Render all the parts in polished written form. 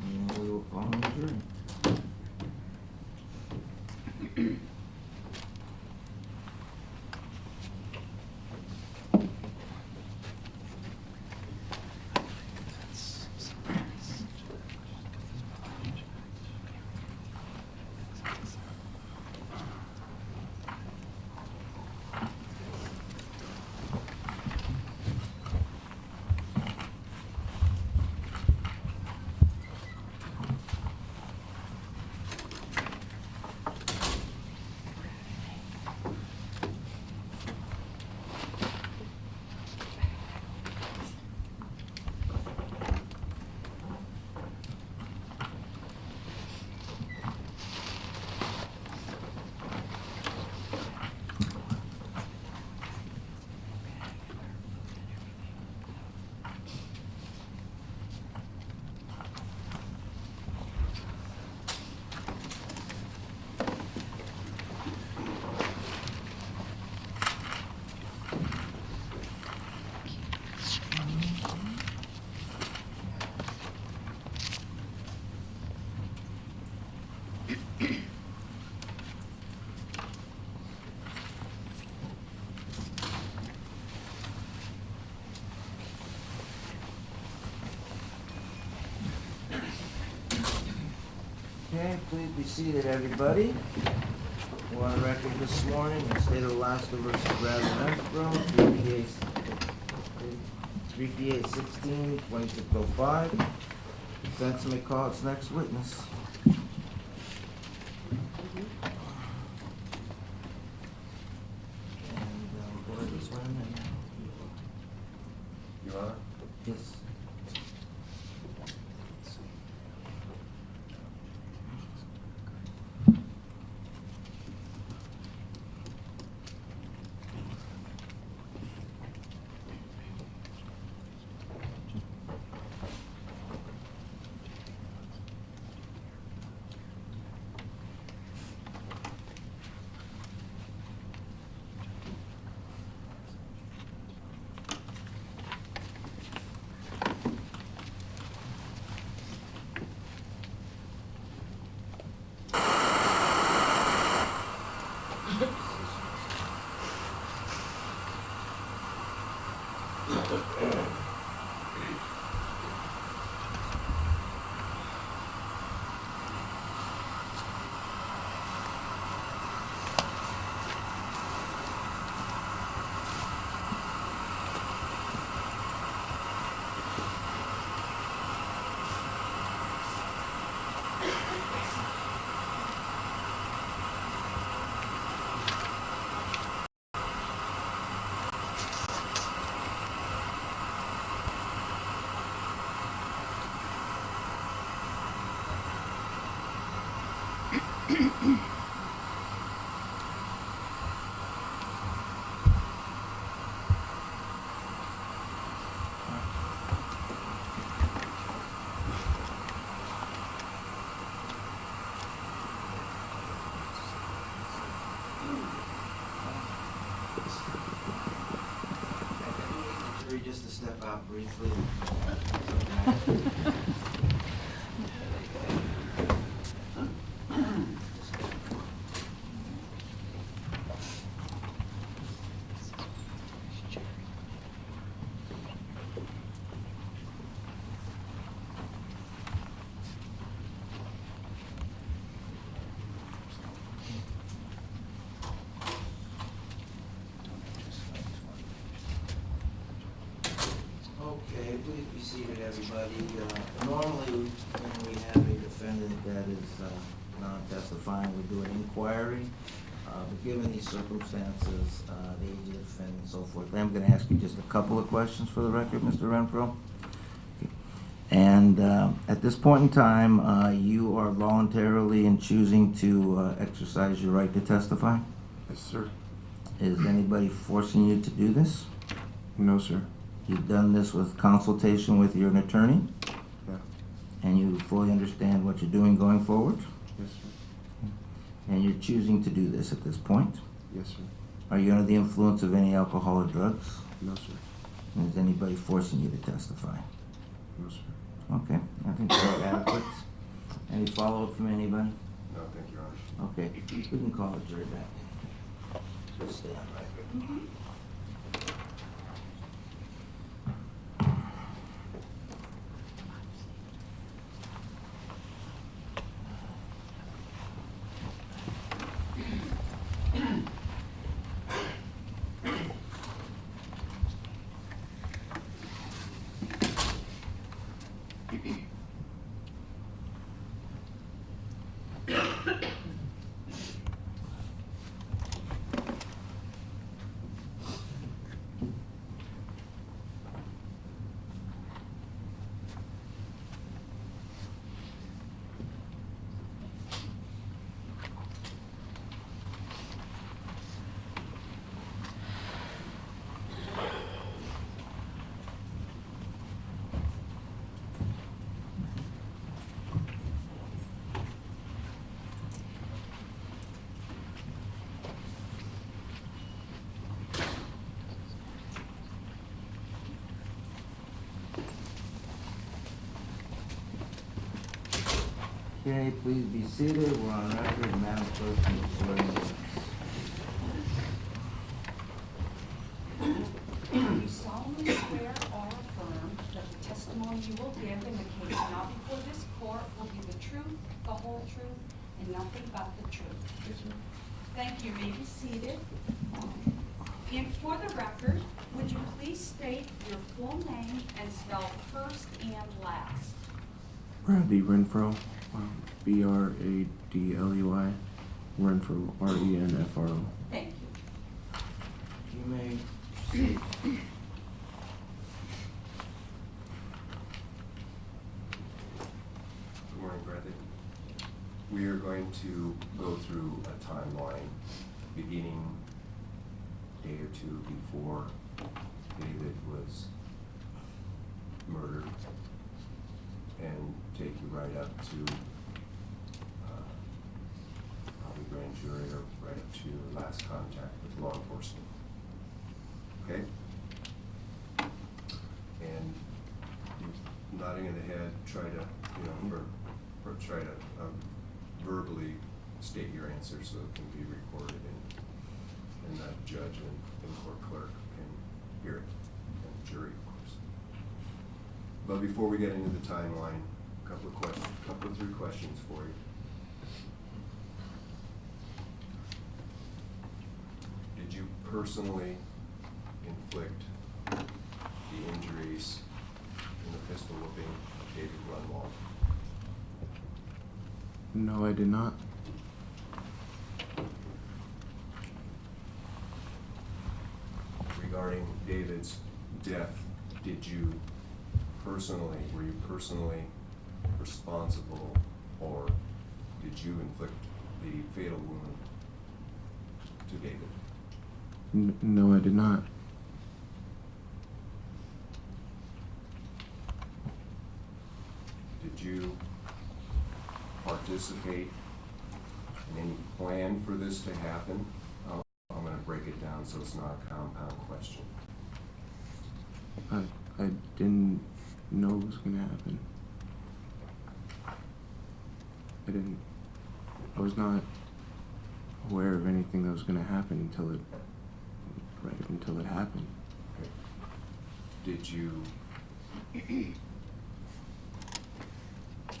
And we will call him adjourned. Okay, please be seated, everybody. We're on record this morning in State of Alaska versus Bradley Renfro, 3PA-16-2605. Defense may call its next witness. And go ahead and swear him in. Your Honor? Yes. Just to step out briefly. Okay, please be seated, everybody. Normally, when we have a defendant that is non-testifying, we do an inquiry. But given these circumstances, the age of the defendant and so forth, I'm going to ask you just a couple of questions for the record, Mr. Renfro. And at this point in time, you are voluntarily and choosing to exercise your right to testify? Yes, sir. Is anybody forcing you to do this? No, sir. You've done this with consultation with your attorney? Yeah. And you fully understand what you're doing going forward? Yes, sir. And you're choosing to do this at this point? Yes, sir. Are you under the influence of any alcohol or drugs? No, sir. And is anybody forcing you to testify? No, sir. Okay, I think that's adequate. Any follow-up from anybody? No, thank you, Your Honor. Okay, we can call the jury back. Just stay on record. Okay, please be seated. We're on record. Madam Clerk, please swear in. Do you solemnly swear or affirm that the testimony you will give in the case now before this court will be the truth, the whole truth, and nothing but the truth? Yes, ma'am. Thank you. You may be seated. And for the record, would you please state your full name and spell first and last? Bradley Renfro, Bradley, Renfro, Renfro. Thank you. You may proceed. Good morning, Bradley. We are going to go through a timeline beginning a day or two before David was murdered and take you right up to probably grand jury or right up to your last contact with law enforcement. Okay? And you nodding in the head, try to, or try to verbally state your answer so it can be recorded and the judge and court clerk can hear it, and the jury, of course. But before we get into the timeline, a couple of 3 questions for you. Did you personally inflict the injuries in the pistol whipping of David Grunwald? No, I did not. Regarding David's death, were you personally responsible, or did you inflict the fatal wound to David? No, I did not. Did you participate in any plan for this to happen? I'm going to break it down so it's not a compound question. I didn't know it was gonna happen. I was not aware of anything that was gonna happen until it happened. Okay. Did you,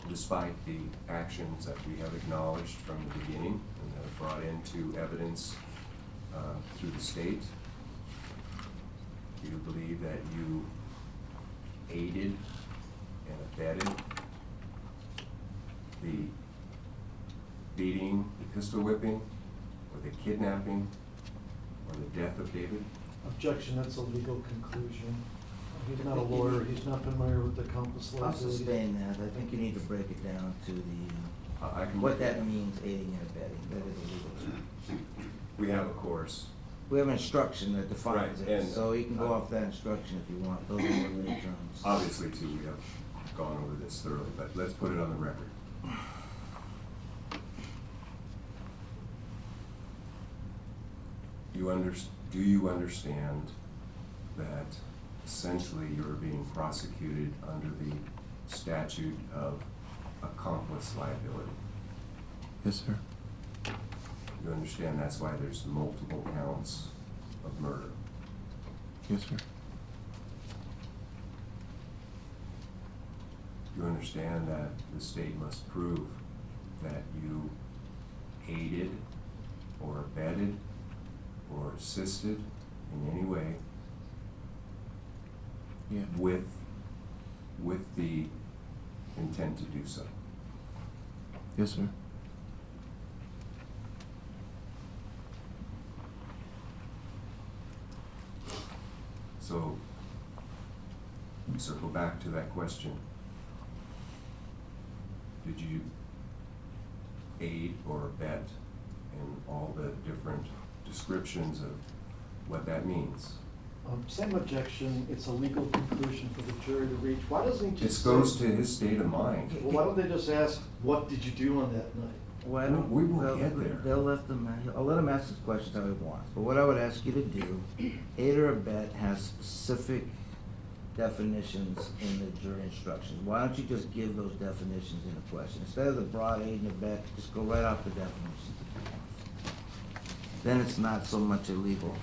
despite the actions that we have acknowledged from the beginning and that have brought into evidence through the state, do you believe that you aided and abetted the beating, the pistol whipping, or the kidnapping, or the death of David? Objection, that's a legal conclusion. He's not a lawyer, he's not familiar with the Accomplice I'll liability. sustain that. I think you need to break it down to the, I can what break it that down. means, aiding and abetting. That is a legal term. We have a course. We have an instruction that defines Right, it, and, so you can go off that instruction if you want. Those are the legal terms. Obviously, too, we have gone over this thoroughly, but let's put it on the record. Do you understand that essentially you're being prosecuted under the statute of accomplice liability. Yes, sir. You understand that's why there's multiple counts of murder. Yes, sir. You understand that the state must prove that you aided or abetted or assisted in any way Yeah. with the intent to do so. Yes, sir. So, circle back to that question. Did you aid or abet in all the different descriptions of what that means? Same objection, it's a legal conclusion for the jury to reach. Why doesn't he just This say? goes to his state of mind. Well, why don't they just ask, what did you do on that night? Why We- don't, we will get there. they'll let them, I'll let him ask his questions how he wants, but what I would ask you to do, aid or abet has specific definitions in the jury instructions. Why don't you just give those definitions in a question? Instead of the broad aid and abet, just go right off the definitions. Then it's not so much illegal.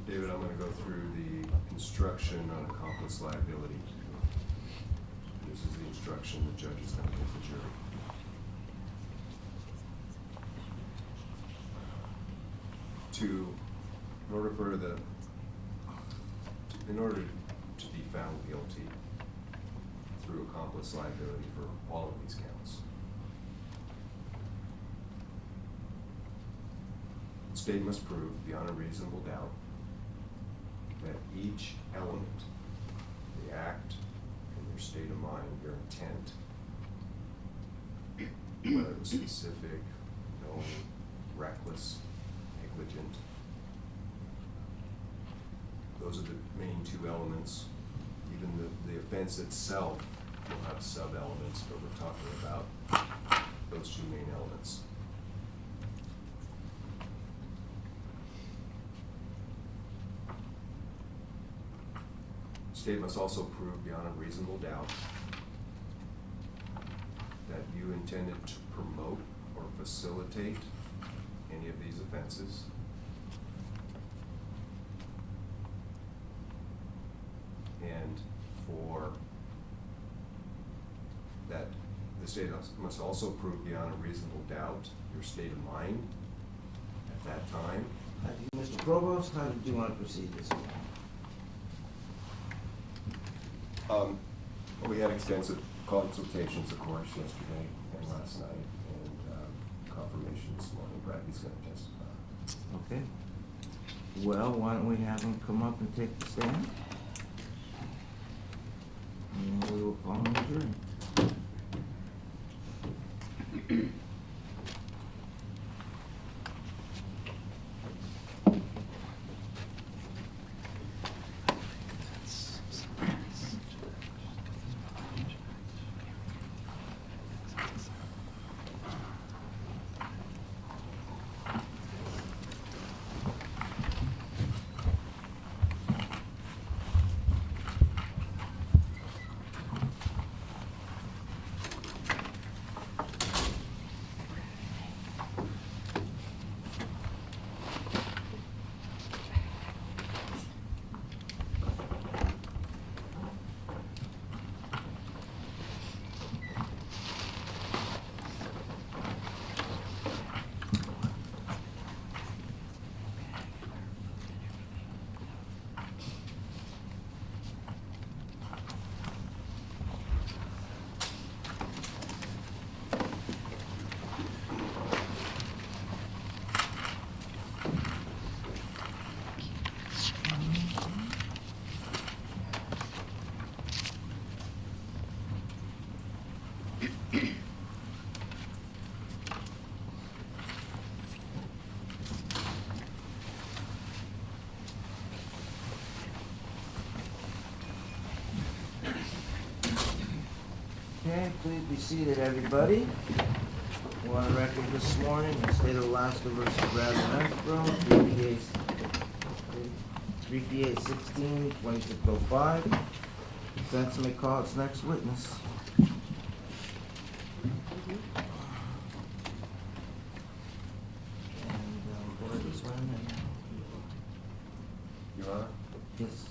David, I'm gonna go through the instruction on accomplice liability. This is the instruction the judge is gonna give the jury. In order to be found guilty through accomplice liability for all of these counts, the state must prove beyond a reasonable doubt that each element, the act, and your state of mind, your intent, whether it was specific, knowing, reckless, negligent, those are the main two elements. Even the offense itself will have sub-elements, but we're talking about those two main elements. State must also prove beyond a reasonable doubt that you intended to promote or facilitate any of these offenses. And for that, the state must also prove beyond a reasonable doubt your state of mind at that time. Mr. Provost, how did you want to proceed this morning? We had extensive consultations, of course, yesterday and last night, and confirmation this morning. Bradley's going to testify. Okay. Well, why don't we have him come up and take the stand? And then we will call him adjourned. Okay, please be seated, everybody. We're on record this morning in the state of Alaska versus Bradley Renfro, 3PA 16-2605. Defense may call its next witness. And, go ahead and swear him in. Your Honor? Yes.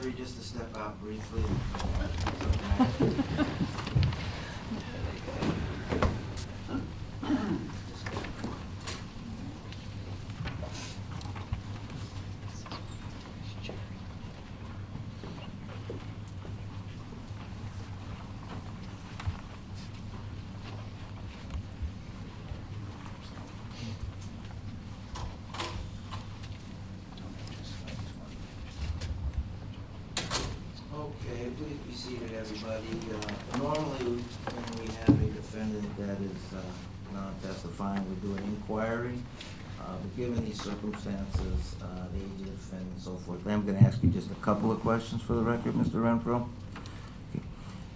Jury, just to step out briefly. Okay, please be seated, everybody. Normally, when we have a defendant that is not testifying, we do an inquiry. But given these circumstances, the age of the defendant and so forth, I'm going to ask you just a couple of questions for the record, Mr. Renfro. Okay.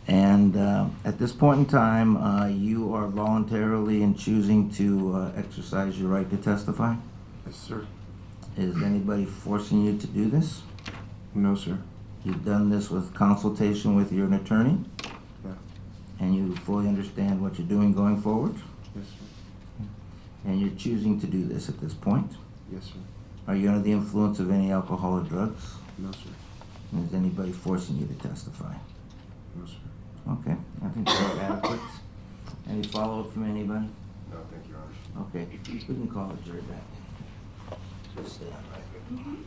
And And at this point in time, you are voluntarily and choosing to exercise your right to testify? Yes, sir. Is anybody forcing you to do this? No, sir. You've done this with consultation with your attorney, Yeah. and you fully understand what you're doing going forward? Yes, sir. And you're choosing to do this at this point? Yes, sir. Are you under the influence of any alcohol or drugs? No, sir. And is anybody forcing you to testify? No, sir. Okay, I think that's adequate. Any follow-up from anybody? No, thank you, Your Honor. Okay, we can call the jury back. Just stay on record.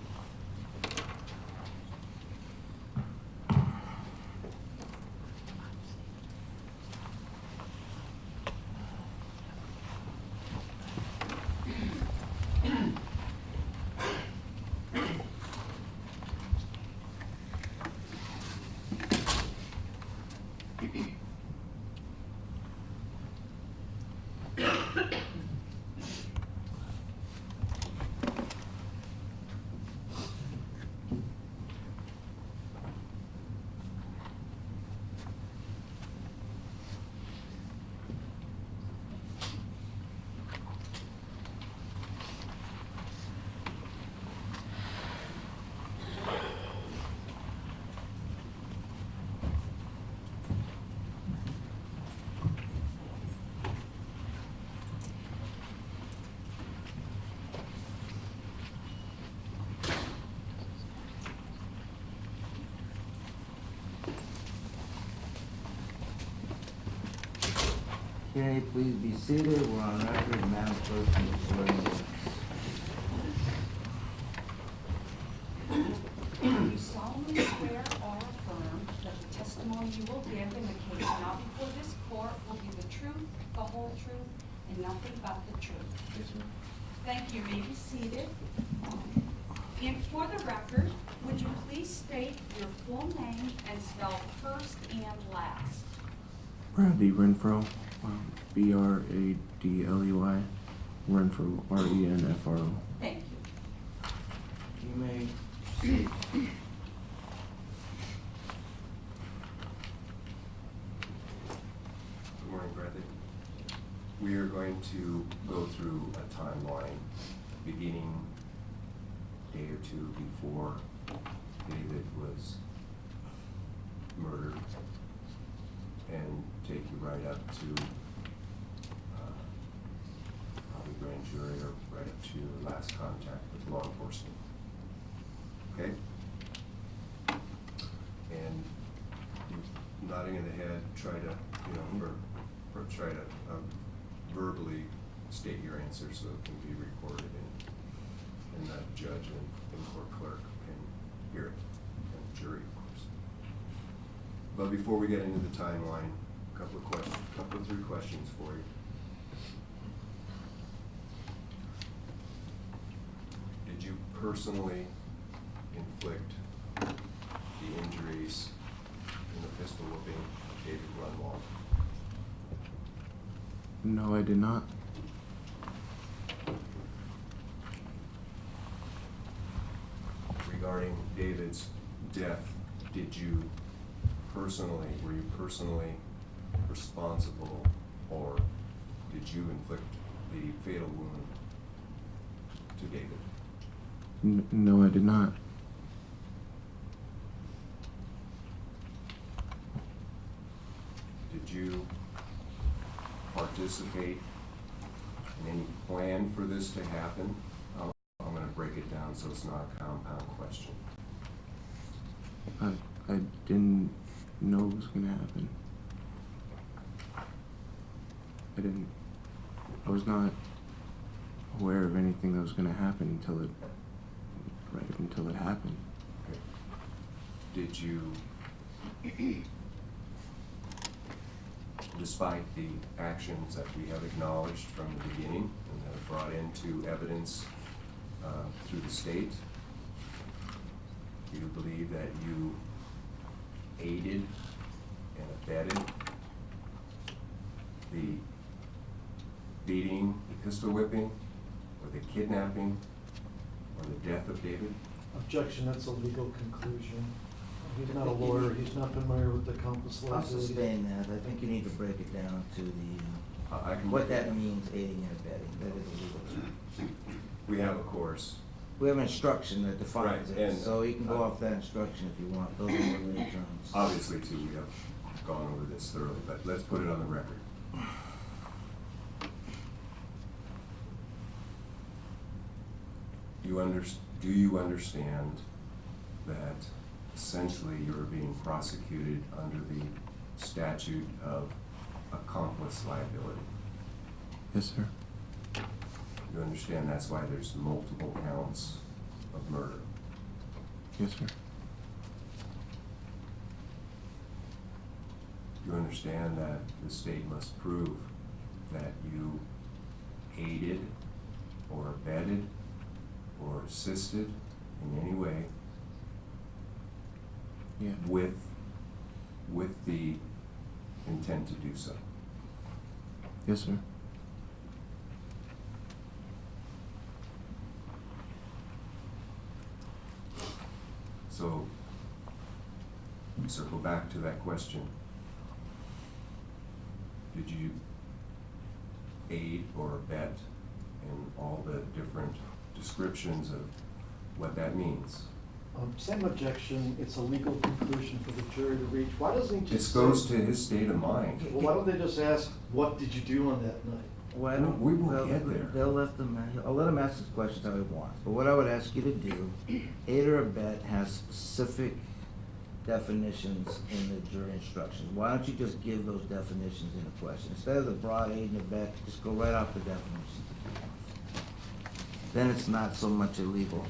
Okay, please be seated. We're on record. Madam Clerk, can you swear in? You solemnly swear or affirm that the testimony you will give in the case now before this court will be the truth, the whole truth, and nothing but the truth. Yes, sir. Thank you. You may be seated. And for the record, would you please state your full name and spell first and last? Bradley Renfro. Bradley. Renfro. Renfro. Thank you. You may proceed. Good morning, Bradley. We are going to go through a timeline beginning a day or two before David was murdered and take you right up to probably grand jury or right up to your last contact with law enforcement. Okay? And you nodding in the head, try to, or try to verbally state your answer so it can be recorded and the judge and court clerk can hear it, and the jury, of course. But before we get into the timeline, a couple of three questions for you. Did you personally inflict the injuries in the pistol whipping of David Grunwald? No, I did not. Regarding David's death, were you personally responsible, or did you inflict the fatal wound to David? No, I did not. Did you participate in any plan for this to happen? I'm going to break it down so it's not a compound question. I didn't know it was gonna happen. I was not aware of anything that was gonna happen until it happened. Okay. Did you, despite the actions that we have acknowledged from the beginning and that have brought into evidence through the state, do you believe that you aided and abetted the beating, the pistol whipping, or the kidnapping, or the death of David? Objection, that's a legal conclusion. He's not a lawyer, he's not familiar with the accomplice I'll liability. sustain that. I think you need to break it down to I can what break it that down. means, aiding and abetting. That is a legal term. We have a course. We have an instruction that defines Right, it, and, so you can go off that instruction if you want. Those are the legal terms. Obviously, too, we have gone over this thoroughly, but let's put it on the record. Do you understand that essentially you're being prosecuted under the statute of accomplice liability? Yes, sir. You understand that's why there's multiple counts of murder? Yes, sir. You understand that the state must prove that you aided or abetted or assisted in any way Yeah. with the intent to do so. Yes, sir. So, circle back to that question. Did you aid or abet in all the different descriptions of what that means? Same objection, it's a legal conclusion for the jury to reach. Why doesn't he just This say? goes to his state of mind. Well, why don't they just ask, what did you do on that night? Why don't, We will get there. They'll let them, I'll let him ask his questions how he wants, but what I would ask you to do, aid or abet has specific definitions in the jury instructions. Why don't you just give those definitions in a question? Instead of the broad aid and abet, just go right off the definitions. Then it's not so much illegal.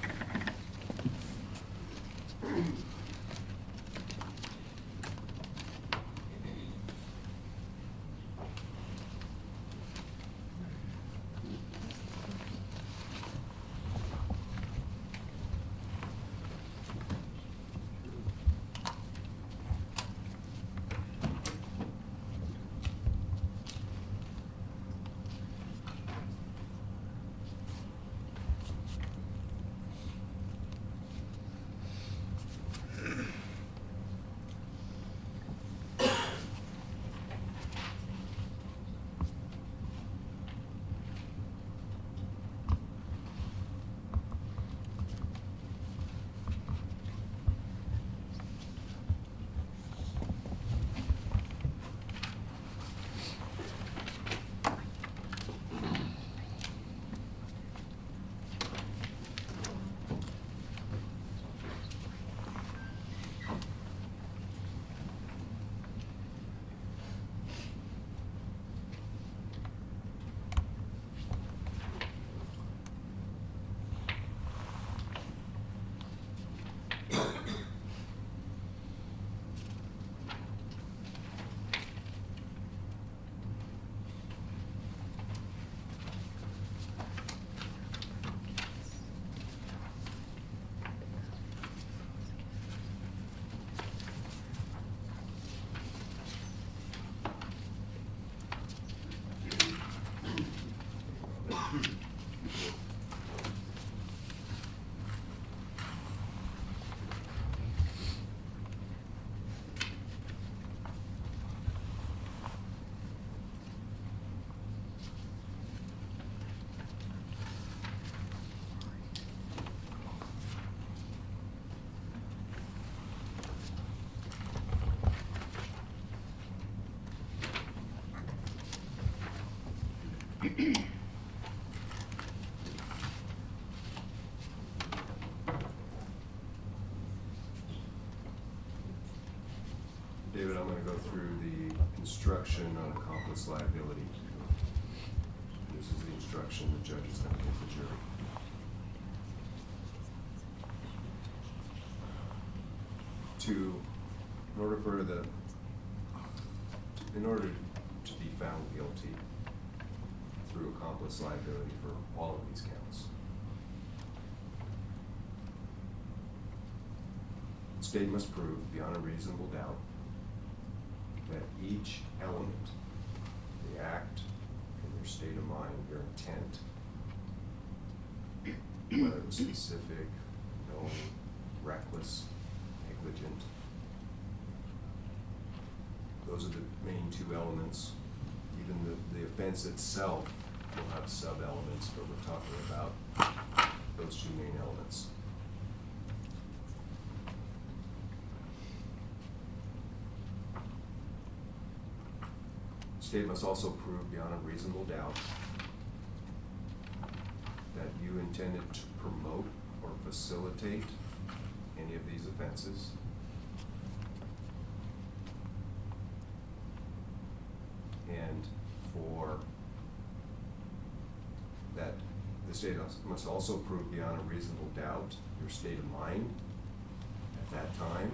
David, I'm gonna go through the instruction on accomplice liability. This is the instruction the judge is gonna give the jury. In order to be found guilty through accomplice liability for all of these counts, the state must prove beyond a reasonable doubt that each element, the act, and your state of mind, your intent, whether it was specific, known, reckless, negligent, those are the main two elements. Even the offense itself will have sub-elements, but we're talking about those two main elements. State must also prove beyond a reasonable doubt that you intended to promote or facilitate any of these offenses, and for that, the state must also prove beyond a reasonable doubt your state of mind at that time,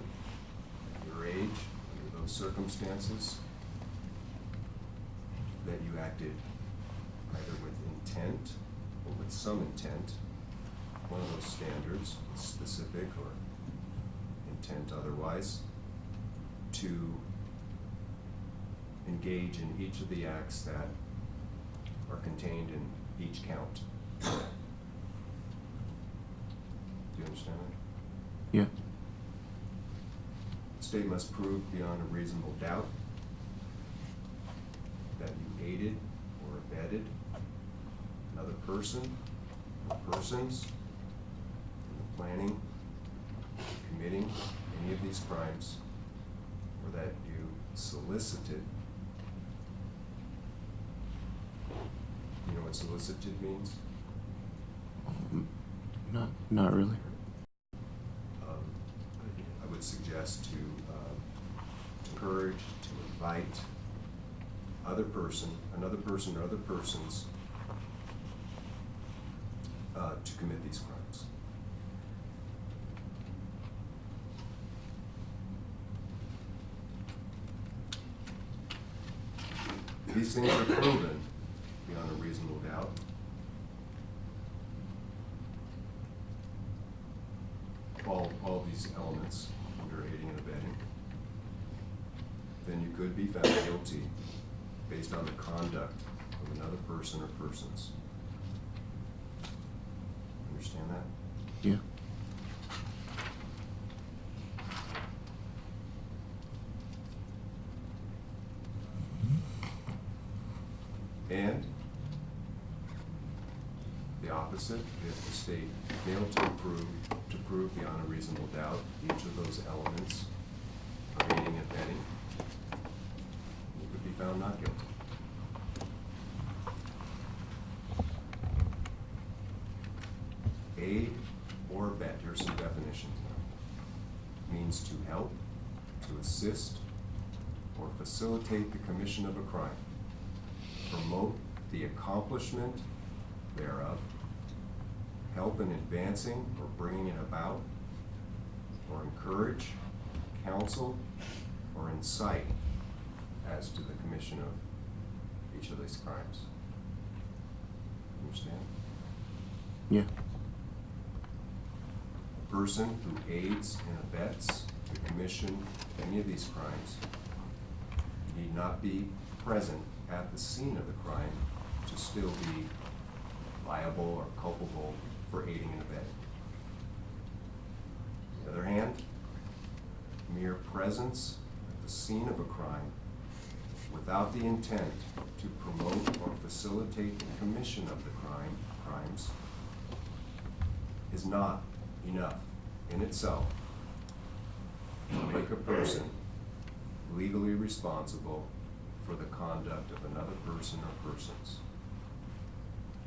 at your age, under those circumstances, that you acted either with intent or with some intent, one of those standards, specific or intent otherwise, to engage in each of the acts that are contained in each count. Do you understand that? Yeah. The state must prove beyond a reasonable doubt that you aided or abetted another person or persons in the planning, committing any of these crimes, or that you solicited. You know what solicited means? Not really. I would suggest to encourage, to invite another person or other persons to commit these crimes. These things are proven beyond a reasonable doubt. All these elements under aiding and abetting. Then you could be found guilty based on the conduct of another person or persons. Understand that? Yeah. And the opposite, if the state failed to prove beyond a reasonable doubt each of those elements of aiding and abetting, you could be found not guilty. Aid or abet, here's some definitions now. Means to help, to assist, or facilitate the commission of a crime. Promote the accomplishment thereof, help in advancing or bringing it about, or encourage, counsel, or incite as to the commission of each of these crimes. Understand? Yeah. A person who aids and abets the commission of any of these crimes need not be present at the scene of the crime to still be liable or culpable for aiding and abetting. On the other hand, mere presence at the scene of a crime without the intent to promote or facilitate the commission of the crimes is not enough in itself to make a person legally responsible for the conduct of another person or persons.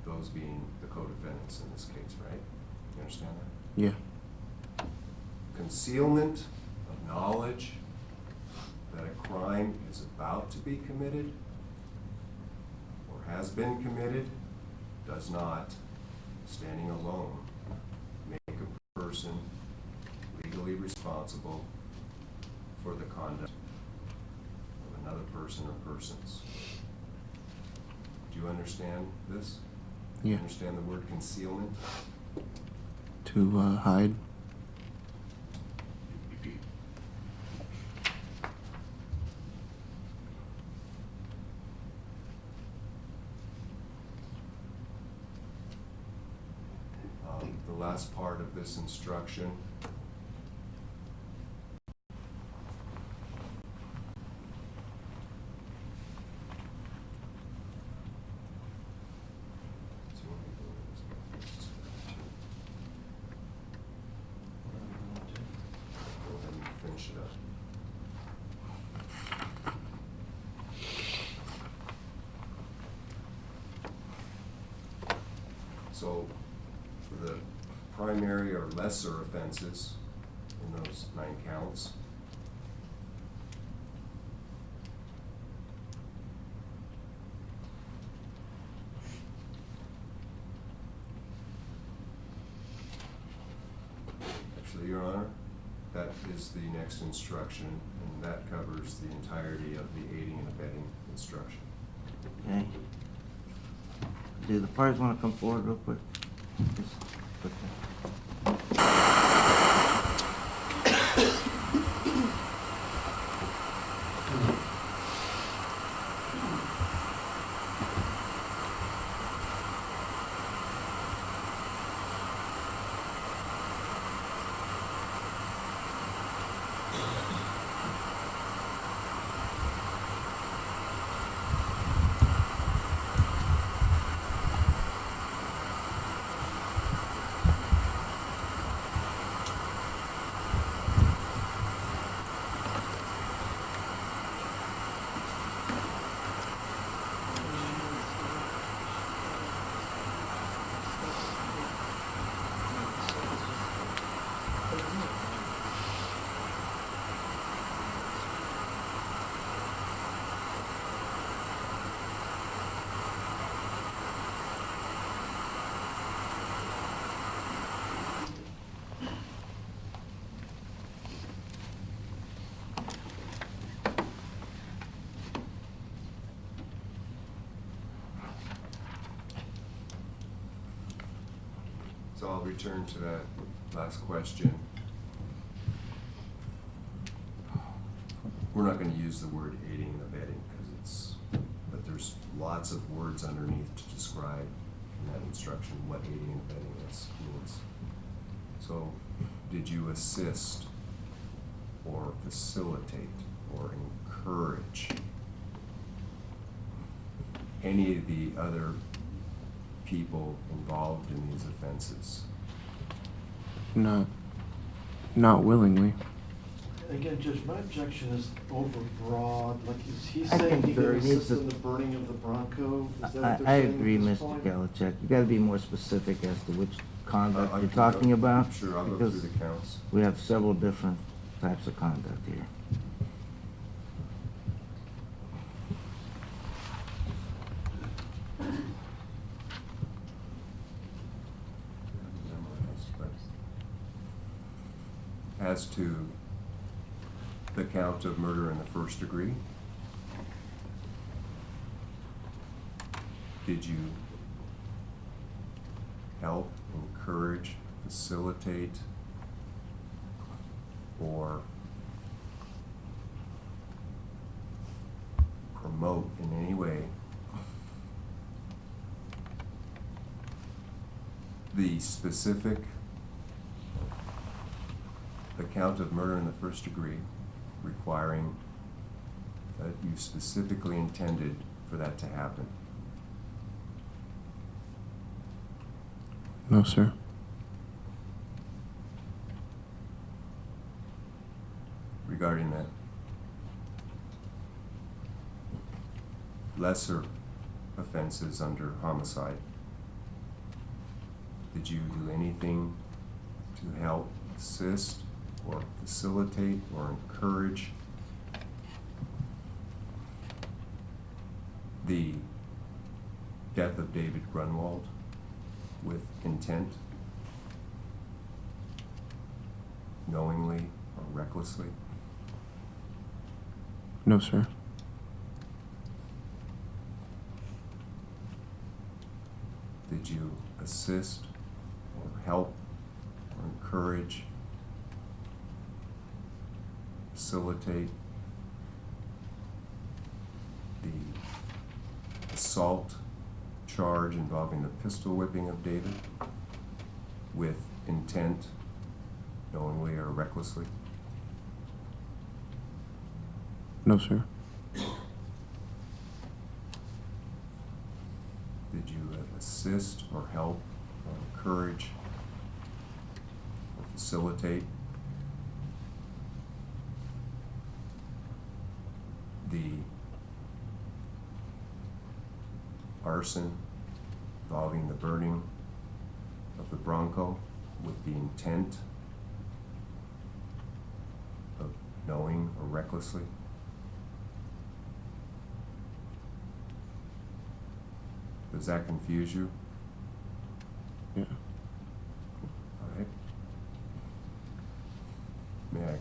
Those being the co-defendants in this case, right? You understand that? Yeah. Concealment of knowledge that a crime is about to be committed or has been committed does not, standing alone, make a person legally responsible for the conduct of another person or persons. Do you understand this? Yeah. Understand the word concealment? To hide. The last part of this instruction So for the primary or lesser offenses in those 9 counts, actually, Your Honor, that is the next instruction, and that covers the entirety of the aiding and abetting instruction. Okay. Do the parties want to come forward real quick? Just quickly. So I'll return to that last question. We're not gonna use the word aiding and abetting but there's lots of words underneath to describe in that instruction what aiding and abetting means. So, did you assist or facilitate or encourage any of the other people involved in these offenses? Not willingly. Again, Judge, my objection is overbroad, like, is he I saying think he there could needs assist to- in the burning of the Bronco? Is that what I they're saying at agree, this Mr. point? Galachek. You gotta be more specific as to which conduct I you're can talking go- about. Sure, I'll go because through the counts. we have several different types of conduct here. As to the count of murder in the first degree, did you help, encourage, facilitate, or promote in any way the specific account of murder in the first degree, requiring that you specifically intended for that to happen? No, sir. Regarding that lesser offenses under homicide, did you do anything to help, assist, or facilitate, or encourage the death of David Grunwald with intent, knowingly or recklessly? No, sir. Did you assist or help or encourage, facilitate the assault charge involving the pistol whipping of David with intent, knowingly or recklessly? No, sir. Did you assist or help or encourage or facilitate the arson involving the burning of the Bronco with the intent of knowing or recklessly? Does that confuse you? Yeah. All right. May I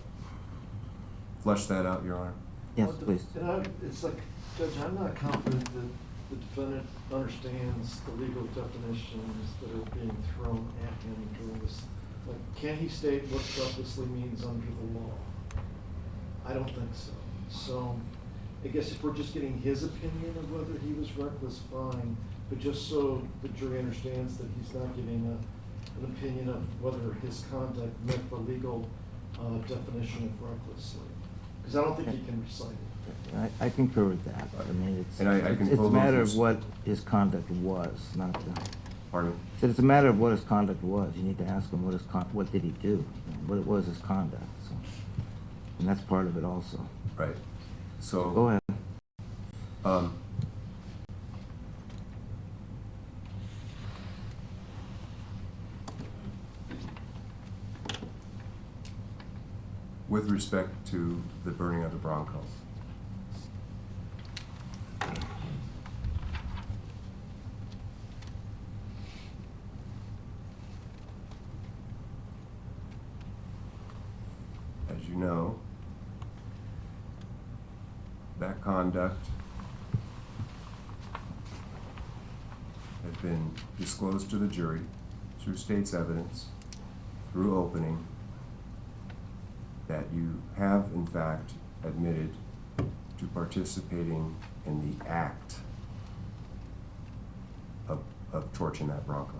flesh that out, Your Honor? Yes, Well, please. It's like, Judge, I'm not confident that the defendant understands the legal definitions that are being thrown at him during this. Like, can he state what recklessly means under the law? I don't think so. So, I guess if we're just getting his opinion of whether he was reckless, fine. But just so the jury understands that he's not giving an opinion of whether his conduct met the legal definition of recklessly. Because I don't think he can recite it. I concur with that. I mean, And I can it's pull a matter those- of what his conduct was, not the, Pardon me? so it's a matter of what his conduct was. You need to ask him what did he do? What was his conduct? So, and that's part of it also. Right. So. Go ahead. With respect to the burning of the Bronco, as you know, that conduct has been disclosed to the jury through state's evidence, through opening, that you have in fact admitted to participating in the act of torching that Bronco.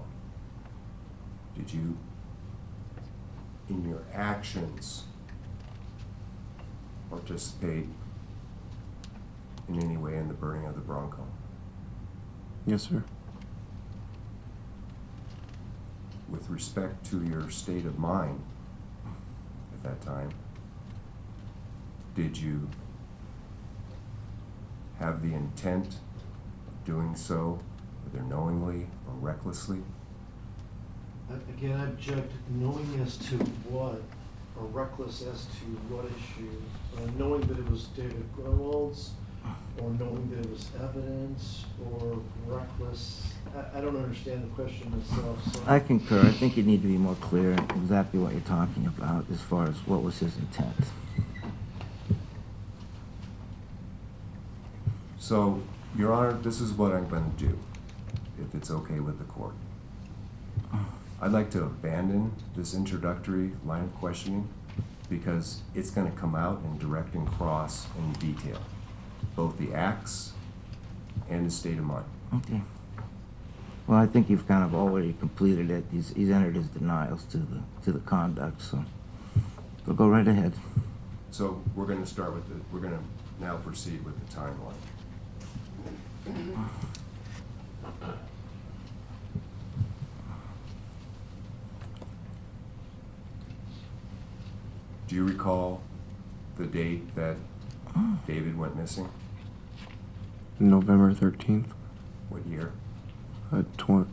Did you, in your actions, participate in any way in the burning of the Bronco? Yes, sir. With respect to your state of mind at that time, did you have the intent of doing so, whether knowingly or recklessly? Again, I object knowing as to what, or reckless as to what issue. Knowing that it was David Grunwald's, or knowing that it was evidence, or reckless. I don't understand the question myself, so. I concur. I think you need to be more clear in exactly what you're talking about as far as what was his intent. So, Your Honor, this is what I'm going to do, if it's okay with the court. I'd like to abandon this introductory line of questioning because it's going to come out in direct and cross in detail, both the acts and the state of mind. Okay. Well, I think you've kind of already completed it. He's entered his denials to the conduct, so we'll go right ahead. So we're going to start with we're going to now proceed with the timeline. Do you recall the date that David went missing? November 13th, What year?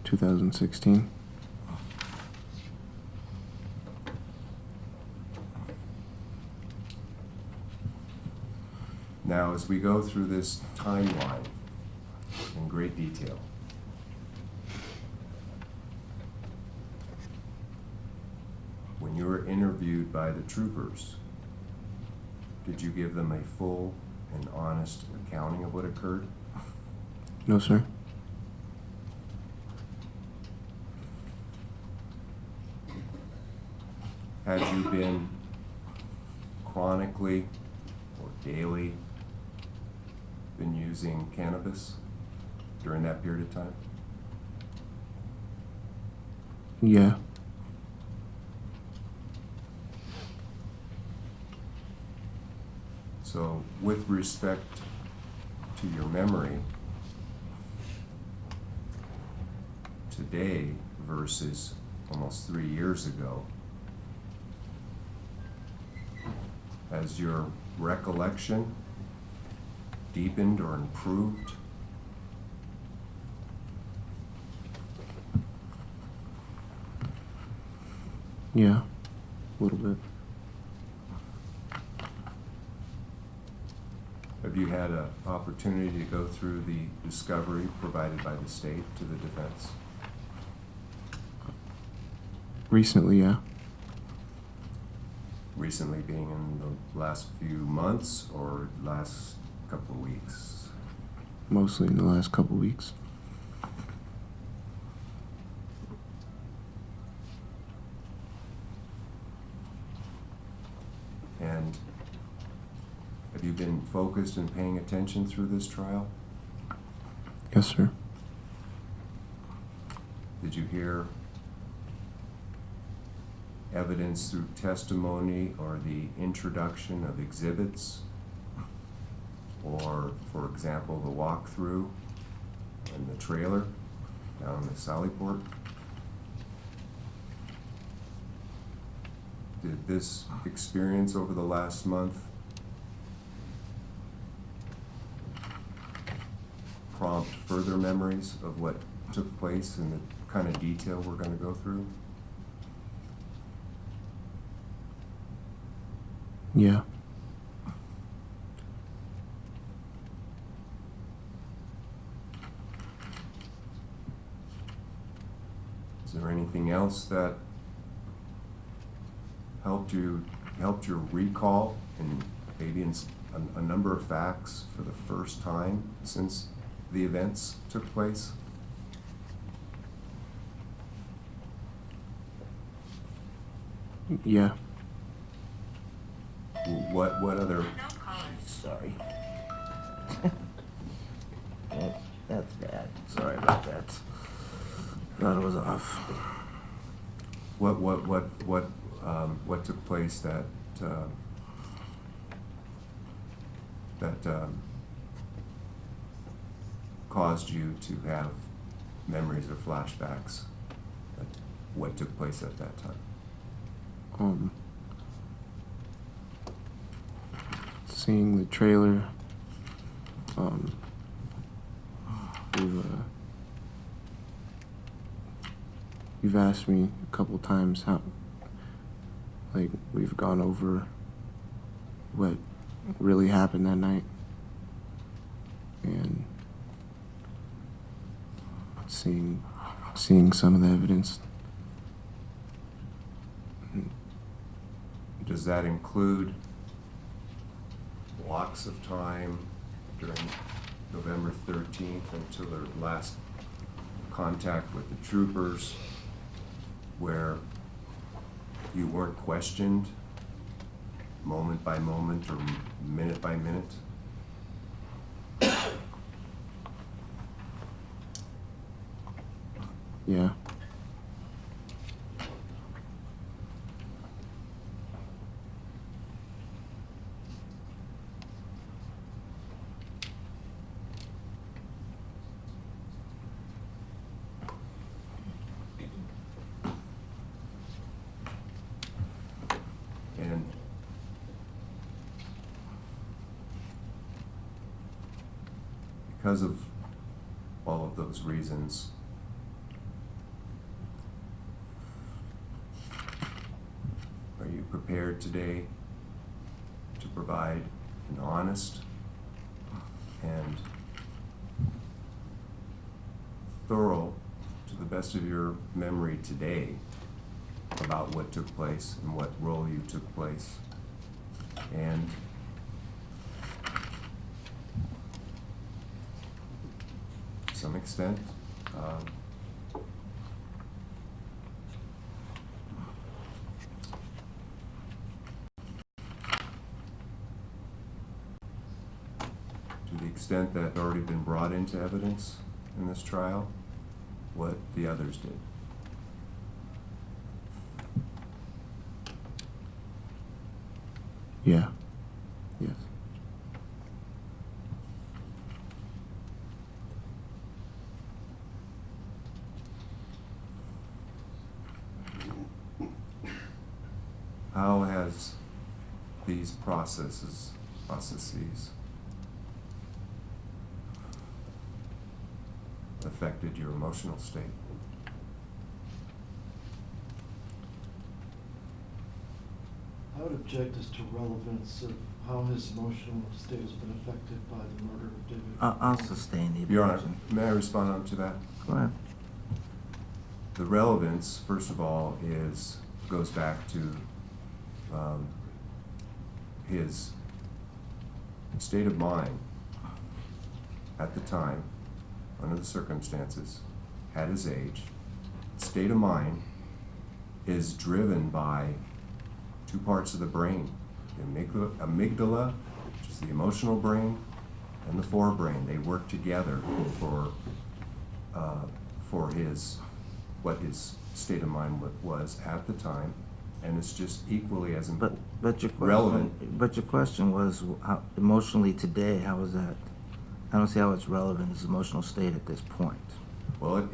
2016. Now, as we go through this timeline in great detail, when you were interviewed by the troopers, did you give them a full and honest accounting of what occurred? No, sir. Had you been chronically or daily been using cannabis during that period of time? Yeah. So, with respect to your memory, today versus almost 3 years ago, has your recollection deepened or improved? Yeah, a little bit. Have you had an opportunity to go through the discovery provided by the state to the defense? Recently, yeah. Recently being in the last few months or last couple of weeks? Mostly in the last couple weeks. And have you been focused and paying attention through this trial? Yes, sir. Did you hear evidence through testimony or the introduction of exhibits? Or, for example, the walkthrough and the trailer down in Sallyport? Did this experience over the last month prompt further memories of what took place and the kind of detail we're going to go through? Yeah. Is there anything else that helped you recall and maybe a number of facts for the first time since the events took place? Yeah. What other? Sorry. That's bad. Sorry about that. Thought it was off. What took place that caused you to have memories or flashbacks? What took place at that time? Seeing the trailer. You've asked me a couple times how, like, we've gone over what really happened that night, and seeing some of the evidence. Does that include blocks of time during November 13th until their last contact with the troopers where you weren't questioned moment by moment or minute by minute? Yeah. And because of all of those reasons, are you prepared today to provide an honest and thorough, to the best of your memory today, about what took place and what role you took place, and to some extent, to the extent that already been brought into evidence in this trial, what the others did? Yeah. Yes. How has these processes affected your emotional state? object as to relevance of how his emotional state has been affected by the murder of David? I'll sustain the Your Honor, objection. may I respond on to that? Go ahead. The relevance, first of all, goes back to his state of mind at the time, under the circumstances, at his age. State of mind is driven by two parts of the brain, the amygdala, which is the emotional brain, and the forebrain. They work together for what his state of mind was at the time, and it's just equally as But your question, relevant. but your question was how, emotionally today. How is that? I don't see how it's relevant. His emotional state at this point. Well,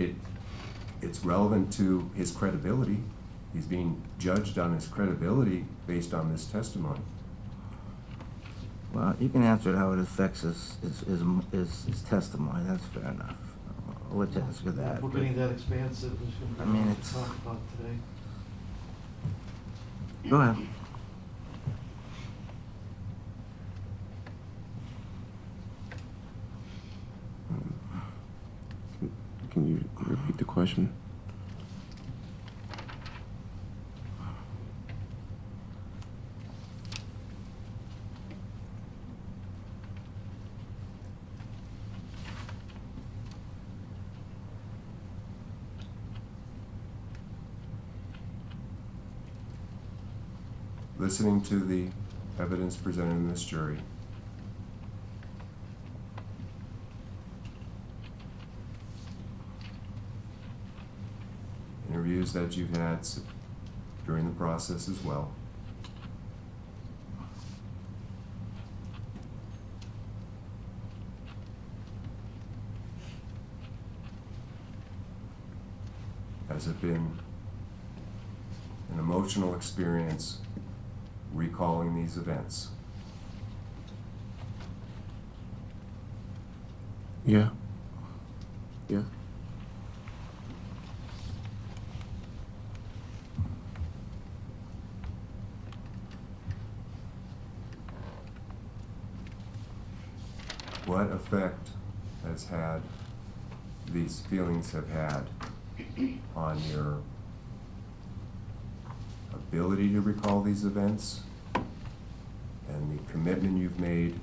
it's relevant to his credibility. He's being judged on his credibility based on this testimony. Well, you can answer it how it affects his testimony. That's fair enough. I'll let you answer that. We're getting that expansive, there's going to I be mean, a lot it's- to talk about today. Go ahead. Can you repeat the question? Listening to the evidence presented in this jury, interviews that you've had during the process as well, has it been an emotional experience recalling these events? Yeah. Yeah. What effect these feelings have had on your ability to recall these events and the commitment you've made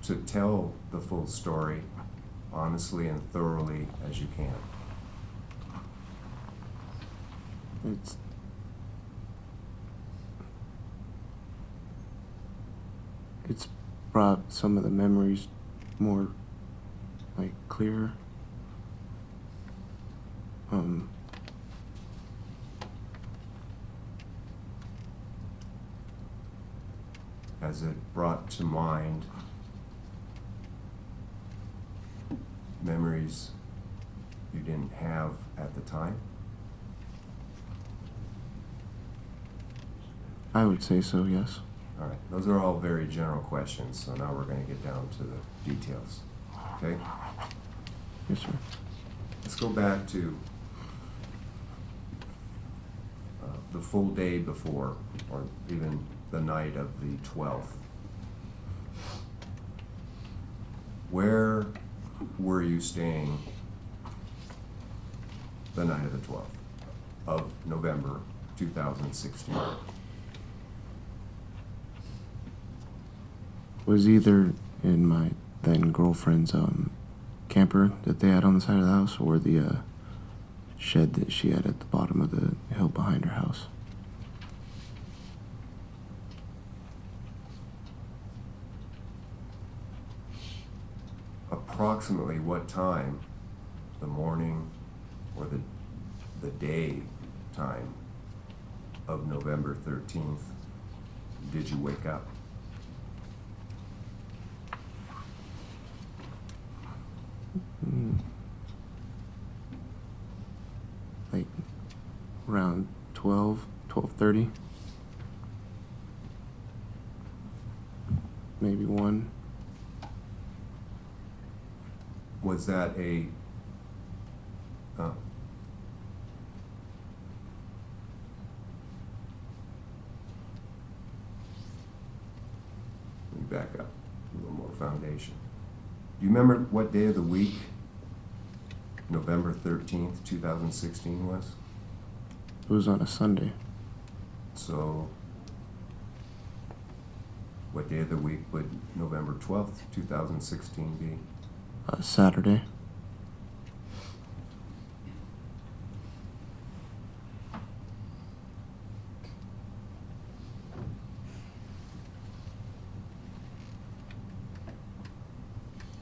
to tell the full story honestly and thoroughly as you can? It's brought some of the memories more like clearer. Has it brought to mind memories you didn't have at the time? I would say so, yes. All right, those are all very general questions, so now we're going to get down to the details. Okay? Yes, sir. Let's go back to the full day before, or even the night of the 12th. Where were you staying the night of the 12th of November 2016? Was either in my then girlfriend's camper that they had on the side of the house, or the shed that she had at the bottom of the hill behind her house. Approximately what time, the morning or the day time of November 13th, did you wake up? Like around 12:30, maybe 1. Was that back up, a little more foundation. Do you remember what day of the week November 13th, 2016 was? It was on a Sunday. So, what day of the week would November 12th, 2016 be? Saturday.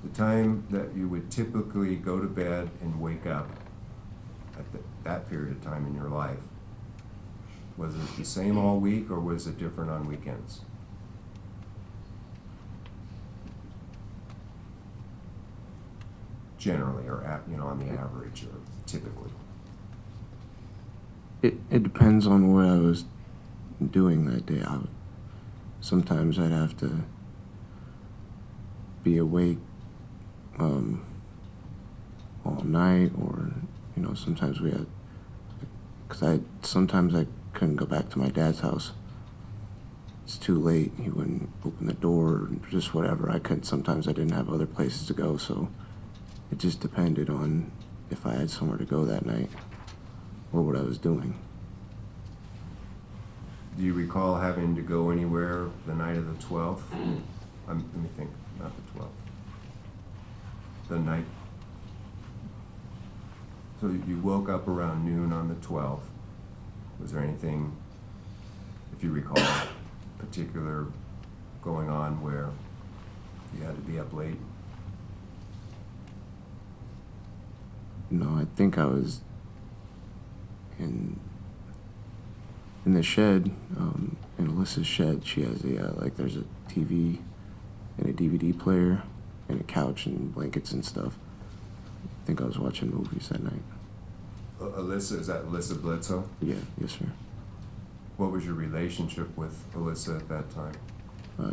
The time that you would typically go to bed and wake up at that period of time in your life, was it the same all week or was it different on weekends? Generally, or on the average, or typically. It depends on what I was doing that day. Sometimes I'd have to be awake all night, or sometimes we had, because sometimes I couldn't go back to my dad's house. It's too late. He wouldn't open the door, or just whatever. Sometimes I didn't have other places to go, so it just depended on if I had somewhere to go that night or what I was doing. Do you recall having to go anywhere the night of the 12th? Let me think, not the 12th. The night. So you woke up around noon on the 12th. Was there anything, if you recall, particular going on where you had to be up late? No, I think I was in the shed, in Alyssa's shed. She has there's a TV and a DVD player and a couch and blankets and stuff. I think I was watching movies that night. Alyssa, is that Alyssa Bledsoe? Yeah, yes, sir. What was your relationship with Alyssa at that time?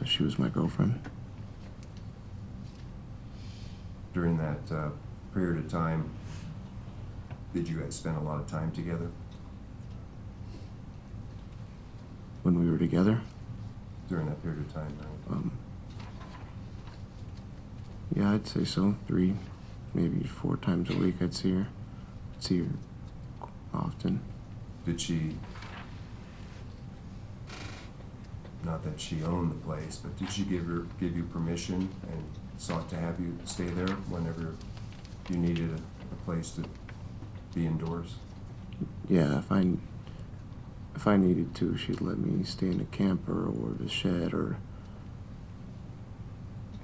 She was my girlfriend. During that period of time, did you guys spend a lot of time together? When we were together? During that period of time, right? Yeah, I'd say so. 3, maybe 4 times a week I'd see her. Often. Did she, not that she owned the place, but did she give you permission and sought to have you stay there whenever you needed a place to be indoors? Yeah, if I needed to, she'd let me stay in the camper or the shed or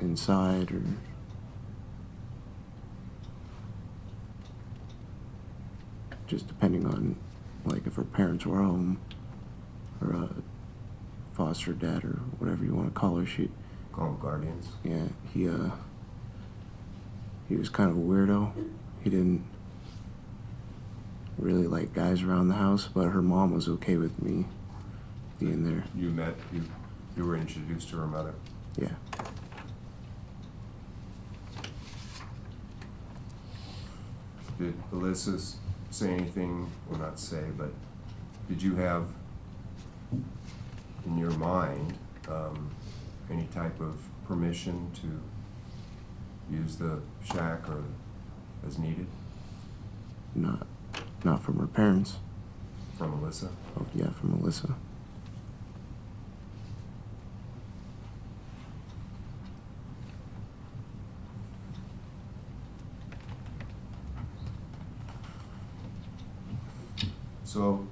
inside, or just depending on, like, if her parents were home, or a foster dad, or whatever you want to call her. Call them guardians? Yeah, he was kind of a weirdo. He didn't really like guys around the house, but her mom was okay with me being there. You were introduced to her mother? Yeah. Did Alyssa say anything, well, not say, but did you have in your mind any type of permission to use the shack or as needed? Not from her parents. From Alyssa? Oh, yeah, from Alyssa. So,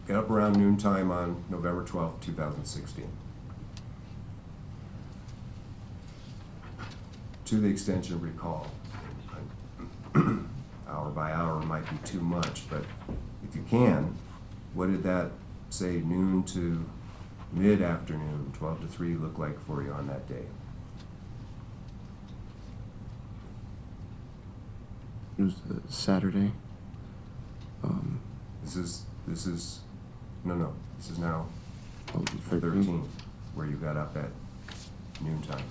get up around noontime on November 12th, 2016. To the extent you recall, hour by hour might be too much, but if you can, what did that, say, noon to mid-afternoon, 12 to 3, look like for you on that day? It was a Saturday. This is now Oh, the 13th, where you got up at noontime.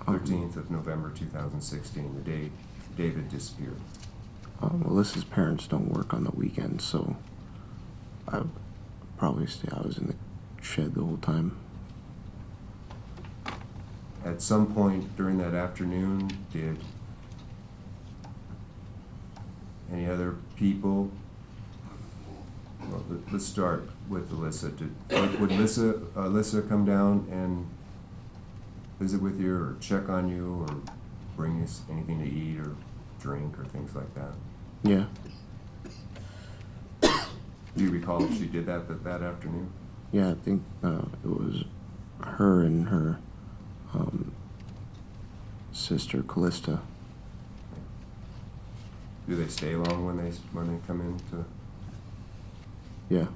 13th of November 2016, the day David disappeared. Alyssa's parents don't work on the weekends, so I was in the shed the whole time. At some point during that afternoon, did any other people, well, let's start with Alyssa. Would Alyssa come down and visit with you or check on you or bring you anything to eat or drink or things like that? Yeah. Do you recall if she did that afternoon? Yeah, I think it was her and her sister Callista. Do they stay long when they come in to? Yeah.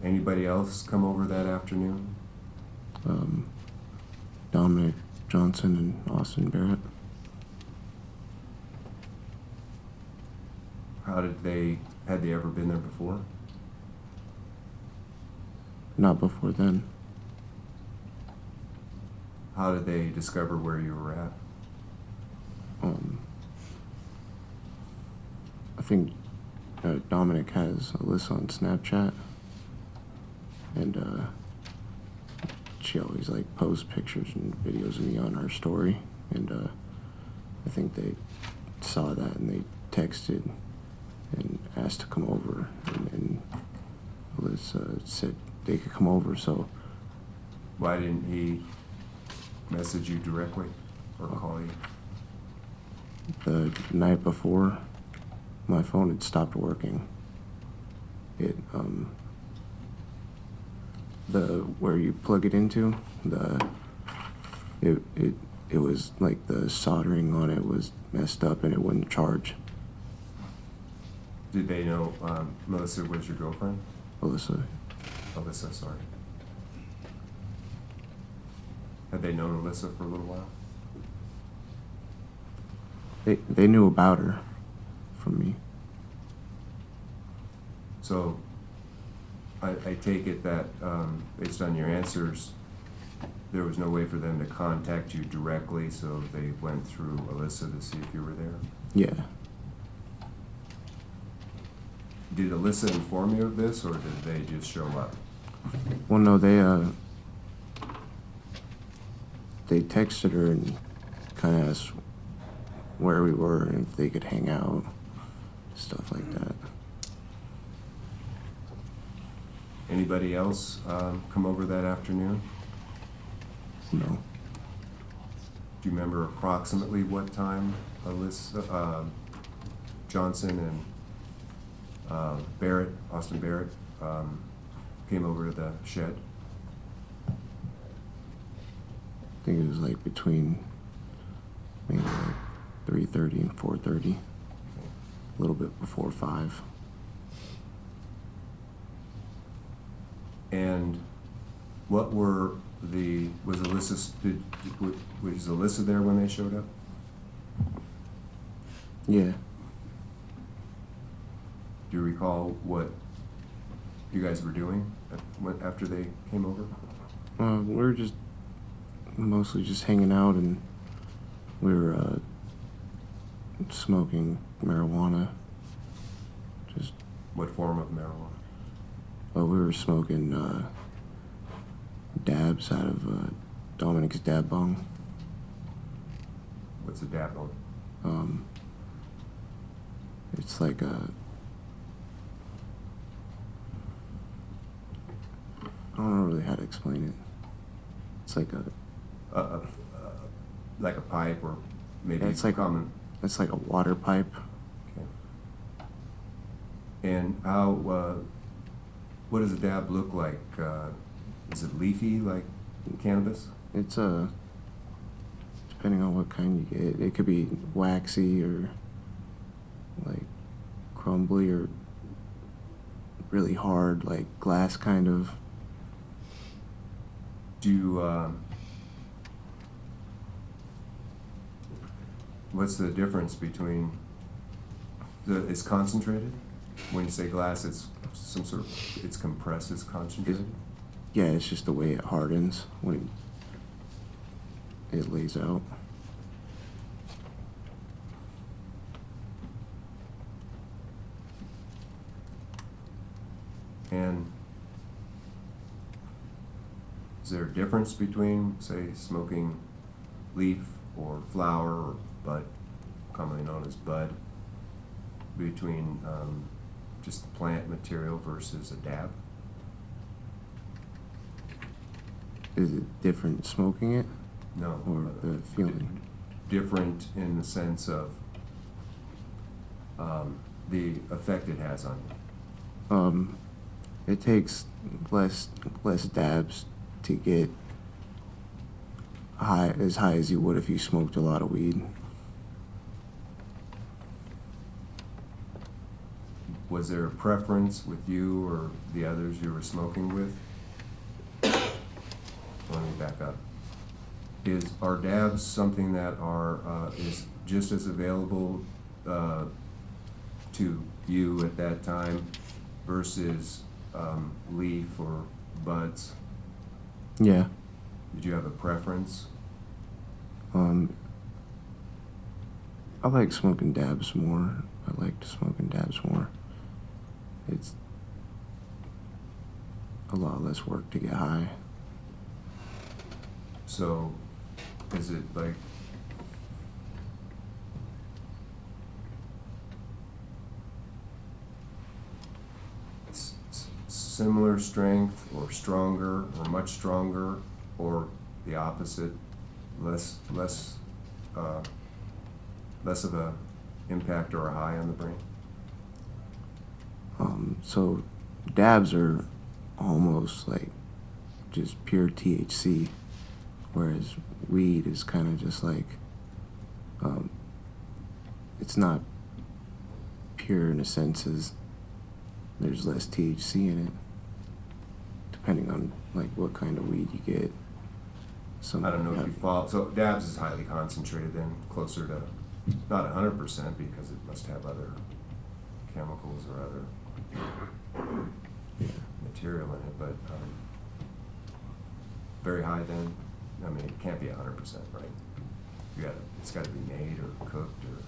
Anybody else come over that afternoon? Dominic Johnson and Austin Barrett. Had they ever been there before? Not before then. How did they discover where you were at? I think Dominic has Alyssa on Snapchat, and she always like posts pictures and videos of me on her story, and I think they saw that and they texted and asked to come over, and Alyssa said they could come over, so Why didn't he message you directly or call you? the night before my phone had stopped working. The where you plug it into, it was like the soldering on it was messed up and it wouldn't charge. Did they know Melissa was your girlfriend? Alyssa, Alyssa, sorry. Had they known Alyssa for a little while? they knew about her from me. So I take it that based on your answers, there was no way for them to contact you directly, so they went through Alyssa to see if you were there? Yeah. Did Alyssa inform you of this, or did they just show up? Well, no, they texted her and kind of asked where we were and if they could hang out, stuff like that. Anybody else come over that afternoon? No. Do you remember approximately what time Alyssa, Johnson and Barrett, Austin Barrett, came over to the shed? I think it was like between maybe like 3:30 and 4:30, a little bit before 5. And what were was Alyssa there when they showed up? Yeah. Do you recall what you guys were doing after they came over? We were just mostly just hanging out, and we were smoking marijuana. Just, What form of marijuana? we were smoking dabs out of Dominic's dab bong. What's a dab on? It's like I don't know really how to explain it. It's like Like a pipe, or maybe Yeah, it's like common. it's like a water pipe. Okay. And how? What does a dab look like? Is it leafy like cannabis? It's depending on what kind you get. It could be waxy or like crumbly or really hard, like glass kind of. Do you, what's the difference between it's concentrated? When you say glass, it's some sort of, it's compressed, it's concentrated? Yeah, it's just the way it hardens when it lays out. And is there a difference between, say, smoking leaf or flower or bud, commonly known as bud, between just the plant material versus a dab? Is it different smoking it? No. Or the feeling? Different in the sense of the effect it has on you. It takes less dabs to get as high as you would if you smoked a lot of weed. Was there a preference with you or the others you were smoking with? Let me back up. Are dabs something that is just as available to you at that time versus leaf or buds? Yeah. Did you have a preference? I like smoking dabs more. I liked smoking dabs more. It's a lot less work to get high. So, is it like similar strength or stronger or much stronger or the opposite, less of a impact or a high on the brain? So dabs are almost like just pure THC, whereas weed is kind of just like, it's not pure in a sense as there's less THC in it, depending on like what kind of weed you get. I don't know if you follow. So dabs is highly concentrated, then closer to not 100% because it must have other chemicals or other material in it, but very high then. I mean, it can't be 100%, right? It's got to be made or cooked or.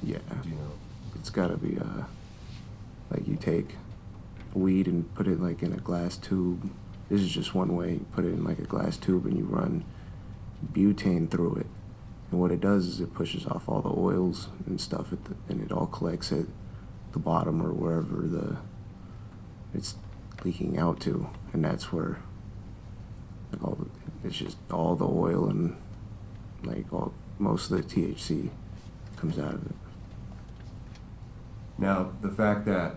Yeah. Do you know? It's gotta be like you take weed and put it like in a glass tube. This is just one way. You put it in like a glass tube and you run butane through it. And what it does is it pushes off all the oils and stuff, and it all collects at the bottom or wherever it's leaking out to, and that's where like it's just all the oil and like most of the THC comes out of it. Now, the fact that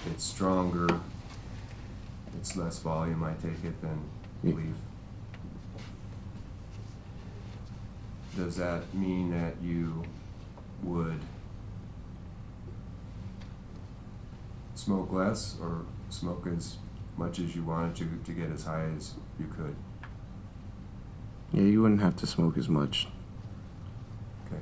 it's stronger, it's less volume, I take it, than Yeah. leaf. Does that mean that you would smoke less or smoke as much as you wanted to get as high as you could? Yeah, you wouldn't have to smoke as much. Okay.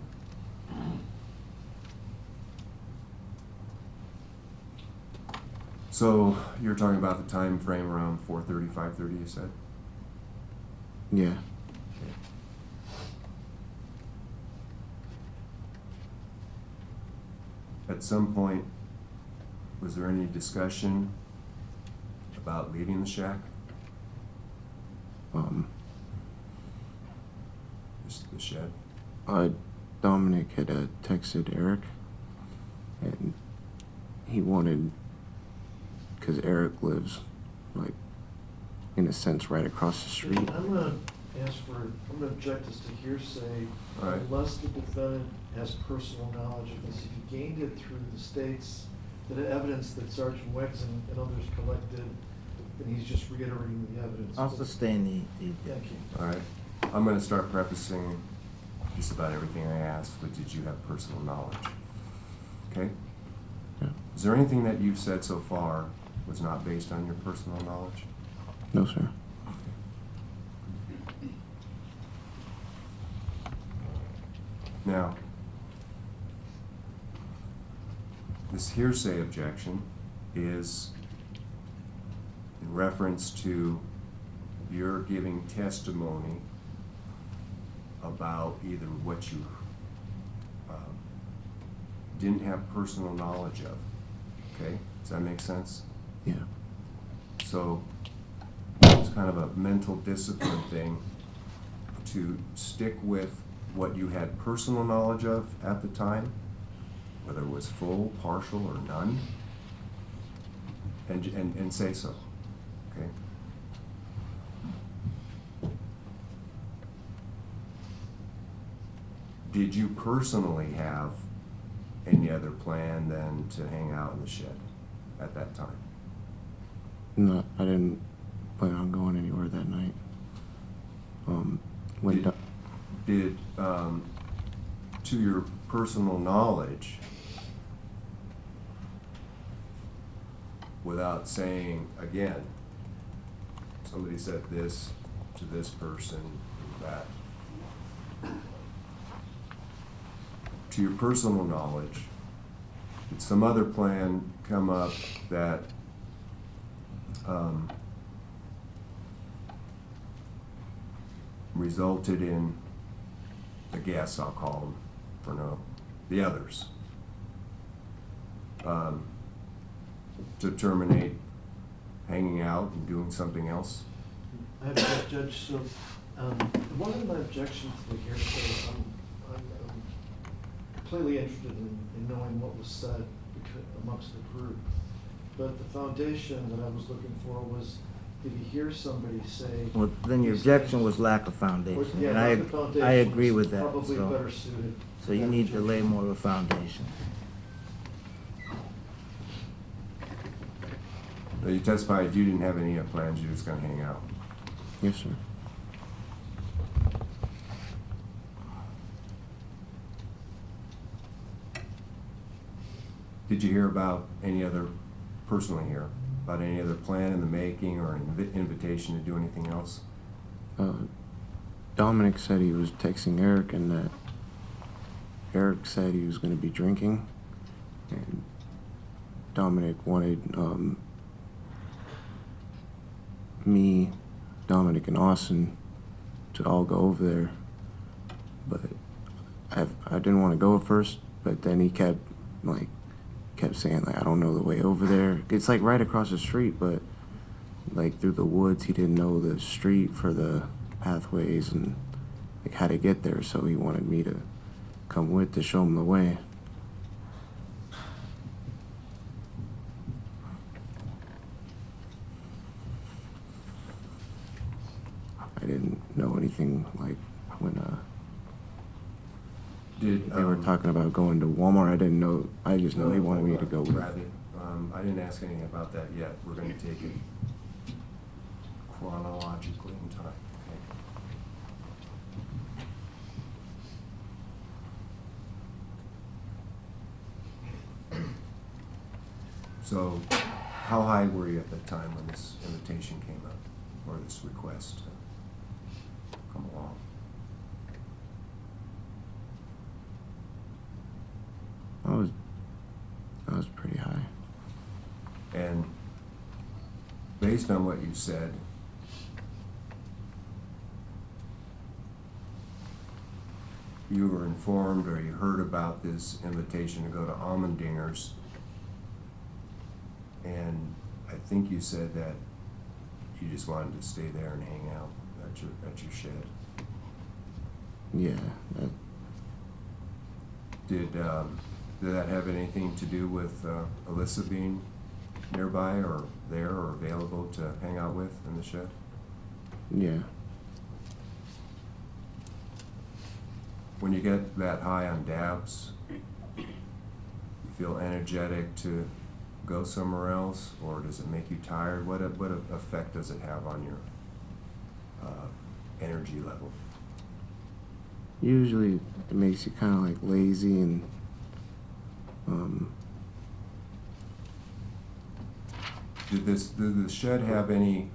So you're talking about the time frame around 4:30, 5:30, you said? Yeah. At some point, was there any discussion about leaving the shack? The shed? Dominic had texted Eric, and he wanted, because Eric lives, like, in a sense, right across the street. I'm gonna object this to hearsay, All right. unless the defendant has personal knowledge of this. If he gained it through the state's, the evidence that Sergeant Weggs and others collected, then he's just reiterating the evidence. I'll sustain the Thank you. All right. I'm going to start prefacing just about everything I asked with, did you have personal knowledge? Okay? Yeah. Is there anything that you've said so far was not based on your personal knowledge? No, sir. Now, this hearsay objection is in reference to your giving testimony about either what you didn't have personal knowledge of. Okay? Does that make sense? Yeah. So it's kind of a mental discipline thing to stick with what you had personal knowledge of at the time, whether it was full, partial, or none, and say so, okay? Did you personally have any other plan than to hang out in the shed at that time? No, I didn't plan on going anywhere that night. When Did to your personal knowledge, without saying again, somebody said this to this person, that. To your personal knowledge, did some other plan come up that resulted in the guests, I'll call them for no, the others, to terminate hanging out and doing something else? I have a judge, so, one of my objections to the hearsay, I'm completely interested in knowing what was said amongst the group. But the foundation that I was looking for was, did he hear somebody say? Well, then your objection was lack of foundation, Yeah, and lack of foundation I agree was with that, probably so. better suited. So you need to lay more of a foundation. Now, you testified you didn't have any plans, you were just gonna hang out. Yes, sir. Did you hear about any other, personally hear, about any other plan in the making or an invitation to do anything else? Dominic said he was texting Eric, and that Eric said he was going to be drinking, and Dominic wanted me, Dominic, and Austin to all go over there, but I didn't want to go at first, but then he kept saying, like, I don't know the way over there. It's like right across the street, but like through the woods. He didn't know the street for the pathways and like how to get there, so he wanted me to come with to show him the way. I didn't know anything, like when Did, they were talking about going to Walmart. I didn't know. I just know he wanted me to go with. Bradley, I didn't ask anything about that yet. We're gonna take it chronologically in time, okay? So, how high were you at the time when this invitation came up, or this request to come along? I was pretty high. And based on what you said, you were informed or you heard about this invitation to go to Almendinger's, and I think you said that you just wanted to stay there and hang out at your shed. Yeah. Did that have anything to do with Alyssa being nearby or there or available to hang out with in the shed? Yeah. When you get that high on dabs, you feel energetic to go somewhere else, or does it make you tired? What effect does it have on your energy level? Usually it makes you kind of like lazy and Did the shed have any,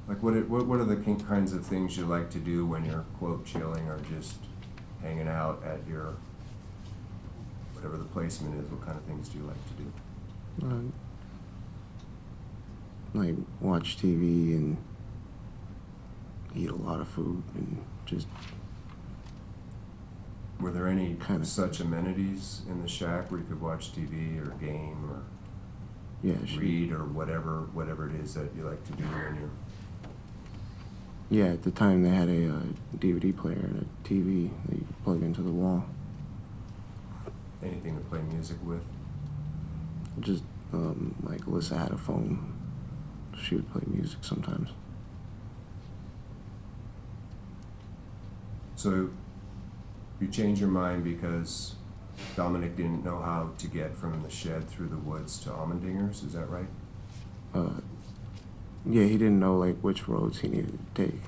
like, what are the kinds of things you like to do when you're, quote, chilling or just hanging out at your, whatever the placement is? What kind of things do you like to do? like watch TV and eat a lot of food and just. Were there any Kinda. such amenities in the shack where you could watch TV or game or? Yeah, she, read or whatever it is that you like to do when you're... yeah, at the time they had a DVD player and a TV that you could plug into the wall. Anything to play music with? Just, like Alyssa had a phone. She would play music sometimes. So you changed your mind because Dominic didn't know how to get from the shed through the woods to Allmendinger's, is that right? Yeah, he didn't know like which roads he needed to take.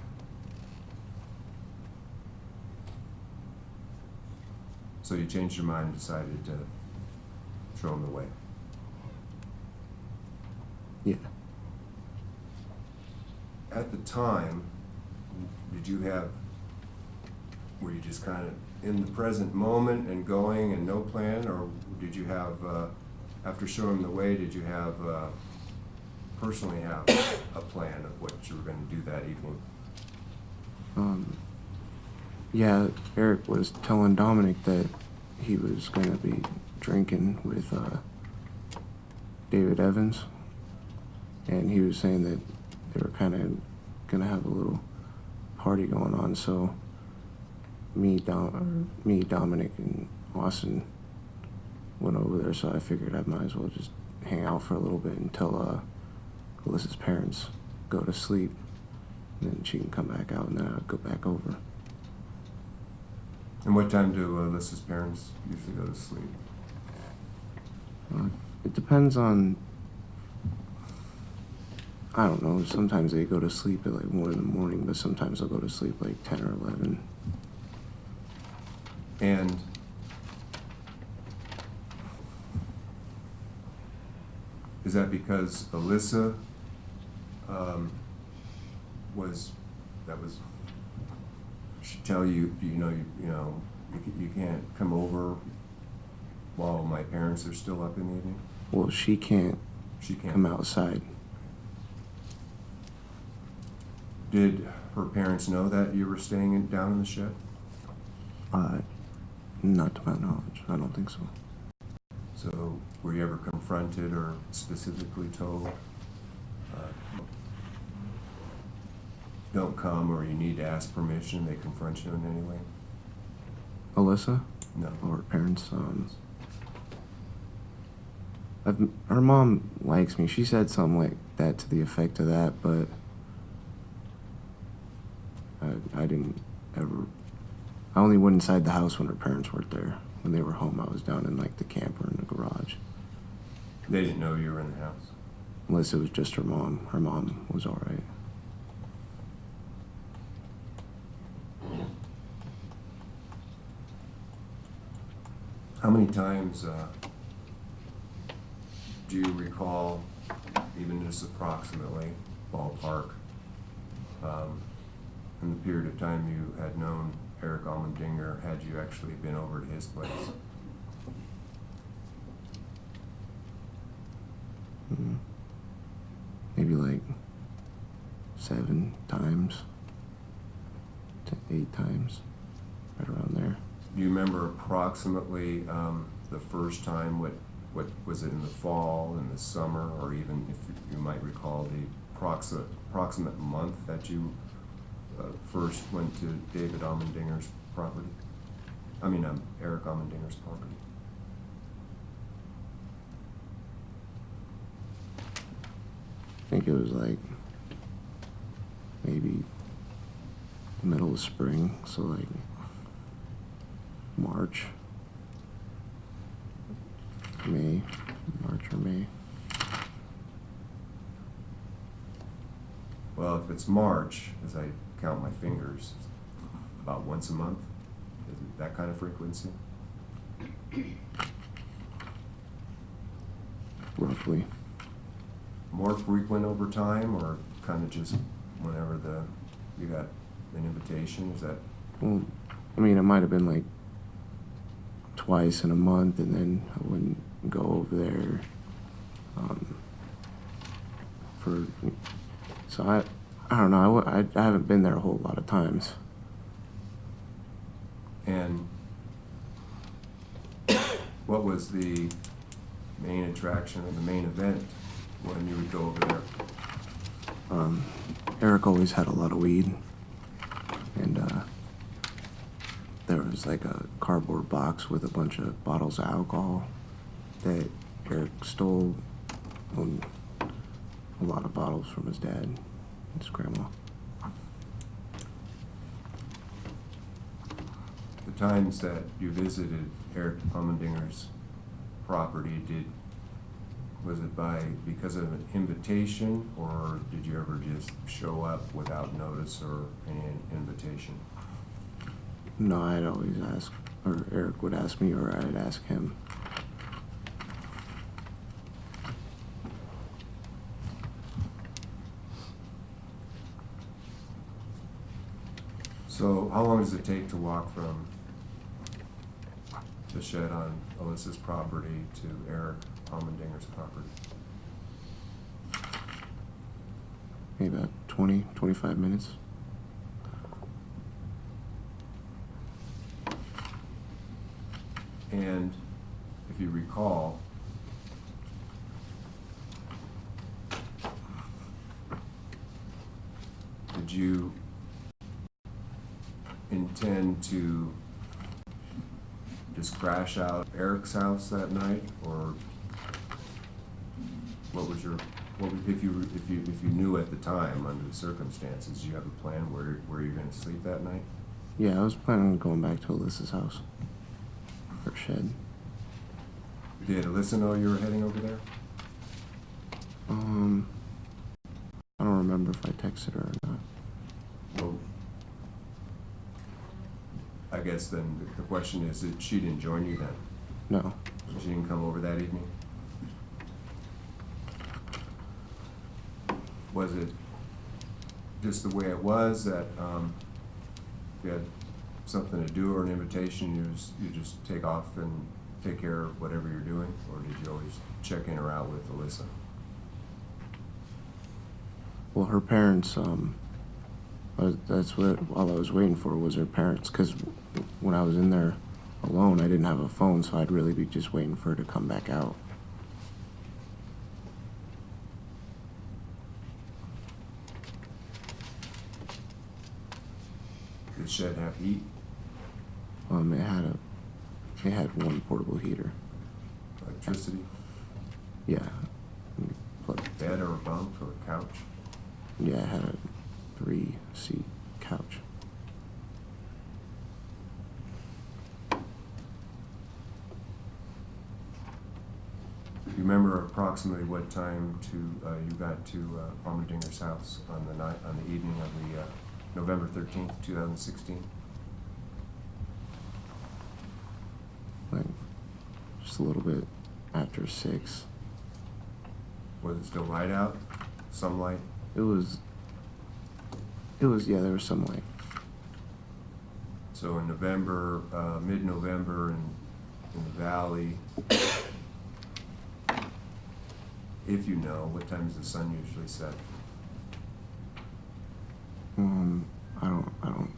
So you changed your mind and decided to show him the way. Yeah. At the time, were you just kind of in the present moment and going and no plan, or did you have, after showing him the way, did you have, personally have a plan of what you were going to do that evening? Yeah, Eric was telling Dominic that he was going to be drinking with David Evans, and he was saying that they were kind of going to have a little party going on, so me, Dominic, and Austin went over there, so I figured I might as well just hang out for a little bit until Alyssa's parents go to sleep, and then she can come back out, and then I'll go back over. And what time do Alyssa's parents usually go to sleep? It depends on, I don't know, sometimes they go to sleep at like 1 in the morning, but sometimes they'll go to sleep like 10 or 11. And is that because Alyssa she tell you, you can't come over while my parents are still up in the evening? Well, she can't come outside. Did her parents know that you were staying down in the shed? Not to my knowledge. I don't think so. So were you ever confronted or specifically told, don't come, or you need to ask permission? They confront you in any way? Alyssa? No. Or her parents? Her mom likes me. She said something like that to the effect of that, but I didn't ever. I only went inside the house when her parents weren't there. When they were home, I was down in like the camper in the garage. They didn't know you were in the house? Unless it was just her mom. Her mom was all right. How many times do you recall, even just approximately, ballpark, in the period of time you had known Eric Allmendinger, had you actually been over to his place? Maybe like 7 times to 8 times, right around there. Do you remember approximately the first time, what was it, in the fall, in the summer, or even if you might recall the approximate month that you first went to David Allmendinger's property? I mean, Eric Allmendinger's property. I think it was like maybe middle of spring, so like March or May. Well, if it's March, as I count my fingers, about once a month? Is it that kind of frequency? Roughly. More frequent over time, or kind of just whenever you got an invitation? Is that? Well, I mean, it might have been like twice in a month, and then I wouldn't go over there so I don't know, I haven't been there a whole lot of times. And what was the main attraction or the main event when you would go over there? Eric always had a lot of weed, and there was like a cardboard box with a bunch of bottles of alcohol that Eric stole, a lot of bottles from his dad and his grandma. The times that you visited Eric Allmendinger's property, was it because of an invitation, or did you ever just show up without notice or any invitation? No, I'd always ask, or Eric would ask me, or I'd ask him. So how long does it take to walk from the shed on Alyssa's property to Eric Allmendinger's property? Maybe about 20, 25 minutes. And if you recall, did you intend to just crash out Eric's house that night, or if you knew at the time under the circumstances, do you have a plan where you're going to sleep that night? Yeah, I was planning on going back to Alyssa's house. Her shed. Did Alyssa know you were heading over there? I don't remember if I texted her or not. Well, I guess then the question is that she didn't join you then? No. She didn't come over that evening? Was it just the way it was that if you had something to do or an invitation, you just take off and take care of whatever you're doing, or did you always check in or out with Alyssa? Well, her parents, that's what all I was waiting for was her parents, because when I was in there alone, I didn't have a phone, so I'd really be just waiting for her to come back out. Did the shed have heat? It had one portable heater. Electricity? Yeah. Plus, Bed or a bunk or a couch? yeah, it had a 3-seat couch. Do you remember approximately what time you got to Allmendinger's house on the evening of the November 13th, 2016? Like, just a little bit after 6. Was it still light out? Some light? It was, yeah, there was some light. So in November, mid-November in the valley, if you know, what time does the sun usually set? I don't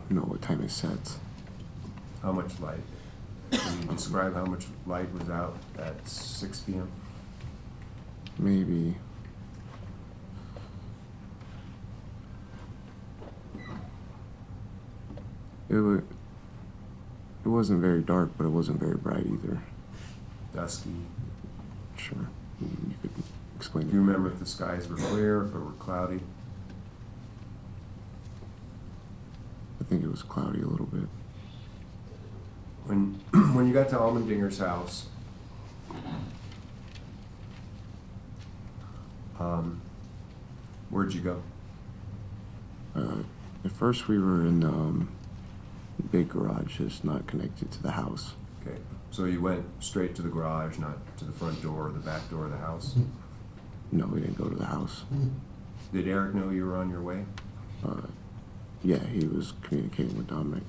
know what time it sets. How much light? Can you describe how much light was out at 6 p.m.? Maybe. It wasn't very dark, but it wasn't very bright either. Dusky? Sure. You could explain it. Do you remember if the skies were clear, if it were cloudy? I think it was cloudy a little bit. When you got to Allmendinger's house, where'd you go? At first we were in the big garage, just not connected to the house. Okay, so you went straight to the garage, not to the front door or the back door of the house? No, we didn't go to the house. Did Eric know you were on your way? Yeah, he was communicating with Dominic.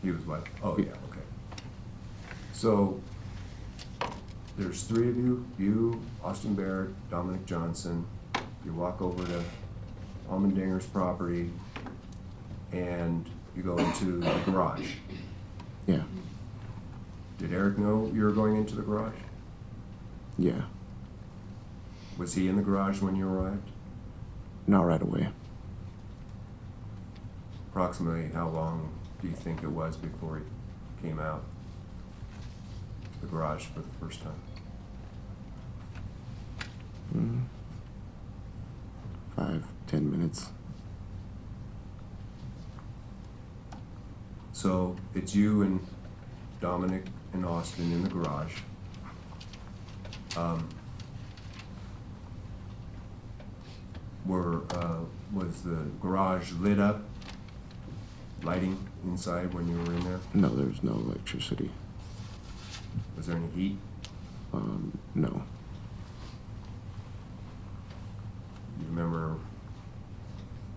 He was what? Oh, yeah, okay. So, there's 3 of you, Austin Barrett, Dominic Johnson. You walk over to Allmendinger's property, and you go into the garage. Yeah, Did Eric know you were going into the garage? yeah. Was he in the garage when you arrived? Not right away. Approximately how long do you think it was before he came out the garage for the first time? 5-10 minutes. So it's you and Dominic and Austin in the garage. Was the garage lit up, lighting inside when you were in there? No, there was no electricity. Was there any heat? No. You remember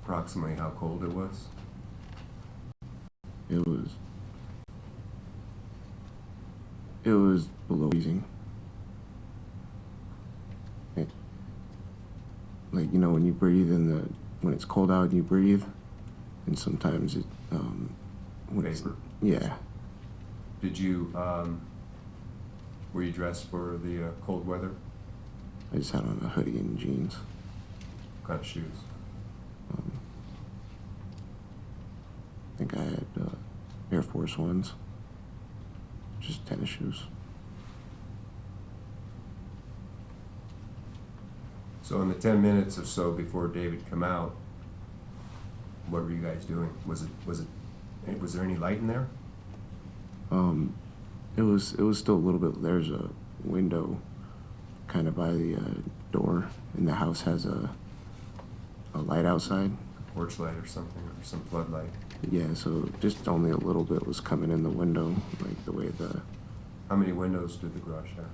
approximately how cold it was? It was below freezing. Like, you know, when you breathe when it's cold out and you breathe, and sometimes it, when it's, Vapor. yeah, Did you, were you dressed for the cold weather? I just had on a hoodie and jeans. What kind of shoes? I think I had Air Force Ones, just tennis shoes. So in the 10 minutes or so before David come out, what were you guys doing? Was there any light in there? It was still a little bit. There's a window kind of by the door, and the house has a light outside. Porch light or something, or some floodlight? Yeah, so just only a little bit was coming in the window, like the way How many windows did the garage have?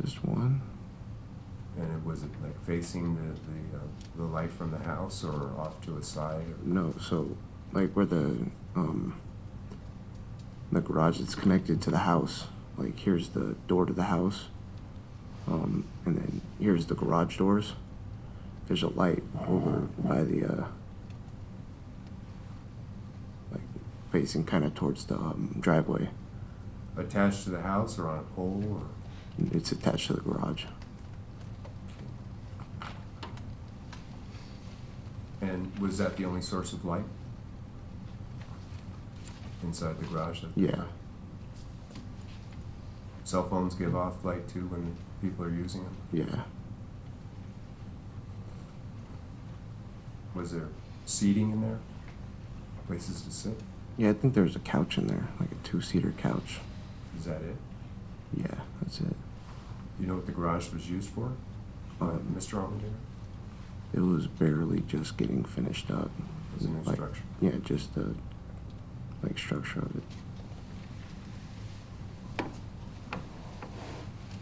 just one. And was it like facing the light from the house or off to a side? Or? No, so like where the garage is connected to the house. Like here's the door to the house, and then here's the garage doors. There's a light over by the like facing kind of towards the driveway. Attached to the house or on a pole? Or? It's attached to the garage. And was that the only source of light inside the garage? Yeah. Cell phones give off light too when people are using them? Yeah. Was there seating in there? Places to sit? Yeah, I think there's a couch in there, like a 2-seater couch. Is that it? Yeah, that's it. You know what the garage was used for? Mr. Armendariz? It was barely just getting finished up. It was a new Like, structure? Yeah, just the like structure of it.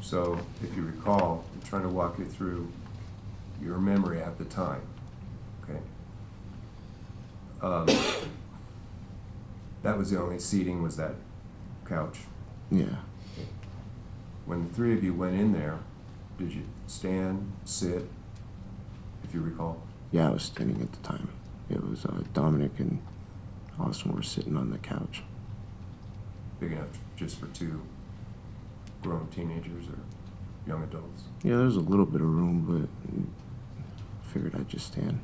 So, if you recall, I'm trying to walk you through your memory at the time, okay? That was the only seating, was that couch. Yeah. When the three of you went in there, did you stand, sit, if you recall? Yeah, I was standing at the time. It was Dominic and Austin were sitting on the couch. Big enough just for two grown teenagers or young adults? Yeah, there was a little bit of room, but I figured I'd just stand.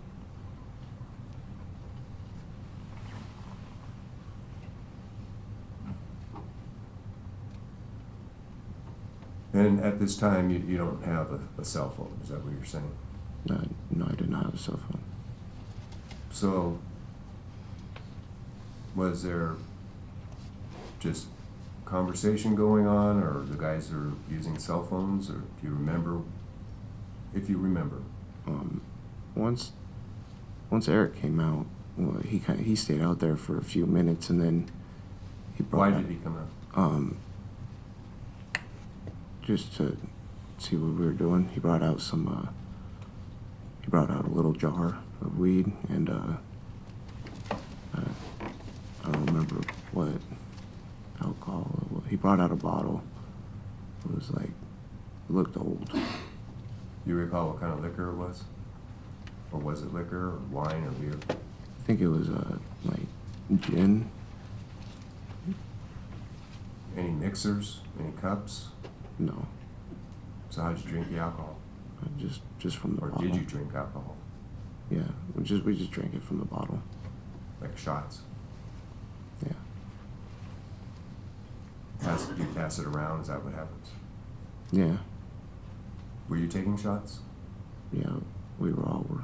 And at this time, you don't have a cell phone, is that what you're saying? No, I did not have a cell phone. So, was there just conversation going on, or the guys are using cell phones, or do you remember, if you remember? Once Eric came out, well, he stayed out there for a few minutes, and then he brought Why out, did he come out? just to see what we were doing. He brought out a little jar of weed, and I don't remember what alcohol it was. He brought out a bottle. It was like, it looked old. You recall what kind of liquor it was? Or was it liquor, or wine, or beer? I think it was like gin. Any mixers? Any cups? No. So how'd you drink the alcohol? Just from the Or bottle. did you drink alcohol? Yeah, we just drank it from the bottle. Like shots? Yeah. Do you pass it around? Is that what happens? Yeah. Were you taking shots? Yeah, we all were.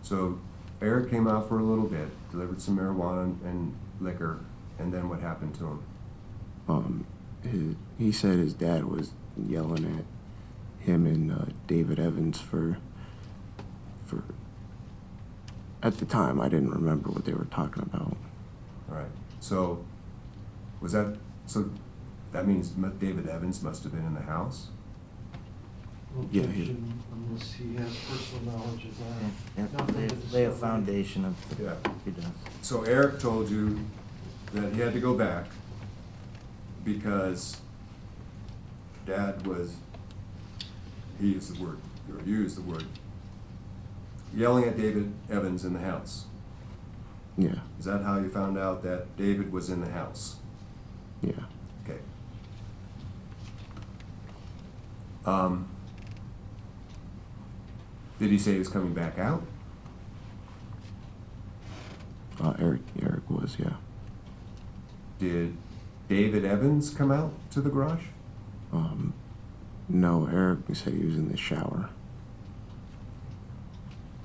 So Eric came out for a little bit, delivered some marijuana and liquor, and then what happened to him? He said his dad was yelling at him and David Evans for. At the time, I didn't remember what they were talking about. All right. So that means David Evans must have been in the house? Yeah, Objection, unless he has personal knowledge of that. Yeah, Nothing to lay a discover. foundation of, Yeah. he does. So Eric told you that he had to go back because Dad was, he used the word, or you used the word, yelling at David Evans in the house. Yeah, Is that how you found out that David was in the house? yeah. Okay. Did he say he was coming back out? Eric was, yeah. Did David Evans come out to the garage? No, Eric said he was in the shower.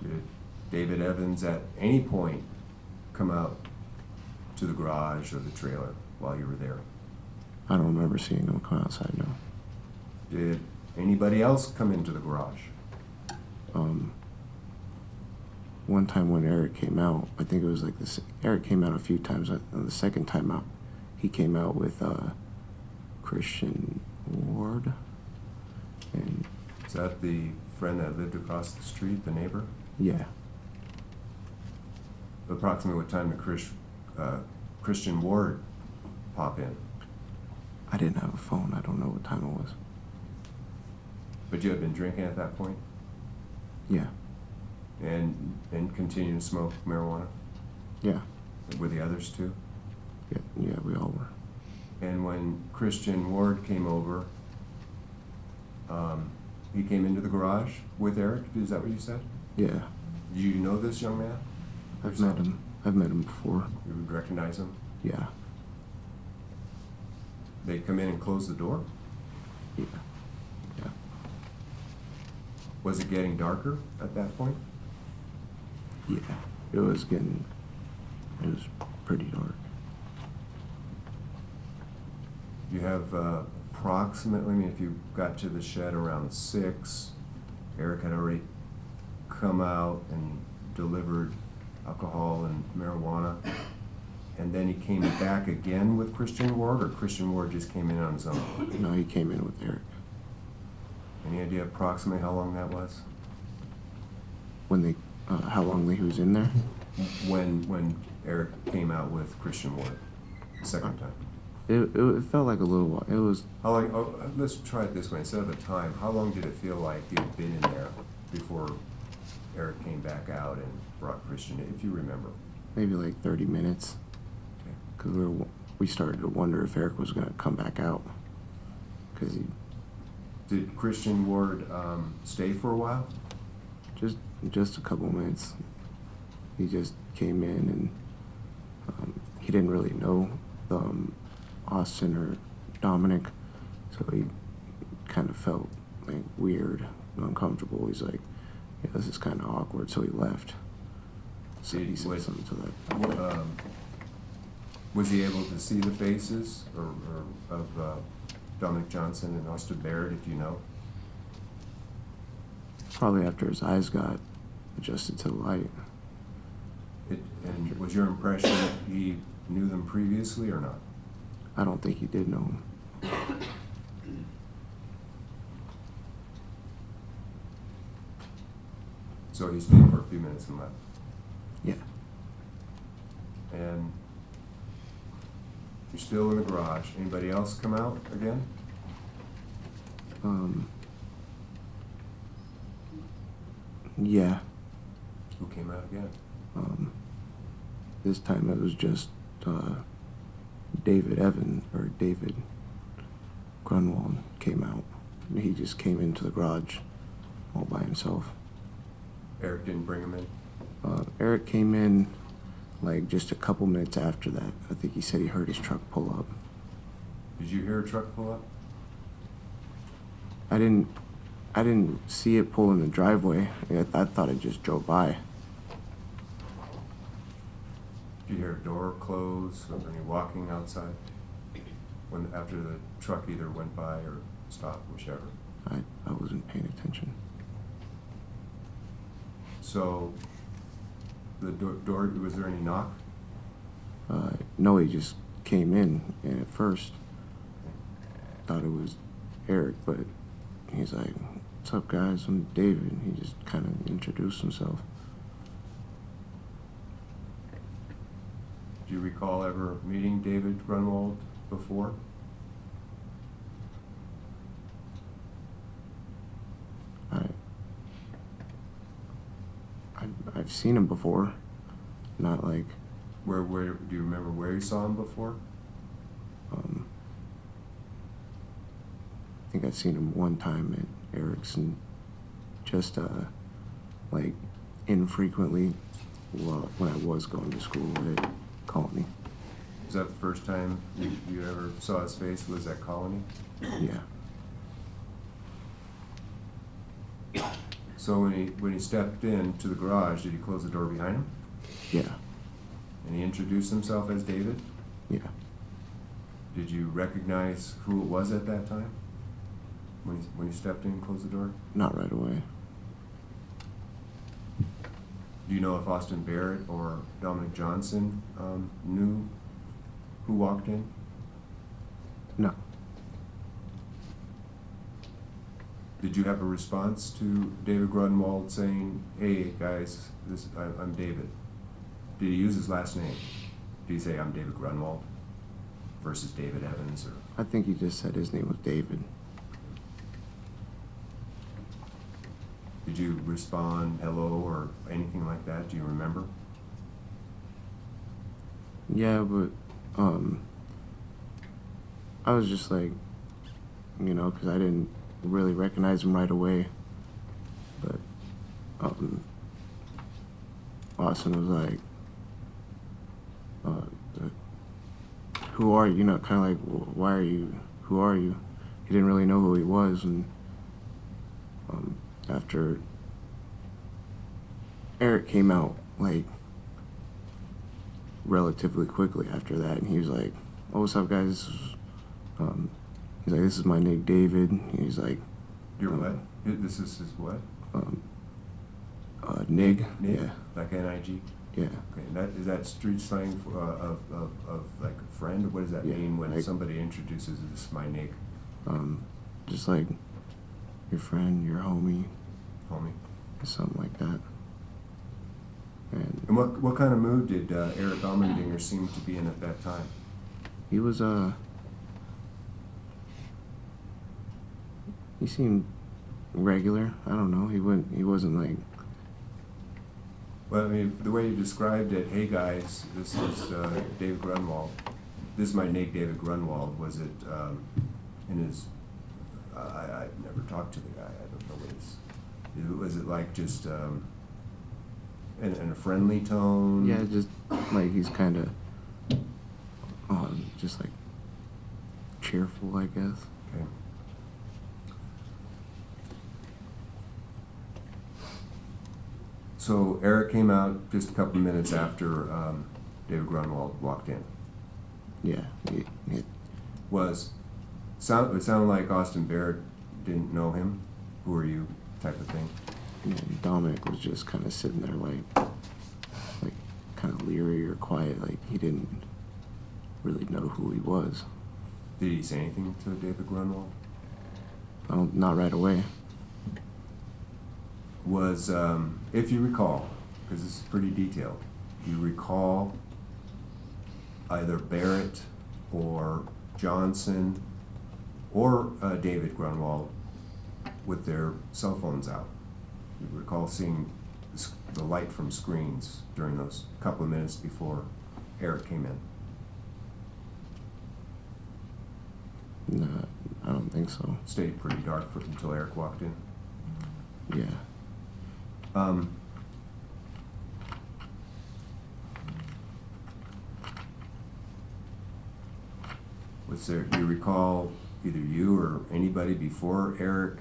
Did David Evans at any point come out to the garage or the trailer while you were there? I don't remember seeing him come outside, no. Did anybody else come into the garage? One time when Eric came out, I think it was like this. Eric came out a few times. On the second time out, he came out with Christian Ward, and Is that the friend that lived across the street, the neighbor? yeah, Approximately what time did Christian Ward pop in? I didn't have a phone. I don't know what time it was. But you had been drinking at that point Yeah, and continued to smoke marijuana? yeah, Were the others too? yeah. We all were. And when Christian Ward came over, he came into the garage with Eric? Is that what you said? Yeah, Do you know this young man? I've met him. I've met him before. You would recognize him? Yeah, They come in and close the door? yeah, yeah. Was it getting darker at that point? Yeah, it was pretty dark. You have approximately, I mean, if you got to the shed around 6, Eric had already come out and delivered alcohol and marijuana, and then he came back again with Christian Ward, or Christian Ward just came in on his own? No, he came in with Eric. Any idea approximately how long that was? When they, how long he was in there? When Eric came out with Christian Ward the second time? It felt like a little while. It was, How long, let's try it this way, instead of a time, how long did it feel like you'd been in there before Eric came back out and brought Christian in, if you remember? maybe like 30 minutes. Okay. Because we started to wonder if Eric was going to come back out. Because he Did Christian Ward stay for a while? just a couple minutes. He just came in and he didn't really know Austin or Dominic, so he kind of felt like weird, uncomfortable. He's like, yeah, this is kind of awkward, so he left. So he said Was- something to that. Was he able to see the faces of Dominic Johnson and Austin Barrett, if you know? Probably after his eyes got adjusted to the light. And was your impression that he knew them previously or not? I don't think he did know him. So he stayed for a few minutes and left. Yeah. And you're still in the garage. Anybody else come out again? Yeah. Who came out again? This time it was just David Evan, or David. Grunwald came out. He just came into the garage all by himself. Eric didn't bring him in? Eric came in like just a couple minutes after that. I think he said he heard his truck pull up. Did you hear a truck pull up? I didn't see it pull in the driveway. I thought it just drove by. Did you hear a door close or any walking outside? After the truck either went by or stopped, whichever. I wasn't paying attention. So, the door, was there any knock? No, he just came in, and at first thought it was Eric, but he's like, "What's up, guys? I'm David." He just kind of introduced himself. Do you recall ever meeting David Grunwald before? I've seen him before, not like. Where do you remember where you saw him before? I think I've seen him one time at Eric's, and just like infrequently when I was going to school at Colony. Was that the first time you ever saw his face? Was at Colony? Yeah. So when he stepped into the garage, did he close the door behind him? Yeah. And he introduced himself as David? Yeah. Did you recognize who it was at that time? When he stepped in and closed the door? Not right away. Do you know if Austin Barrett or Dominic Johnson knew who walked in? No. Did you have a response to David Grunwald saying, "Hey guys, I'm David"? Did he use his last name? Did he say, "I'm David Grunwald" versus David Evans? Or I think he just said his name was David. did you respond hello or anything like that? Do you remember? Yeah, but I was just like, because I didn't really recognize him right away. But Austin was like, "Who are you?" Kind of like, "Why are you? Who are you?" He didn't really know who he was, and after Eric came out, like relatively quickly after that, and he was like, "Oh, what's up, guys?" He's like, "This is my Nick David." He's like, Your what? This is his what? Nig. Nick? Yeah, Like N-I-G? yeah. Okay, is that street slang for, of like a friend? What does that Yeah, mean when like- somebody introduces this my Nick, Just like your friend, your homie, homie? something like that. And And what kind of mood did Eric Almendinger seem to be in at that time? he was he seemed regular. I don't know. He wasn't like. Well, I mean, the way you described it, "Hey guys, this is David Grunwald. This is my Nick, David Grunwald." Was it in his? I never talked to the guy. I don't know what his. Was it like just in a friendly tone? Yeah, just like he's kind of just like cheerful, I guess. Okay. So Eric came out just a couple of minutes after David Grunwald walked in. Yeah. It sounded like Austin Barrett didn't know him. Who are you? Type of thing. And Dominic was just kind of sitting there like kind of leery or quiet, like he didn't really know who he was. Did he say anything to David Grunwald? Not right away. Was, if you recall, because this is pretty detailed, do you recall either Barrett or Johnson or David Grunwald with their cell phones out? You recall seeing the light from screens during those couple of minutes before Eric came in? No, I think so. Stayed pretty dark until Eric walked in. Yeah. Was there, do you recall either you or anybody before Eric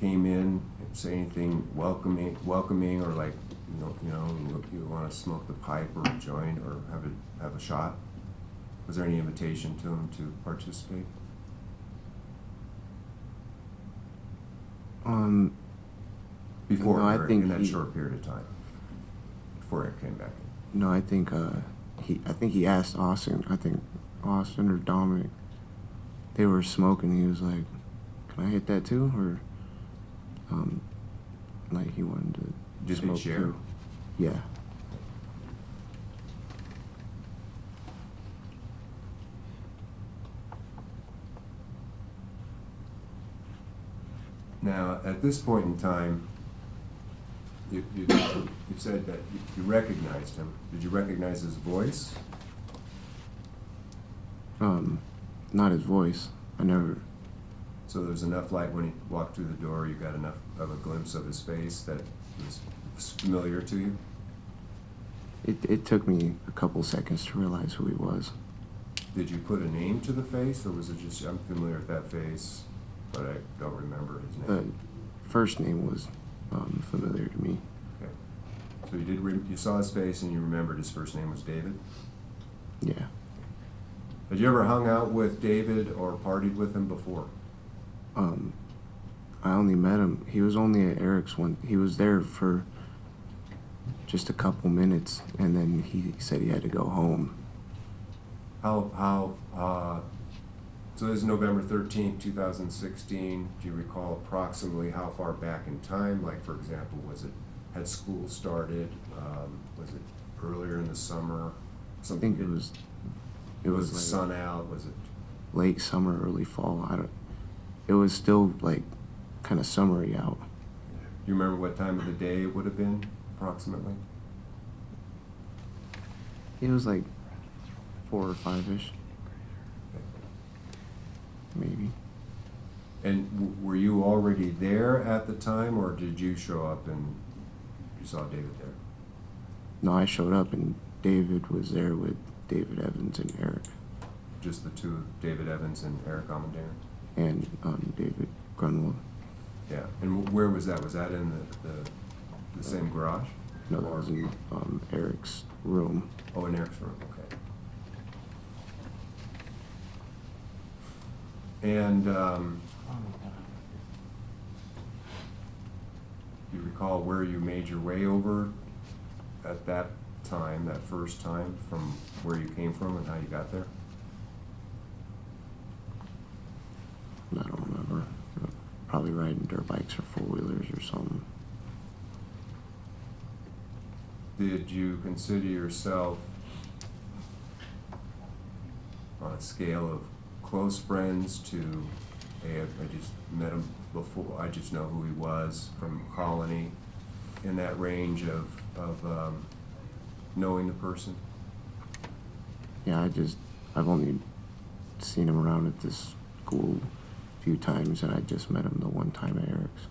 came in and say anything welcoming, or like, you want to smoke the pipe or a joint or have a shot? Was there any invitation to him to participate? Before No, I Eric, think in that he- short period of time, before Eric came back in. No, I think he asked Austin. I think Austin or Dominic. They were smoking. He was like, "Can I hit that too?" Or like he wanted to Did they smoke share? too. Yeah. Now, at this point in time, you said that you recognized him. Did you recognize his voice? Not his voice. I never. So there was enough light when he walked through the door, you got enough of a glimpse of his face that was familiar to you? It took me a couple seconds to realize who he was. Did you put a name to the face, or was it just, I'm familiar with that face, but I don't remember his The name? first name was familiar to me. Okay. So you saw his face and you remembered his first name was David? Yeah. Had you ever hung out with David or partied with him before? I only met him. He was only at Eric's one. He was there for just a couple minutes, and then he said he had to go home. So this is November 13th, 2016. Do you recall approximately how far back in time? Like, for example, had school started? Was it earlier in the summer? I think it was. It Was the like sun out? Was it? late summer, early fall. It was still like kind of summery out. Do you remember what time of the day it would have been, approximately? It was like 4 or 5-ish, maybe. And were you already there at the time, or did you show up and you saw David there? No, I showed up and David was there with David Evans and Eric Just the two, David Evans and Eric Almendarin? and David Grunwald. Yeah. And where was that? Was that in the same garage? No, that was in Eric's room. Oh, in Eric's room, okay. And you recall where you made your way over at that time, that first time, from where you came from and how you got there? I don't remember. Probably riding dirt bikes or 4-wheelers or something. Did you consider yourself, on a scale of close friends to, hey, I just met him before, I just know who he was from Colony, in that range of knowing the person? Yeah, I've only seen him around at this school a few times, and I just met him the one time at Eric's.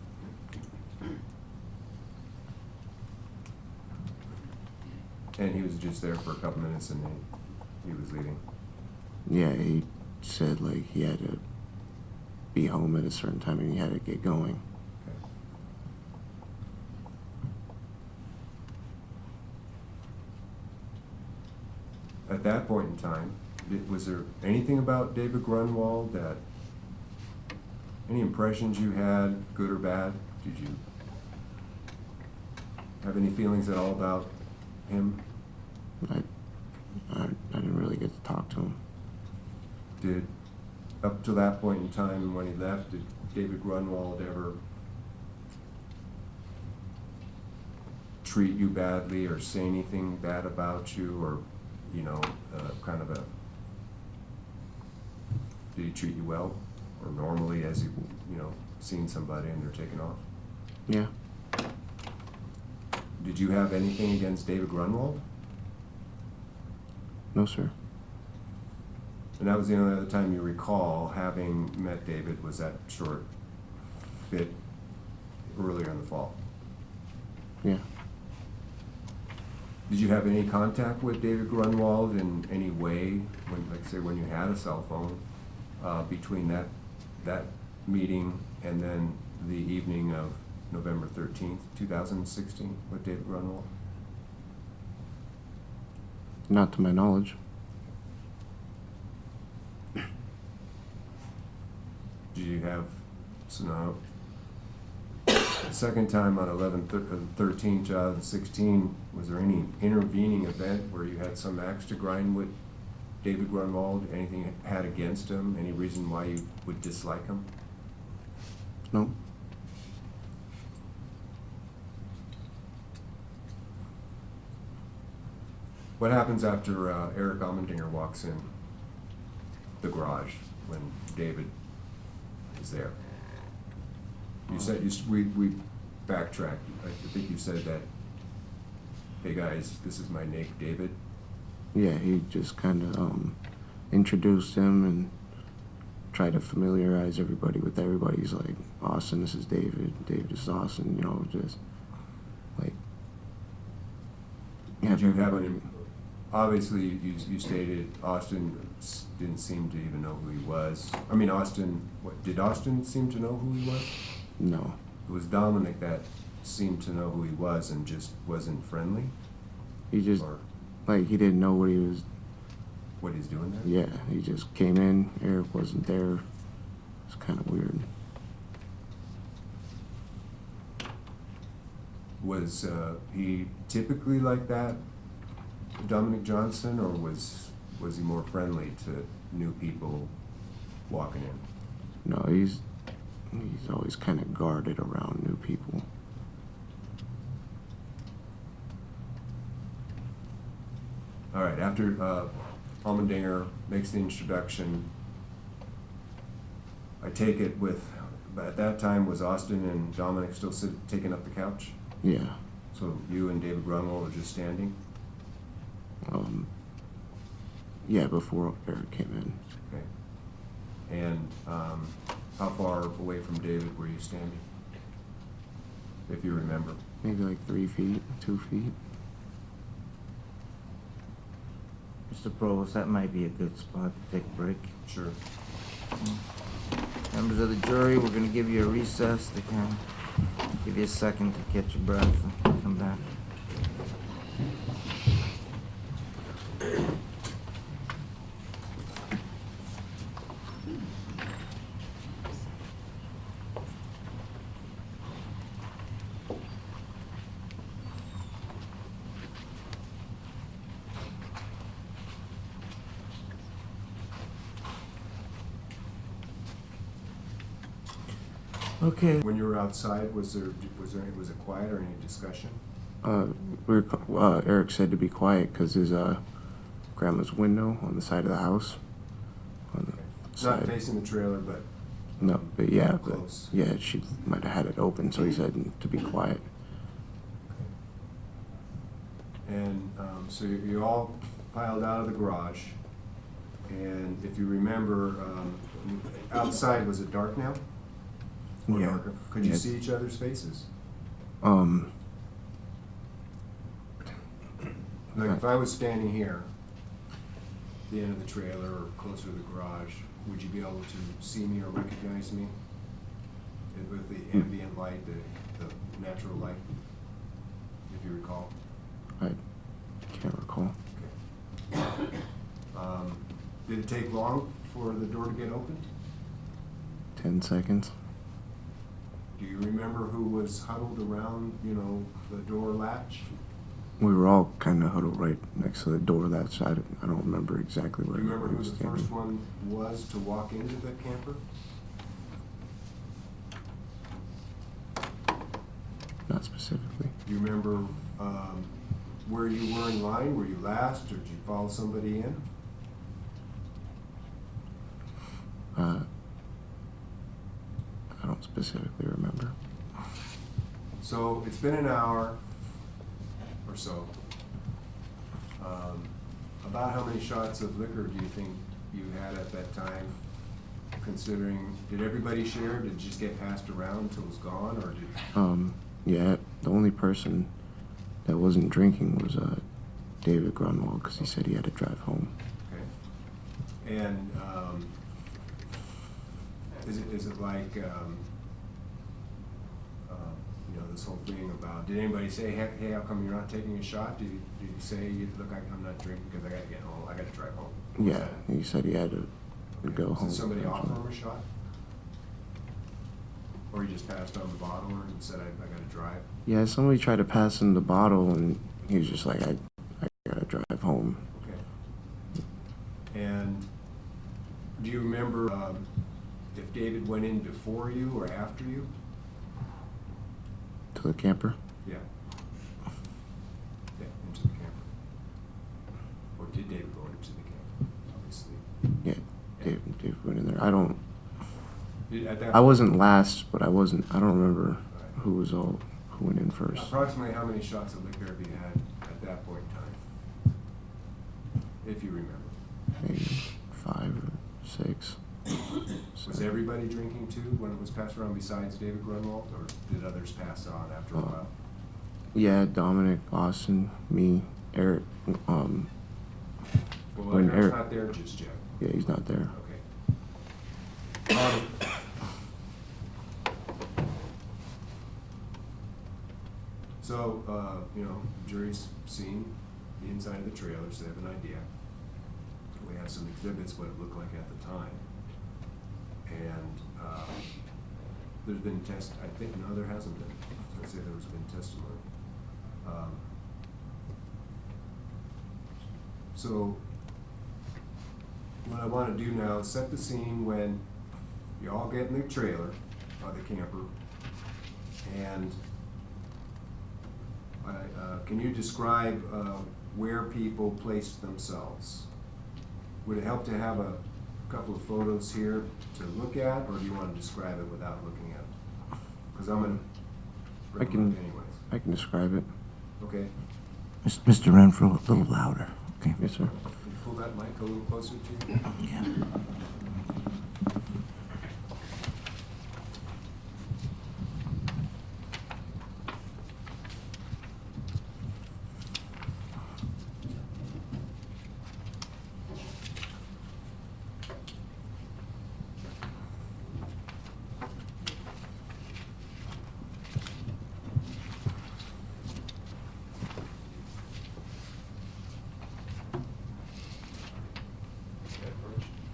And he was just there for a couple minutes and then he was leaving? Yeah, he said like he had to be home at a certain time and he had to get going. At that point in time, was there anything about David Grunwald that, any impressions you had, good or bad? Did you have any feelings at all about him? I didn't really get to talk to him. Did, up to that point in time when he left, did David Grunwald ever treat you badly or say anything bad about you, or, kind of did he treat you well or normally as you, seen somebody and they're taken off? Yeah. Did you have anything against David Grunwald? No, sir. And that was the only other time you recall having met David, was that short bit earlier in the fall. Yeah. Did you have any contact with David Grunwald in any way, when, like say, when you had a cell phone, between that meeting and then the evening of November 13th, 2016, with David Grunwald? Not to my knowledge. Did you have, so now, second time on 11/13/2016, was there any intervening event where you had some axe to grind with David Grunwald? Anything had against him? Any reason why you would dislike him? No. What happens after Eric Almendinger walks in the garage when David is there? You said, we backtracked. I think you said that, hey guys, this is my Nate David. Yeah, he just kind of introduced him and tried to familiarize everybody with everybody. He's like, Austin, this is David. David, this is Austin. You know, just like. Did you have everybody- any, obviously, you stated Austin didn't seem to even know who he was. I mean, did Austin seem to know who he was? No. It was Dominic that seemed to know who he was and just wasn't friendly? He just, Or like, he didn't know what he was. what he's doing there? Yeah, he just came in. Eric wasn't there. It's kind of weird. Was he typically like that, Dominic Johnson, or was he more friendly to new people walking in? No, he's always kind of guarded around new people. All right, after Almendinger makes the introduction, I take it but at that time, was Austin and Dominic still taking up the couch? Yeah. So you and David Grunwald are just standing? Yeah, before Eric came in. Okay. And how far away from David were you standing? If you remember. Maybe like 3 feet, 2 feet. Mr. Provost, that might be a good spot to take a break. Sure. Members of the jury, we're gonna give you a recess to kind of give you a second to catch your breath and come back. Okay. When you were outside, was it quiet or any discussion? Eric said to be quiet because his grandma's window on the side of the house. On the Not side. facing the trailer, but No, but yeah, close. she might have had it open, so he said to be quiet. And so you all piled out of the garage, and if you remember, outside, was it dark now? Or Yeah. darker? Could you Yeah. see each other's faces? Like if I was standing here, the end of the trailer or closer to the garage, would you be able to see me or recognize me? With the ambient light, the natural light, if you recall? I can't recall. Okay. Did it take long for the door to get opened? 10 seconds. Do you remember who was huddled around, the door latch? We were all kind of huddled right next to the door that side. I don't remember exactly Do where you remember we who were the standing. first one was to walk into the camper? Not specifically. Do you remember where you were in line? Were you last, or did you follow somebody in? I don't specifically remember. So it's been an hour or so. About how many shots of liquor do you think you had at that time, considering, did everybody share? Did it just get passed around until it was gone, or did? Yeah, the only person that wasn't drinking was David Grunwald, because he said he had to drive home. Okay. And is it like, you know, this whole thing about, did anybody say, hey, how come you're not taking a shot? Did you say, look, I'm not drinking because I got to get home, I got to drive home? Yeah, he said he had to go home. Did somebody offer him a shot? Or he just passed on the bottle and said, I got to drive? Yeah, somebody tried to pass him the bottle, and he was just like, I gotta drive home. Okay. And do you remember if David went in before you or after you? To the camper? Yeah. Yeah, into the camper. Or did David go into the camper, obviously? Yeah, David went in there. At that I wasn't last, but I don't remember who went in first. Approximately how many shots of liquor have you had at that point in time? If you remember. Maybe 5 or 6. Was everybody drinking too when it was passed around besides David Grunwald, or did others pass on after a while? Yeah, Dominic, Austin, me, Eric. Well, when Eric's not there just yet. Yeah, he's not there. Okay. So, you know, jury's seen the inside of the trailer, so they have an idea. We have some exhibits, what it looked like at the time. And there's been I think, no, there hasn't been. I'd say there's been testimony. So, what I want to do now is set the scene when you all get in the trailer, or the camper, and can you describe where people placed themselves? Would it help to have a couple of photos here to look at, or do you want to describe it without looking at it? Because I'm going to bring them up anyways. I can describe it. Okay. Mr. Renfro, a little louder, okay? Yes, sir. Can you pull that mic a little closer to you? Yeah.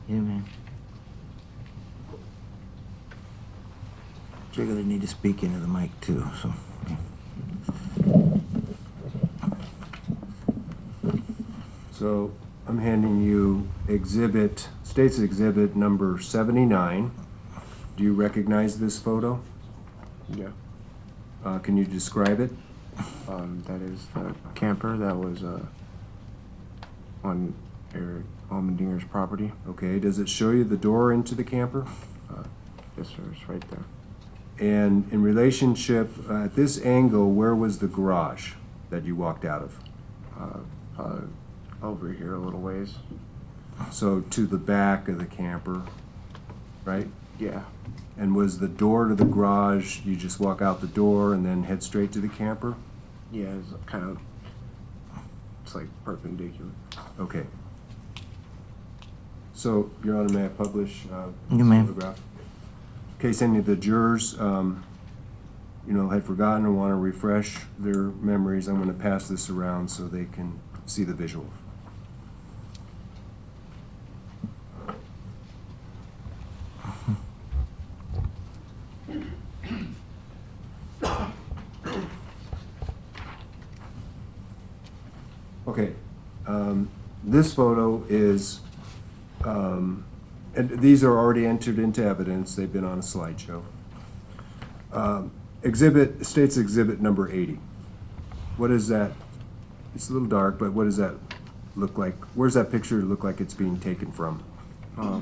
Yeah, man. You're gonna need to speak into the mic too, so. So I'm handing you state's exhibit number 79. Do you recognize this photo? Yeah. Can you describe it? That is the camper that was on Eric Almendinger's property. Okay, does it show you the door into the camper? Yes, sir. It's right there. And in relationship, at this angle, where was the garage that you walked out of? Over here a little ways. So to the back of the camper, right? Yeah. And was the door to the garage, you just walk out the door and then head straight to the camper? Yeah, it's kind of, it's like perpendicular. Okay. So, Your Honor, may I publish You this may. photograph? In case any of the jurors, you know, had forgotten or want to refresh their memories, I'm going to pass this around so they can see the visual. Okay, this photo is, and these are already entered into evidence, they've been on a slideshow. State's exhibit number 80. What is that? It's a little dark, but what does that look like? Where's that picture look like it's being taken from? Well,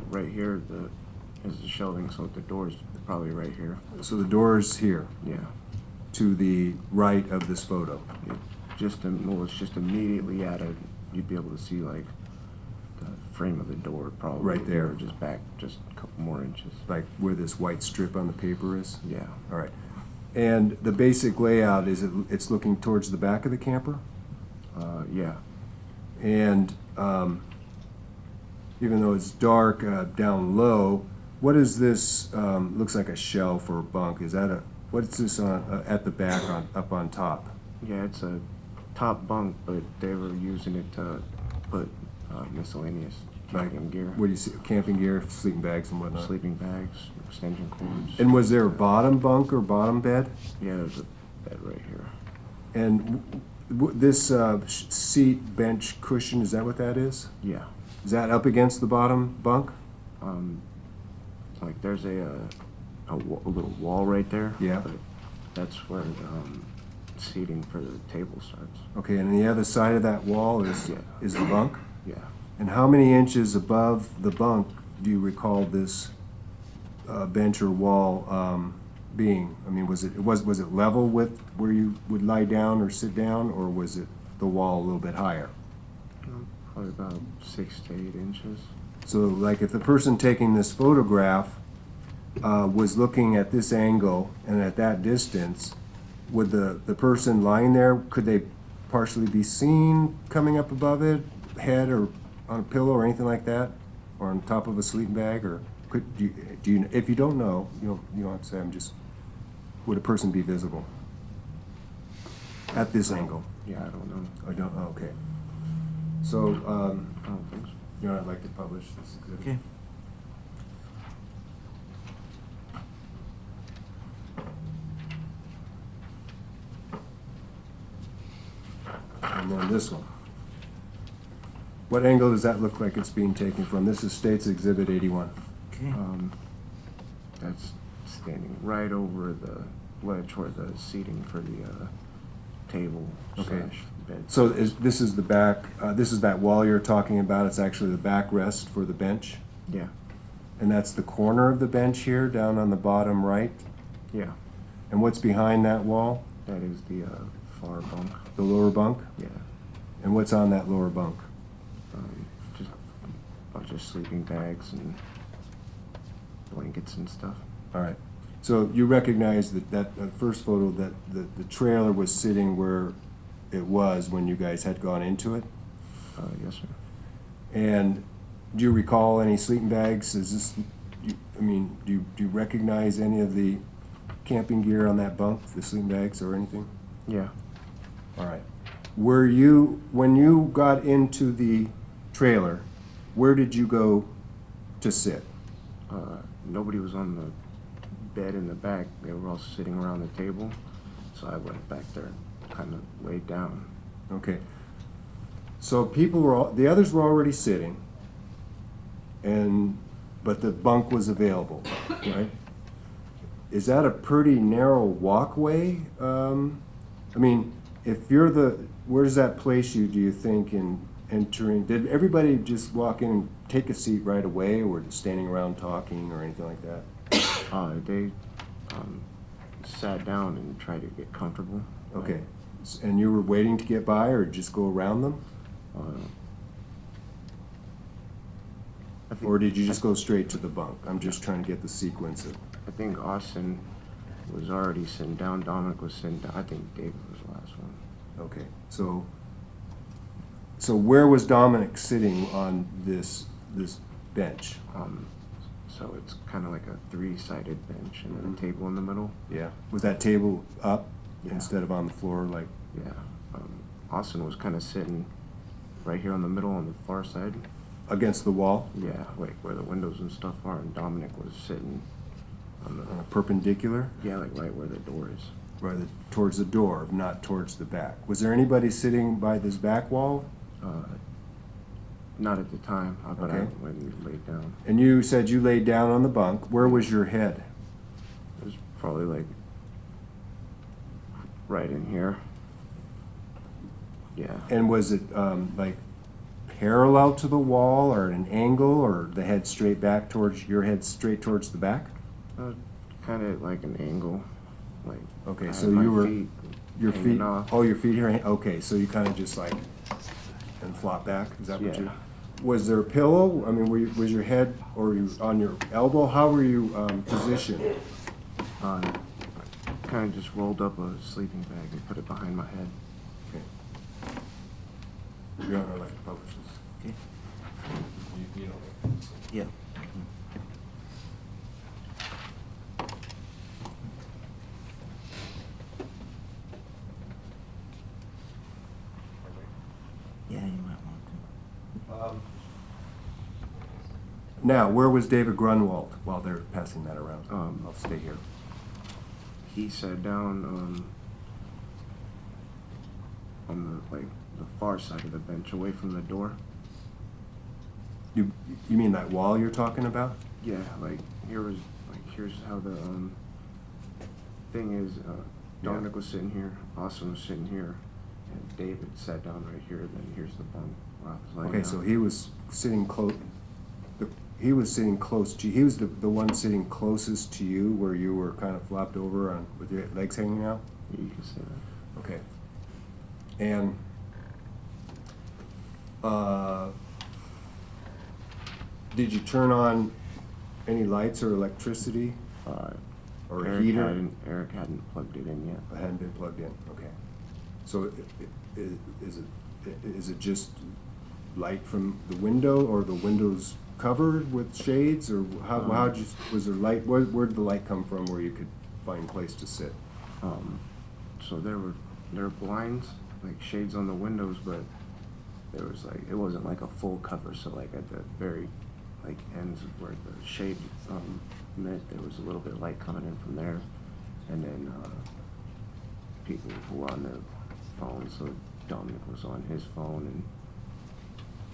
right here is the shelving, so the door's probably right here. So the door is here, Yeah. to the right of this photo. It's just immediately at it. You'd be able to see like frame of the door, probably. Right there. Or just back just a couple more inches. Like where this white strip on the paper is? Yeah. All right. And the basic layout is it's looking towards the back of the camper? Yeah. And even though it's dark down low, what is this? Looks like a shelf or a bunk. Is that what's this on at the back up on top? Yeah, it's a top bunk, but they were using it to put miscellaneous camping gear. What do you see? Camping gear, sleeping bags and whatnot? Sleeping bags, extension cords. And was there a bottom bunk or bottom bed? Yeah, there's a bed right here. And this seat, bench, cushion, is that what that is? Yeah. Is that up against the bottom bunk? Like there's a little wall right there. Yeah. But that's where seating for the table starts. Okay, and the other side of that wall is the bunk? Yeah. And how many inches above the bunk do you recall this bench or wall being? I mean, was it level with where you would lie down or sit down, or was it the wall a little bit higher? Probably about 6 to 8 inches. So, like, if the person taking this photograph was looking at this angle and at that distance, would the person lying there, could they partially be seen coming up above it, head or on a pillow or anything like that, or on top of a sleeping bag, or do you if you don't know, you don't have to say. I'm just, would a person be visible at this angle? Yeah, I don't know. I don't. Oh, okay. So, I don't think so. you know, I'd like to publish this exhibit. Okay. And then this one. What angle does that look like it's being taken from? This is State's Exhibit 81. Okay. That's standing right over the ledge where the seating for the table Okay. / bed. So this is the back, this is that wall you're talking about. It's actually the backrest for the bench. Yeah. And that's the corner of the bench here, down on the bottom right. Yeah. And what's behind that wall? That is the far bunk. The lower bunk? Yeah. And what's on that lower bunk? Just a bunch of sleeping bags and blankets and stuff. All right. So you recognize that first photo, that the trailer was sitting where it was when you guys had gone into it? Yes, sir. And do you recall any sleeping bags? Is this, I mean, do you recognize any of the camping gear on that bunk, the sleeping bags or anything? Yeah. All right. Were you, when you got into the trailer, where did you go to sit? Nobody was on the bed in the back. They were all sitting around the table. So I went back there and kind of laid down. Okay. So people were the others were already sitting, but the bunk was available, right? Is that a pretty narrow walkway? I mean, if you're where does that place you, do you think, in entering? Did everybody just walk in and take a seat right away, or standing around talking or anything like that? They sat down and tried to get comfortable. Okay. And you were waiting to get by, or just go around them? Or did you just go straight to the bunk? I'm just trying to get the sequence of. I think Austin was already sitting down. Dominic was sitting down. I think David was the last one. Okay, so where was Dominic sitting on this bench? So it's kind of like a 3-sided bench and then a table in the middle. Yeah. Was that table up Yeah. instead of on the floor, like? Yeah. Austin was kind of sitting right here on the middle on the far side. Against the wall? Yeah, like where the windows and stuff are, and Dominic was sitting on the, Perpendicular? yeah, like right where the door is. Right, towards the door, not towards the back. Was there anybody sitting by this back wall? Not at the time, but I Okay. went and laid down. And you said you laid down on the bunk. Where was your head? It was probably like right in here. Yeah. And was it like parallel to the wall, or at an angle, or the head straight back towards, your head straight towards the back? Kind of like an angle. Like Okay, I so had my you were, feet your hanging feet, off. oh, your feet here, okay, so you kind of just like, and flop back, is that what Yeah. you? Was there a pillow? I mean, was your head, or were you on your elbow? How were you positioned? I kind of just rolled up a sleeping bag and put it behind my head. Okay. You're on like publishers. Okay. You know. Yeah. Yeah, you might want to. Now, where was David Grunwald while they're passing that around? I'll stay here. He sat down on the far side of the bench, away from the door. You mean that wall you're talking about? Yeah, here's how the thing is. Dominic was sitting here, Austin was sitting here, and David sat down right here. Then here's the bunk where I was laying Okay, down. so he was sitting close. He was sitting close to you. He was the one sitting closest to you, where you were kind of flopped over on with your legs hanging out. You can say that. Okay. And did you turn on any lights or electricity or a heater? Eric hadn't plugged it in yet. It hadn't been plugged in. Okay. So is it just light from the window, or the windows covered with shades, or was there light? Where did the light come from where you could find a place to sit? So there were blinds, like shades on the windows, but there was it wasn't like a full cover. So at the very ends of where the shade met, there was a little bit of light coming in from there, and then people who were on their phones. So Dominic was on his phone, and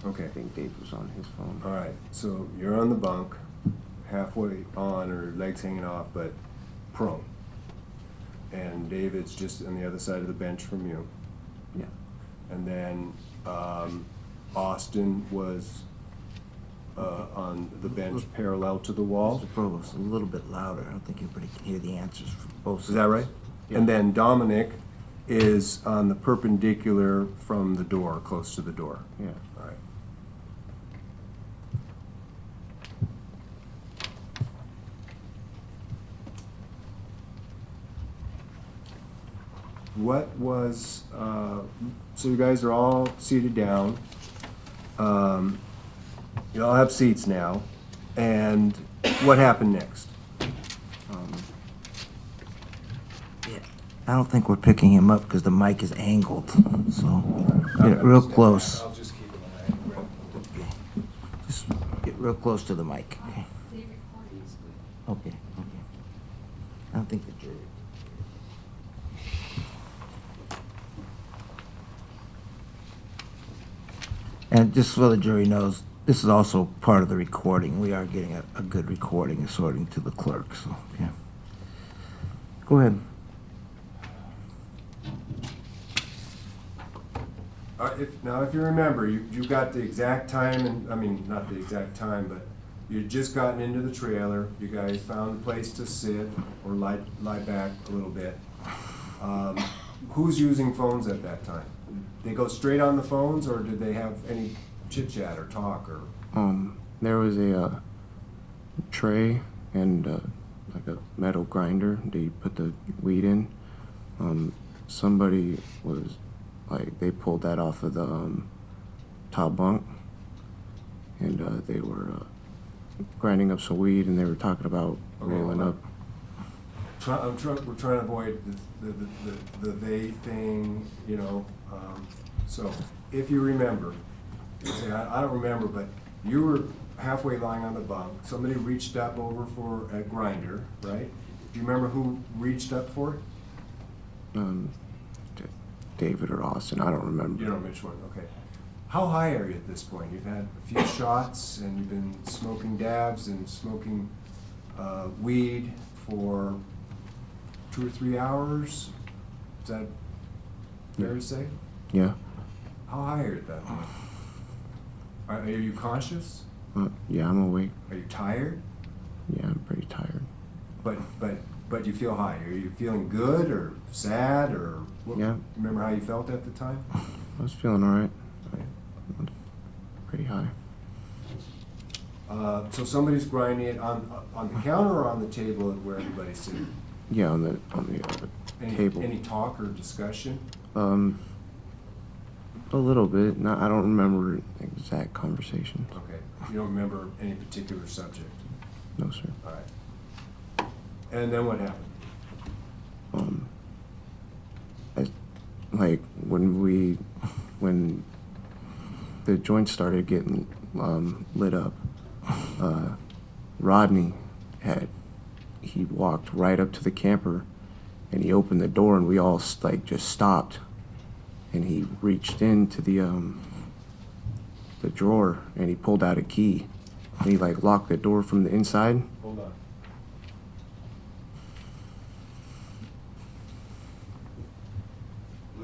Okay. I think Dave was on his phone. All right. So you're on the bunk, halfway on, or legs hanging off, but prone. And David's just on the other side of the bench from you. Yeah. And then Austin was on the bench parallel to the wall. Mr. Provost, a little bit louder. I don't think everybody can hear the answers from both sides. Is that right? Yeah. And then Dominic is on the perpendicular from the door, close to the door. Yeah. All right. What was, so you guys are all seated down. You all have seats now. And what happened next? Yeah. I don't think we're picking him up because the mic is angled, so get it real close. I'll just keep it on that. Okay. Just get real close to the mic. Okay. The recording is good. Okay. Okay. I don't think the jury. And just so the jury knows, this is also part of the recording. We are getting a good recording according to the clerk, so, yeah. Go ahead. If you remember, you got the exact time, and I mean, not the exact time, but you'd just gotten into the trailer. You guys found a place to sit or lie back a little bit. Who's using phones at that time? They go straight on the phones, or did they have any chit chat or talk or? There was a tray and like a metal grinder that you put the weed in. Somebody was they pulled that off of the top bunk, and they were grinding up some weed, and they were talking about rolling up. We're trying to avoid the they thing, you know. So if you remember, you say, I don't remember, but you were halfway lying on the bunk. Somebody reached up over for a grinder, right? Do you remember who reached up for it? David or Austin, I don't remember. You don't know which one, okay. How high are you at this point? You've had a few shots and you've been smoking dabs and smoking weed for 2 or 3 hours? Is that fair to say? Yeah. How high are you at that point? Are you conscious? Yeah, I'm awake. Are you tired? Yeah, I'm pretty tired. But you feel high. Are you feeling good or sad or what? Yeah. Remember how you felt at the time? I was feeling all right. Pretty high. So somebody's grinding it on the counter or on the table where everybody's sitting? Yeah, on the table. Any talk or discussion? A little bit. Not, I don't remember exact conversations. Okay. You don't remember any particular subject? No, sir. All right. And then what happened? Like when the joint started getting lit up, Rodney he walked right up to the camper, and he opened the door, and we all like just stopped, and he reached into the drawer, and he pulled out a key, and he like locked the door from the inside. Hold on.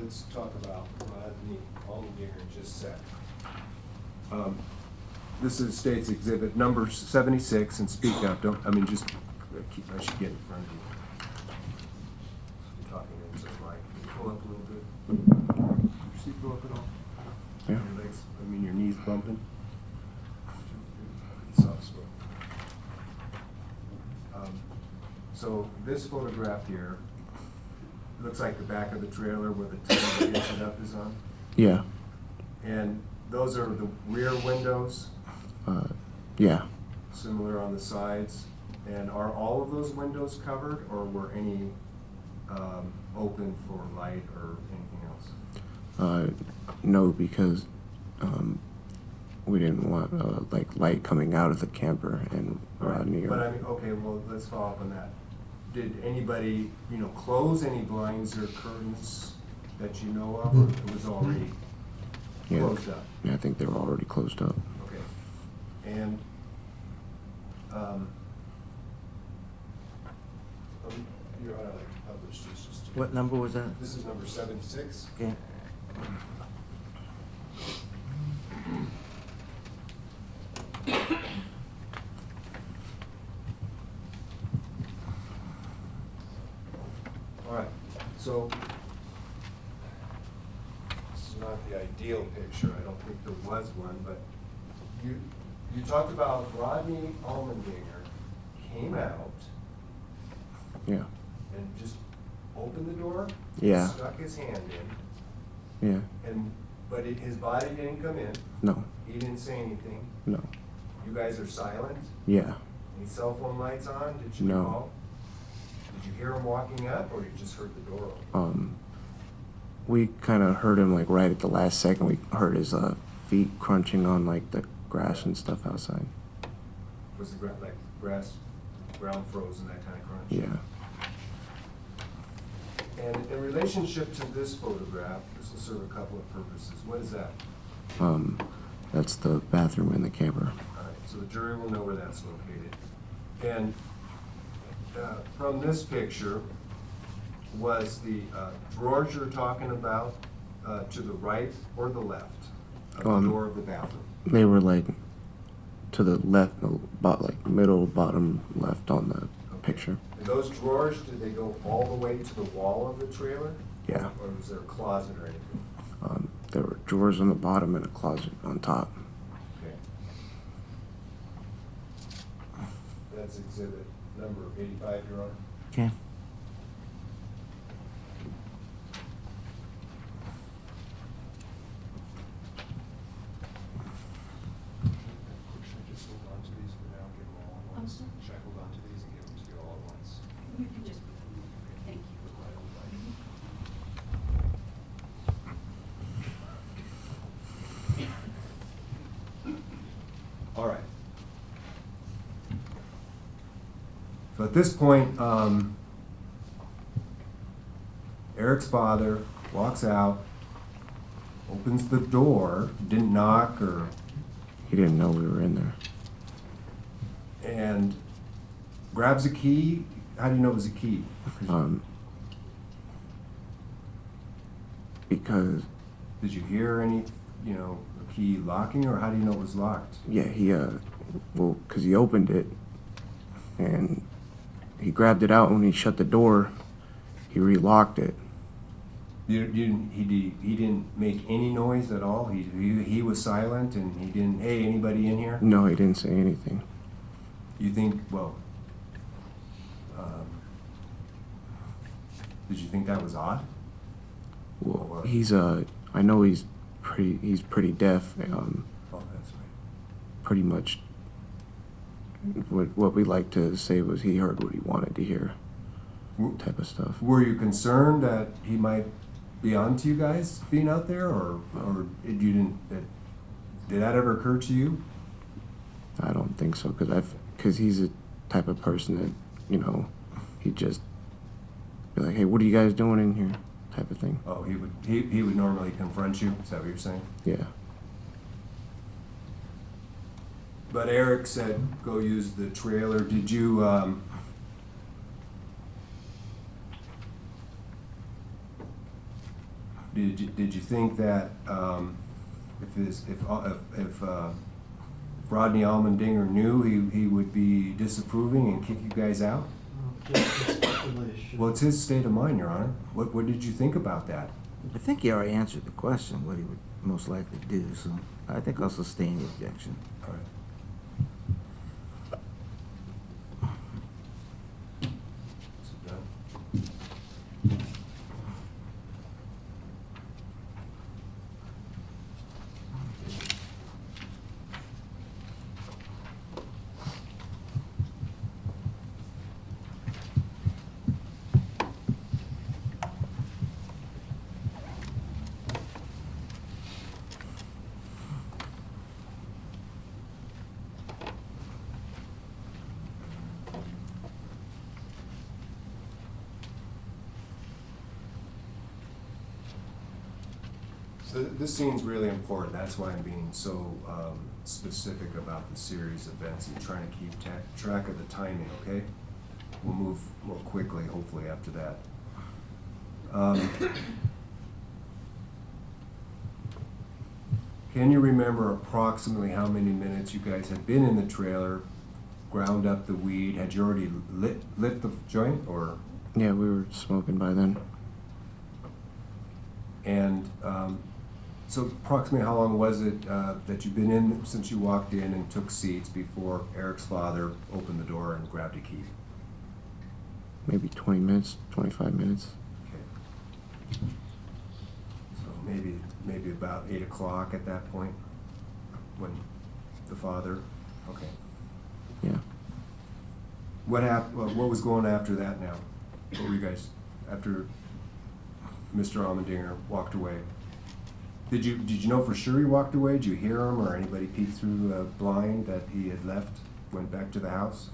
Let's talk about Rodney Allmendinger in just a sec. This is states exhibit number 76, and speak up. Don't, I mean, just keep, I should get in front of you. I'm talking into the mic. Can you pull up a little bit? Your seat go up at all? Yeah. Your legs, I mean, your knees bumping? Soft spot. So this photograph here looks like the back of the trailer where the table that gets it up is on. Yeah. And those are the rear windows, Yeah. similar on the sides. And are all of those windows covered, or were any open for light or anything else? No, because we didn't want like light coming out of the camper and Rodney. But I mean, okay, well, let's follow up on that. Did anybody, close any blinds or curtains that you know of, or it was already closed up? Yeah, I think they were already closed up. Okay. And, Your Honor, I'd like to publish this just to. What number was that? This is number 76. Okay. All right, so this is not the ideal picture. I don't think there was one, but you talked about Rodney Allmendinger came out Yeah. and just opened the door. Yeah. Stuck his hand in, Yeah. but his body didn't come in. No. He didn't say anything. No. You guys are silent. Yeah. Any cell phone lights on? Did you No. recall? Did you hear him walking up, or you just heard the door open? We kind of heard him like right at the last second. We heard his feet crunching on like the grass and stuff outside. Was the ground frozen, that kind of crunch? Yeah. And in relationship to this photograph, this will serve a couple of purposes. What is that? That's the bathroom in the camper. All right, so the jury will know where that's located. And from this picture, was the drawers you're talking about to the right or the left of the door of the bathroom? They were like to the left, like middle, bottom left on the picture. And those drawers, did they go all the way to the wall of the trailer? Yeah. Or was there a closet or anything? There were drawers on the bottom and a closet on top. Okay. That's exhibit number 85, Your Honor. Okay. Should I just hold on to these for now, give them all at once? Should I hold on to these and give them to you all at once? You can just, thank you. All right. So at this point, Eric's father walks out, opens the door, didn't knock or, He didn't know we were in there. and grabs a key. How do you know it was a key? Because Did you hear any, a key locking, or how do you know it was locked? yeah, because he opened it and he grabbed it out. When he shut the door, he relocked it, He didn't make any noise at all? He was silent and he didn't, hey, anybody in here? No, he didn't say anything. You think, well, did you think that was odd? Well, I know he's pretty deaf. Oh, that's right. Pretty much what we like to say was he heard what he wanted to hear, type of stuff. Were you concerned that he might be onto you guys being out there, or did that ever occur to you? I don't think so, because he's a type of person that, he'd just be like, hey, what are you guys doing in here, type of thing. Oh, he would normally confront you, is that what you're saying? Yeah. But Eric said, go use the trailer. Did you, did you think that if Rodney Almendinger knew, he would be disapproving and kick you guys out? Just speculation. Well, it's his state of mind, Your Honor. What did you think about that? I think he already answered the question, what he would most likely do, so I think I'll sustain the objection. All right. Sit down. So this scene's really important. That's why I'm being so specific about the series events and trying to keep track of the timing, okay? We'll move more quickly, hopefully, after that. Can you remember approximately how many minutes you guys had been in the trailer, ground up the weed? Had you already lit the joint, or? Yeah, we were smoking by then. And so approximately how long was it that you've been in since you walked in and took seats before Eric's father opened the door and grabbed a key? Maybe 20 minutes, 25 minutes. Okay. So maybe about 8 o'clock at that point when the father, okay. Yeah. What happened, what was going after that now? What were you guys, after Mr. Almendinger walked away? Did you know for sure he walked away? Did you hear him or anybody peek through the blind that he had left, went back to the house?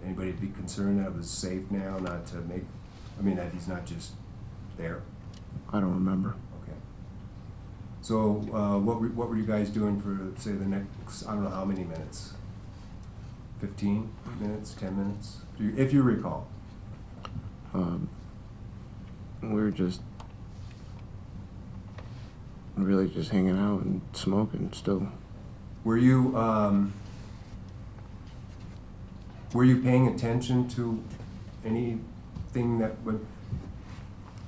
Anybody be concerned that it was safe now, not to make, that he's not just there? I don't remember. Okay. So what were you guys doing for, say, the next, I don't know how many minutes? 15 minutes, 10 minutes? If you recall. We were just really just hanging out and smoking still. Were you paying attention to anything that would?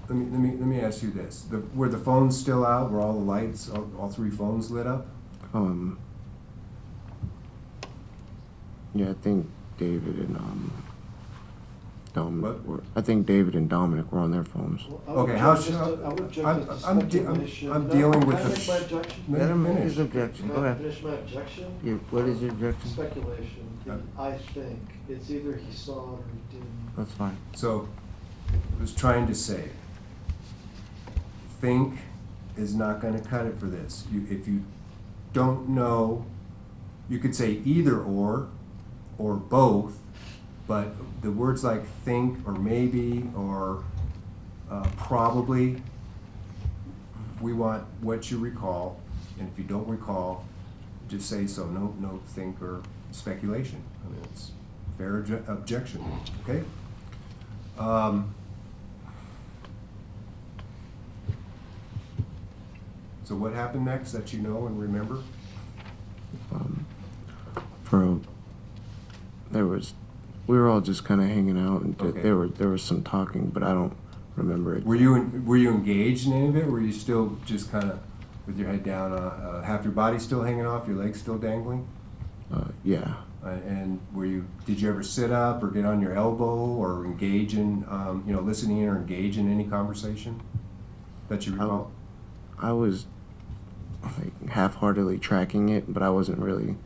Let me ask you this: were the phones still out? Were all the lights, all three phones lit up? Yeah, I think David and Dominic What? were. I think David and Dominic were on their phones. Well, I would Okay, object to I'm dealing with Can I the. make my objection? Let him make his Finish. objection, Can go I ahead. finish my objection? What is your objection? Speculation. I think. It's either he saw it or he didn't. That's fine. So, I was trying to say, think is not going to cut it for this. If you don't know, you could say either or both, but the words like think or maybe or probably, we want what you recall, and if you don't recall, just say so. No think or speculation. It's fair objection, okay? So what happened next that you know and remember? We were all just kind of hanging out, and Okay. there was some talking, but I don't remember it. Were you engaged in any of it? Or were you still just kind of with your head down, half your body still hanging off, your legs still dangling? Yeah. And did you ever sit up or get on your elbow or engage in, listening in or engage in any conversation that you recall? I was like half-heartedly tracking it, but I wasn't really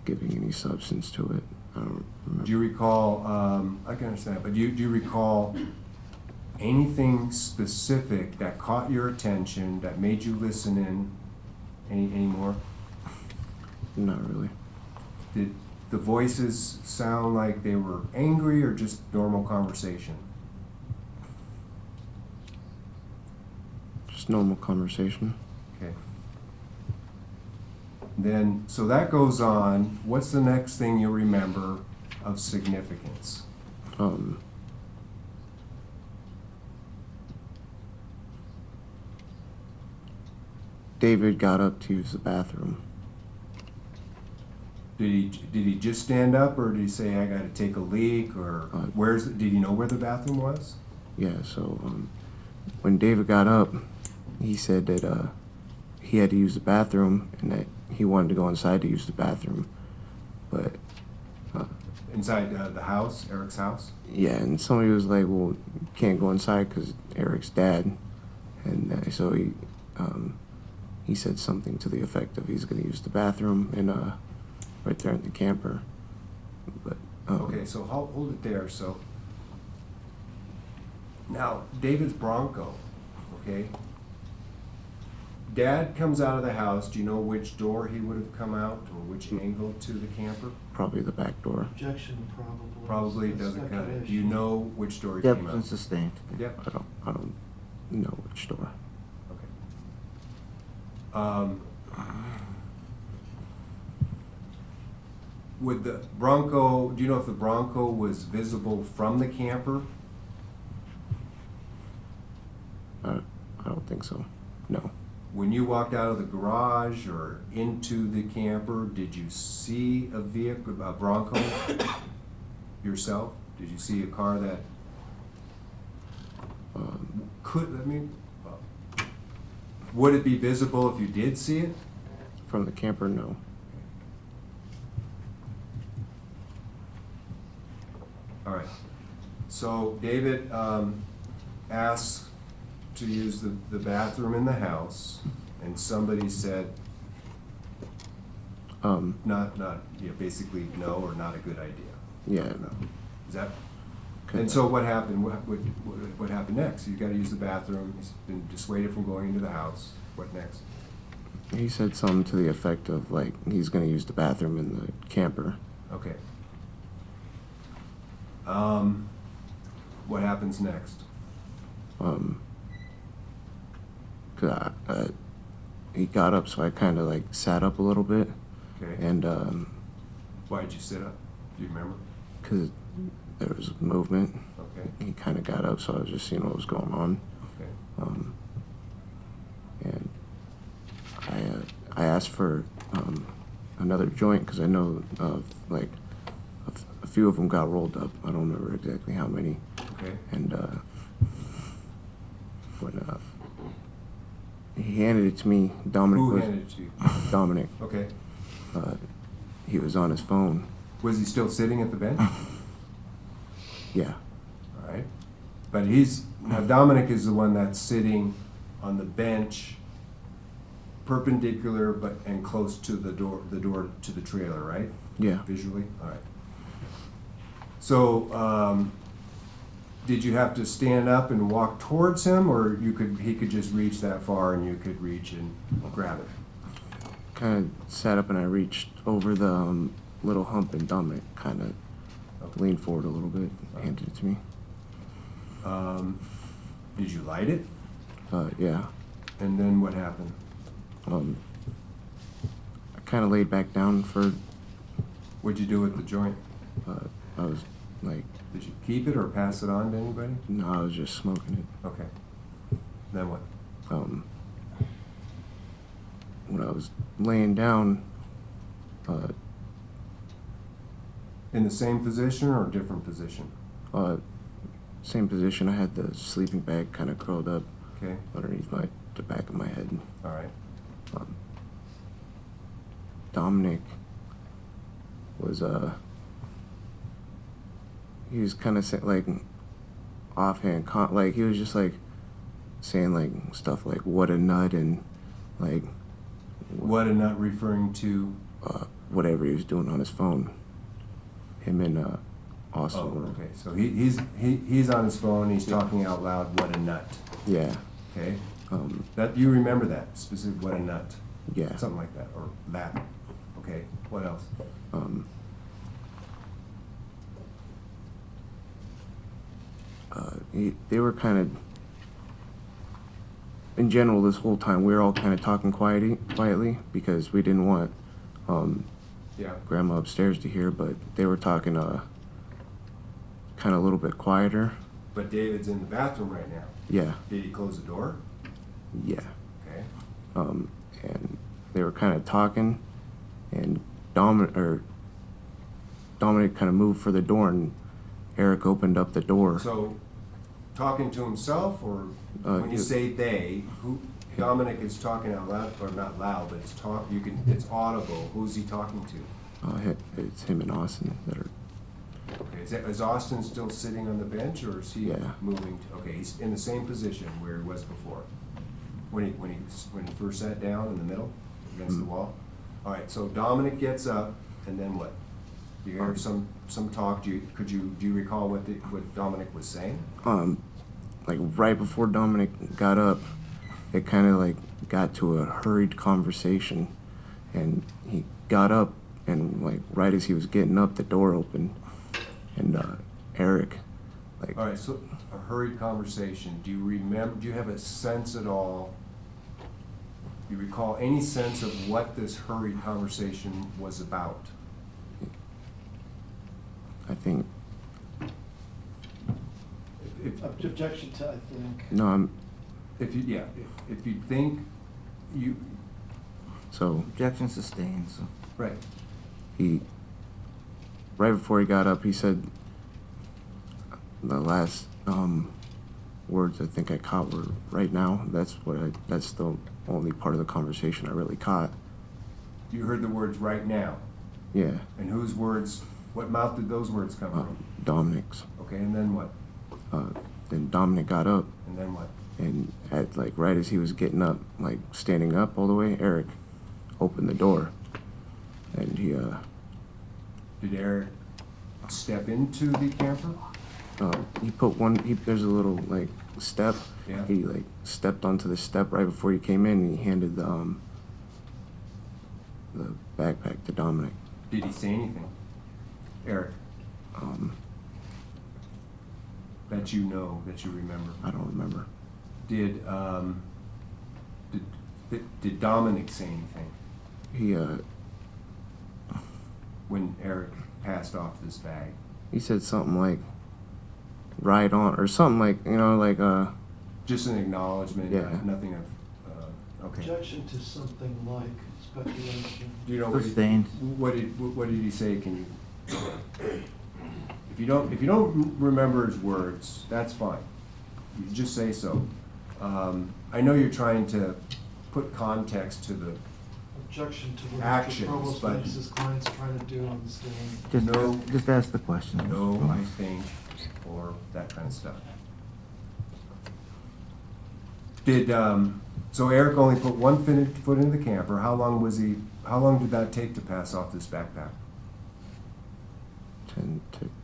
giving any substance to it. I don't remember. Do you recall, I can understand, but do you recall anything specific that caught your attention, that made you listen in any more? Not really. Did the voices sound like they were angry or just normal conversation? Just normal conversation. Okay. Then, so that goes on. What's the next thing you remember of significance? David got up to use the bathroom. Did he just stand up, or did he say, I gotta take a leak, or did he know where the bathroom was? Yeah, so when David got up, he said that he had to use the bathroom and that he wanted to go inside to use the bathroom. But Inside the house, Eric's house? yeah, and somebody was like, well, you can't go inside because Eric's dad. And so he said something to the effect of he's going to use the bathroom and right there in the camper. But Okay, so hold it there. So now David's Bronco, okay? Dad comes out of the house. Do you know which door he would have come out, or which angle to the camper? probably the back door. Objection, probably. Probably That's doesn't not cut gonna it. Do issue. you know which door he Yep, came and out? sustained. Yep. I don't know which door. Okay. Would the Bronco, do you know if the Bronco was visible from the camper? I don't think so. No. When you walked out of the garage or into the camper, did you see a vehicle, a Bronco yourself? Did you see a car that would it be visible if you did see it? From the camper, no. All right. So David asks to use the bathroom in the house, and somebody said basically no, or not a good idea. Yeah. No. Is that? Okay. And so what happened? What happened next? You got to use the bathroom. He's been dissuaded from going into the house. What next? He said something to the effect of like he's going to use the bathroom in the camper. Okay. What happens next? Cause he got up, so I kind of like sat up a little bit, Okay. and Why did you sit up? Do you remember? cause there was movement. Okay. He kind of got up, so I was just seeing what was going on. Okay. And I asked for another joint because I know like a few of them got rolled up. I don't remember exactly how many. Okay. And when he handed it to me, Who handed it to you? Dominic. Okay. He was on his phone. Was he still sitting at the bench? Yeah. All right. But now Dominic is the one that's sitting on the bench, perpendicular and close to the door to the trailer, right? Yeah. Visually? All right. So, did you have to stand up and walk towards him, or he could just reach that far and you could reach and grab it? Kind of sat up and I reached over the little hump, and Dominic kind of leaned forward a little bit, handed it to me. Did you light it? Yeah. And then what happened? I kind of laid back down for. What'd you do with the joint? I was like, Did you keep it or pass it on to anybody? no, I was just smoking it. Okay. Then what? When I was laying down, In the same position or a different position? same position. I had the sleeping bag kind of curled up Okay, underneath the back of my head. all right. Dominic was he was kind of like offhand, like he was just like saying like stuff like "what a nut" and like What a nut referring to? whatever he was doing on his phone. Him and Austin Oh, were, okay, so he's on his phone, he's talking out loud, what a nut, yeah, okay? That, you remember that specific, what a nut? yeah. Something like that, or that, okay, what else? They were kind of, in general, this whole time we were all kind of talking quietly because we didn't want Yeah, Grandma upstairs to hear, but they were talking kind of a little bit quieter. but David's in the bathroom right now. Yeah, Did he close the door? yeah. Okay, And they were kind of talking, and Dominic kind of moved for the door, and Eric opened up the door. so, talking to himself, or when you he- say they, who, Dominic is talking out loud, or not loud, but it's audible, who's he talking to? It's him and Austin that are. Okay, is Austin still sitting on the bench, or is he Yeah. moving? Okay, he's in the same position where he was before, when he first sat down in the middle, against the wall? All right, so Dominic gets up, and then what? Do you hear some talk? Do you recall what Dominic was saying? Like right before Dominic got up, it kind of like got to a hurried conversation, and he got up, and like right as he was getting up, the door opened, and Eric, like, All right, so a hurried conversation. Do you remember? Do you have a sense at all? Do you recall any sense of what this hurried conversation was about? I think If Objection to, I think. no, if you think you so Objection sustained, so. right. he right before he got up, he said the last words I think I caught were "right now." That's the only part of the conversation I really caught. You heard the words "right now," Yeah, and whose words? What mouth did those words come from? Dominic's. Okay, and then what? Then Dominic got up, And then what? and at like right as he was getting up, like standing up all the way, Eric opened the door, and Did Eric step into the camper? he put there's a little like step. Yeah. He like stepped onto the step right before he came in, and he handed the backpack to Dominic. Did he say anything? Eric, that you know, that you remember. I don't remember. Did Dominic say anything He when Eric passed off this bag? he said something like "ride on" or something like, like Just an acknowledgement, Yeah. nothing of, okay. Objection to something like speculation. Do you know what Sustained. what did he say? Can you, if you don't remember his words, that's fine. You just say so. I know you're trying to put context to the, Objection to what Actions, the provost but- thinks his client's trying to do on the stand. Just ask the question. no, I think, or that kind of stuff. Did, so Eric only put one foot in the camper. How long did that take to pass off this backpack?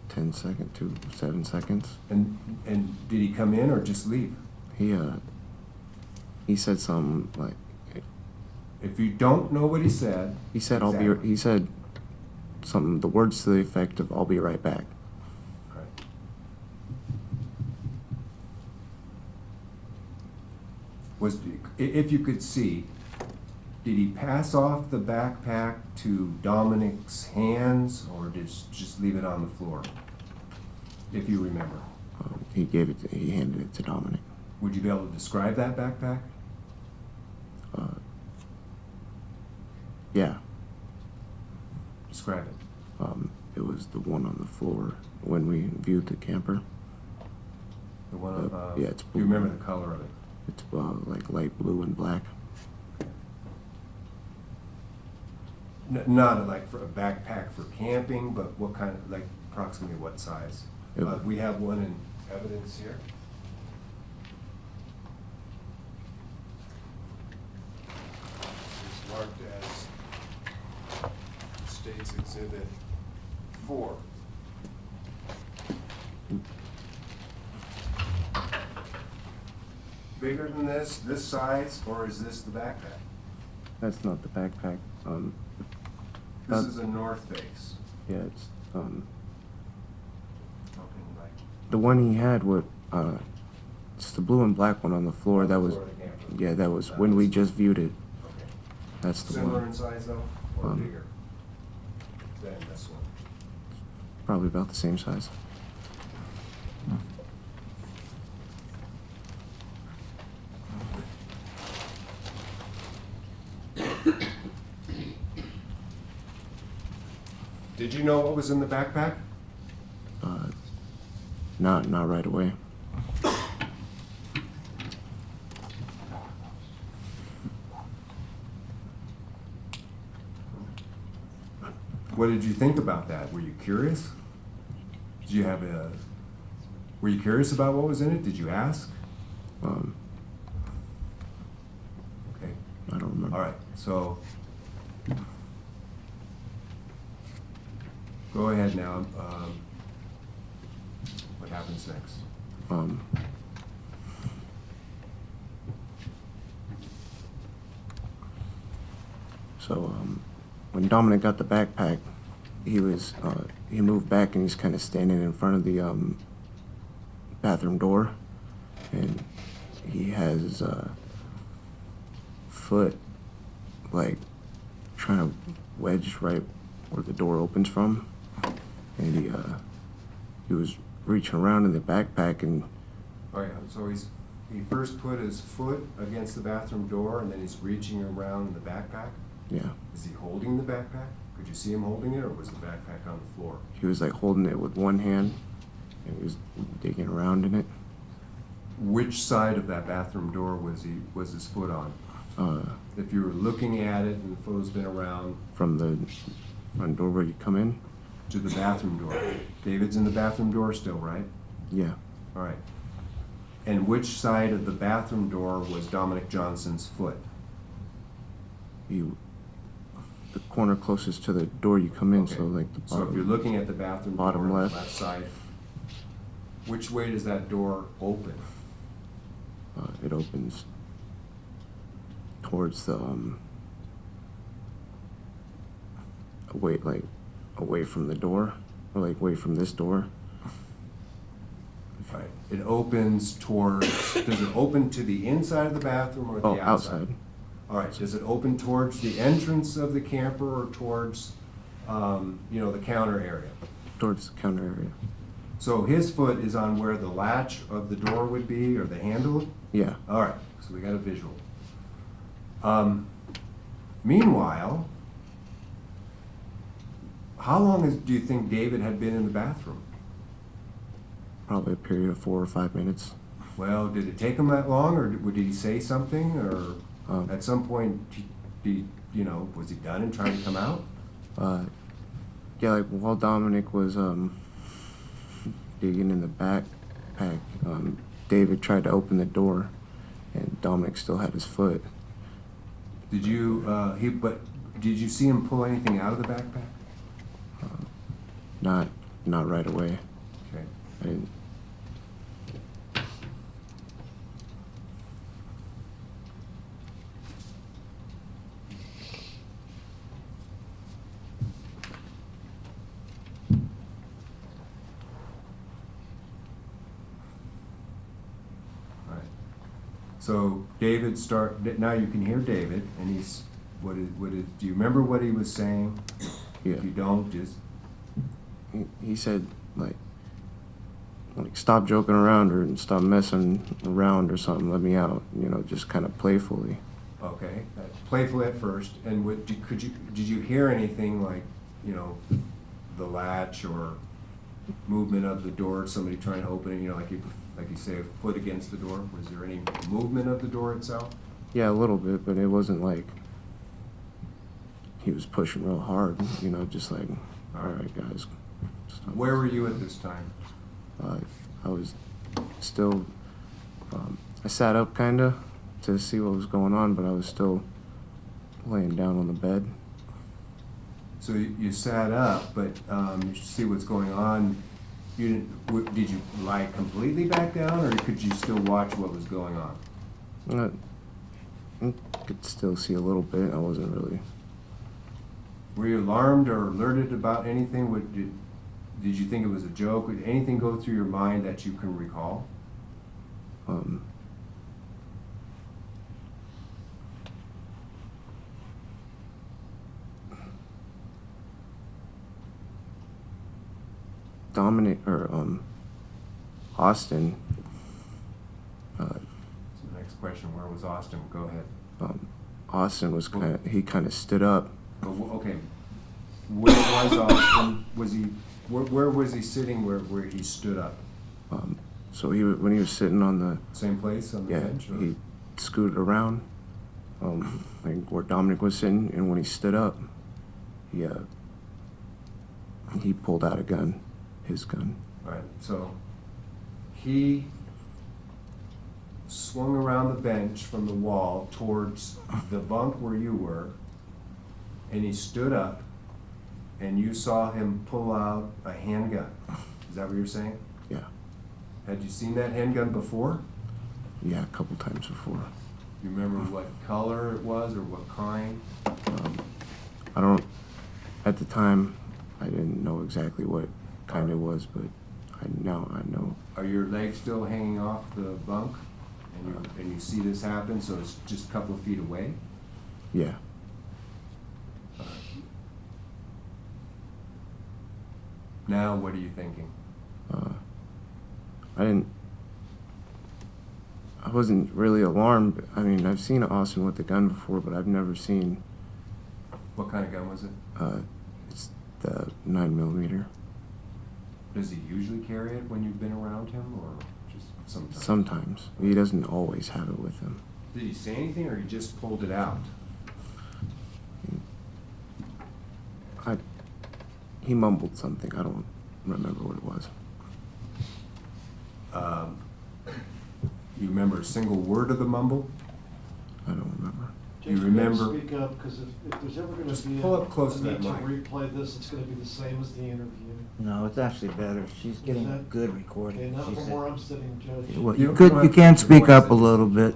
10 seconds to 7 seconds. And did he come in or just leave? He said something like, If you don't know what he said. he said exactly. he said something, the words to the effect of "I'll be right back." Right. If you could see, did he pass off the backpack to Dominic's hands, or did just leave it on the floor? If you remember. He handed it to Dominic. Would you be able to describe that backpack? Yeah, Describe it. it was the one on the floor when we viewed the camper. The one, Yeah, it's do blue. you remember the color of it? It's like light blue and black. Not like for a backpack for camping, but what kind of, like approximately what size? It- We have one in evidence here. It's marked as State's Exhibit 4. Bigger than this size, or is this the backpack? That's not the backpack. This is a North Face. Yeah, it's Something like. the one he had with it's the blue and black one on the floor. That was, Florida camper. yeah, that was when we just viewed it. Okay. That's the Similar one. in size though, or Um, bigger than this one? Probably about the same size. Did you know what was in the backpack? Not right away. What did you think about that? Were you curious? Were you curious about what was in it? Did you ask? Okay, I don't remember. all right, so. Go ahead now. What happens next? When Dominic got the backpack, he moved back and he's kind of standing in front of the bathroom door, and he has his foot like trying to wedge right where the door opens from, and he was reaching around in the backpack, and Oh yeah, so he first put his foot against the bathroom door and then he's reaching around in the backpack? yeah, Is he holding the backpack? Could you see him holding it, or was the backpack on the floor? he was like holding it with one hand, and he was digging around in it. Which side of that bathroom door was his foot on? If you were looking at it and the foot's been around From the front door where you come in. to the bathroom door. David's in the bathroom door still, right? Yeah, All right. And which side of the bathroom door was Dominic Johnson's foot? the corner closest to the door you come in, Okay. so like the So if you're bottom. looking at the bathroom door bottom on the left. left side, which way does that door open? It opens towards the away from the door, or like away from this door. Right. It opens towards, does it open to the inside of the bathroom or the Oh, outside? outside. All right, does it open towards the entrance of the camper or towards, the counter area? Towards the counter area. So his foot is on where the latch of the door would be, or the handle? Yeah. All right, so we got a visual. Meanwhile, how long do you think David had been in the bathroom? Probably a period of 4 or 5 minutes. Well, did it take him that long, or did he say something, or at some point, was he done and trying to come out? Yeah, like while Dominic was digging in the backpack, David tried to open the door, and Dominic still had his foot. Did you see him pull anything out of the backpack? Not right away. Okay. I didn't. All right. So David now you can hear David, and he's, do you remember what he was saying? Yeah. If you don't, just, He said like stop joking around or stop messing around or something. Let me out. Just kind of playfully. okay, playful at first, and did you hear anything like, the latch or movement of the door, somebody trying to open it, you know, like you say, a foot against the door? Was there any movement of the door itself? Yeah, a little bit, but it wasn't like he was pushing real hard, you know, just like, all right, guys. Stop. Where were you at this time? I was still, I sat up kind of to see what was going on, but I was still laying down on the bed. So you sat up, but you see what's going on. You didn't. Did you lie completely back down, or could you still watch what was going on? I could still see a little bit. I wasn't really. Were you alarmed or alerted about anything? Did you think it was a joke? Did anything go through your mind that you can recall? Dominic or Austin. So the next question: where was Austin? Go ahead. Austin was kind of stood up. Okay. Where was Austin? Was he? Where was he sitting? Where he stood up? So when he was sitting on the Same place on the bench? Or? he scooted around, like where Dominic was sitting, and when he stood up, he pulled out a gun, his gun. All right. So he swung around the bench from the wall towards the bunk where you were, and he stood up, and you saw him pull out a handgun. Is that what you're saying? Yeah, Had you seen that handgun before? yeah, a couple times before. You remember what color it was or what kind? I don't. At the time, I didn't know exactly what kind it was, but I know. Are your legs still hanging off the bunk? And you see this happen, so it's just a couple of feet away? Yeah. Now, what are you thinking? I wasn't really alarmed. I mean, I've seen Austin with a gun before, but I've never seen. What kind of gun was it? It's the 9mm. Does he usually carry it when you've been around him, or just sometimes? Sometimes he doesn't always have it with him. Did he say anything, or he just pulled it out? He mumbled something. I don't remember what it was. You remember a single word of the mumble? I don't remember. You remember? Speak up, because if there's ever going Just to be pull up close a to that need to mic. replay this, it's going to be the same as the interview. No, it's actually better. She's getting a that- good Okay, recording. not She from said. where I'm sitting, Judge. Well, You you don't could, have you to can put your speak voice up a in. little bit,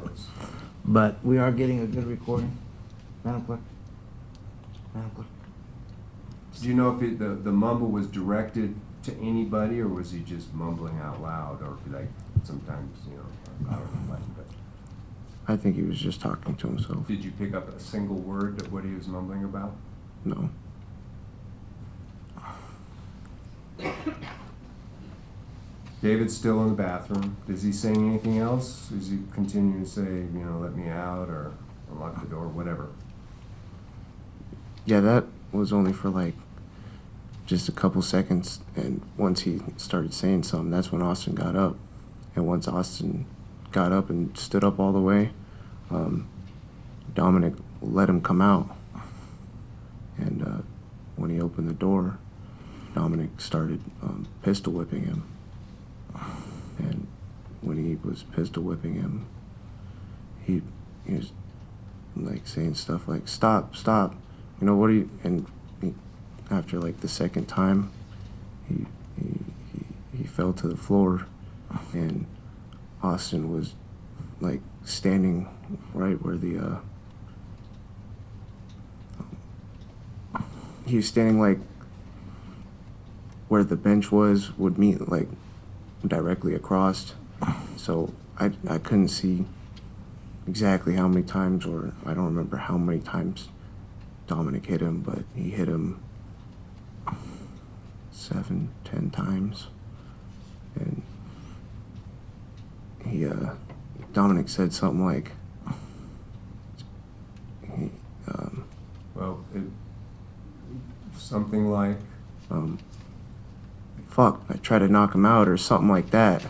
but we are getting a good recording. Madam Clerk? Madam Clerk? Do you know if the mumble was directed to anybody, or was he just mumbling out loud, or like sometimes, I don't know what, but I think he was just talking to himself. did you pick up a single word of what he was mumbling about? No. David's still in the bathroom. Is he saying anything else? Is he continuing to say, let me out, or unlock the door, whatever? Yeah, that was only for like just a couple seconds, and once he started saying something, that's when Austin got up. And once Austin got up and stood up all the way, Dominic let him come out. And when he opened the door, Dominic started pistol whipping him. And when he was pistol whipping him, he was like saying stuff like, stop, what are you, and after like the second time, he fell to the floor, and Austin was like standing right where he was standing like where the bench would meet, like directly across. So I couldn't see exactly how many times, or I don't remember how many times Dominic hit him, but he hit him 7-10 times. And Dominic said something like, Well, something like, fuck, I tried to knock him out or something like that.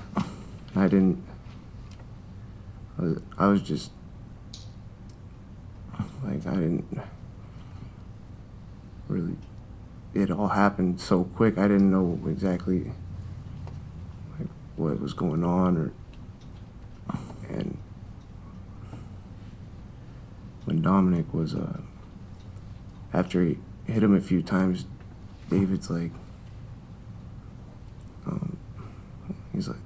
I didn't, I was just, like, I didn't really, it all happened so quick, I didn't know exactly, like, what was going on, or, and when Dominic was, after he hit him a few times, David's like, he's like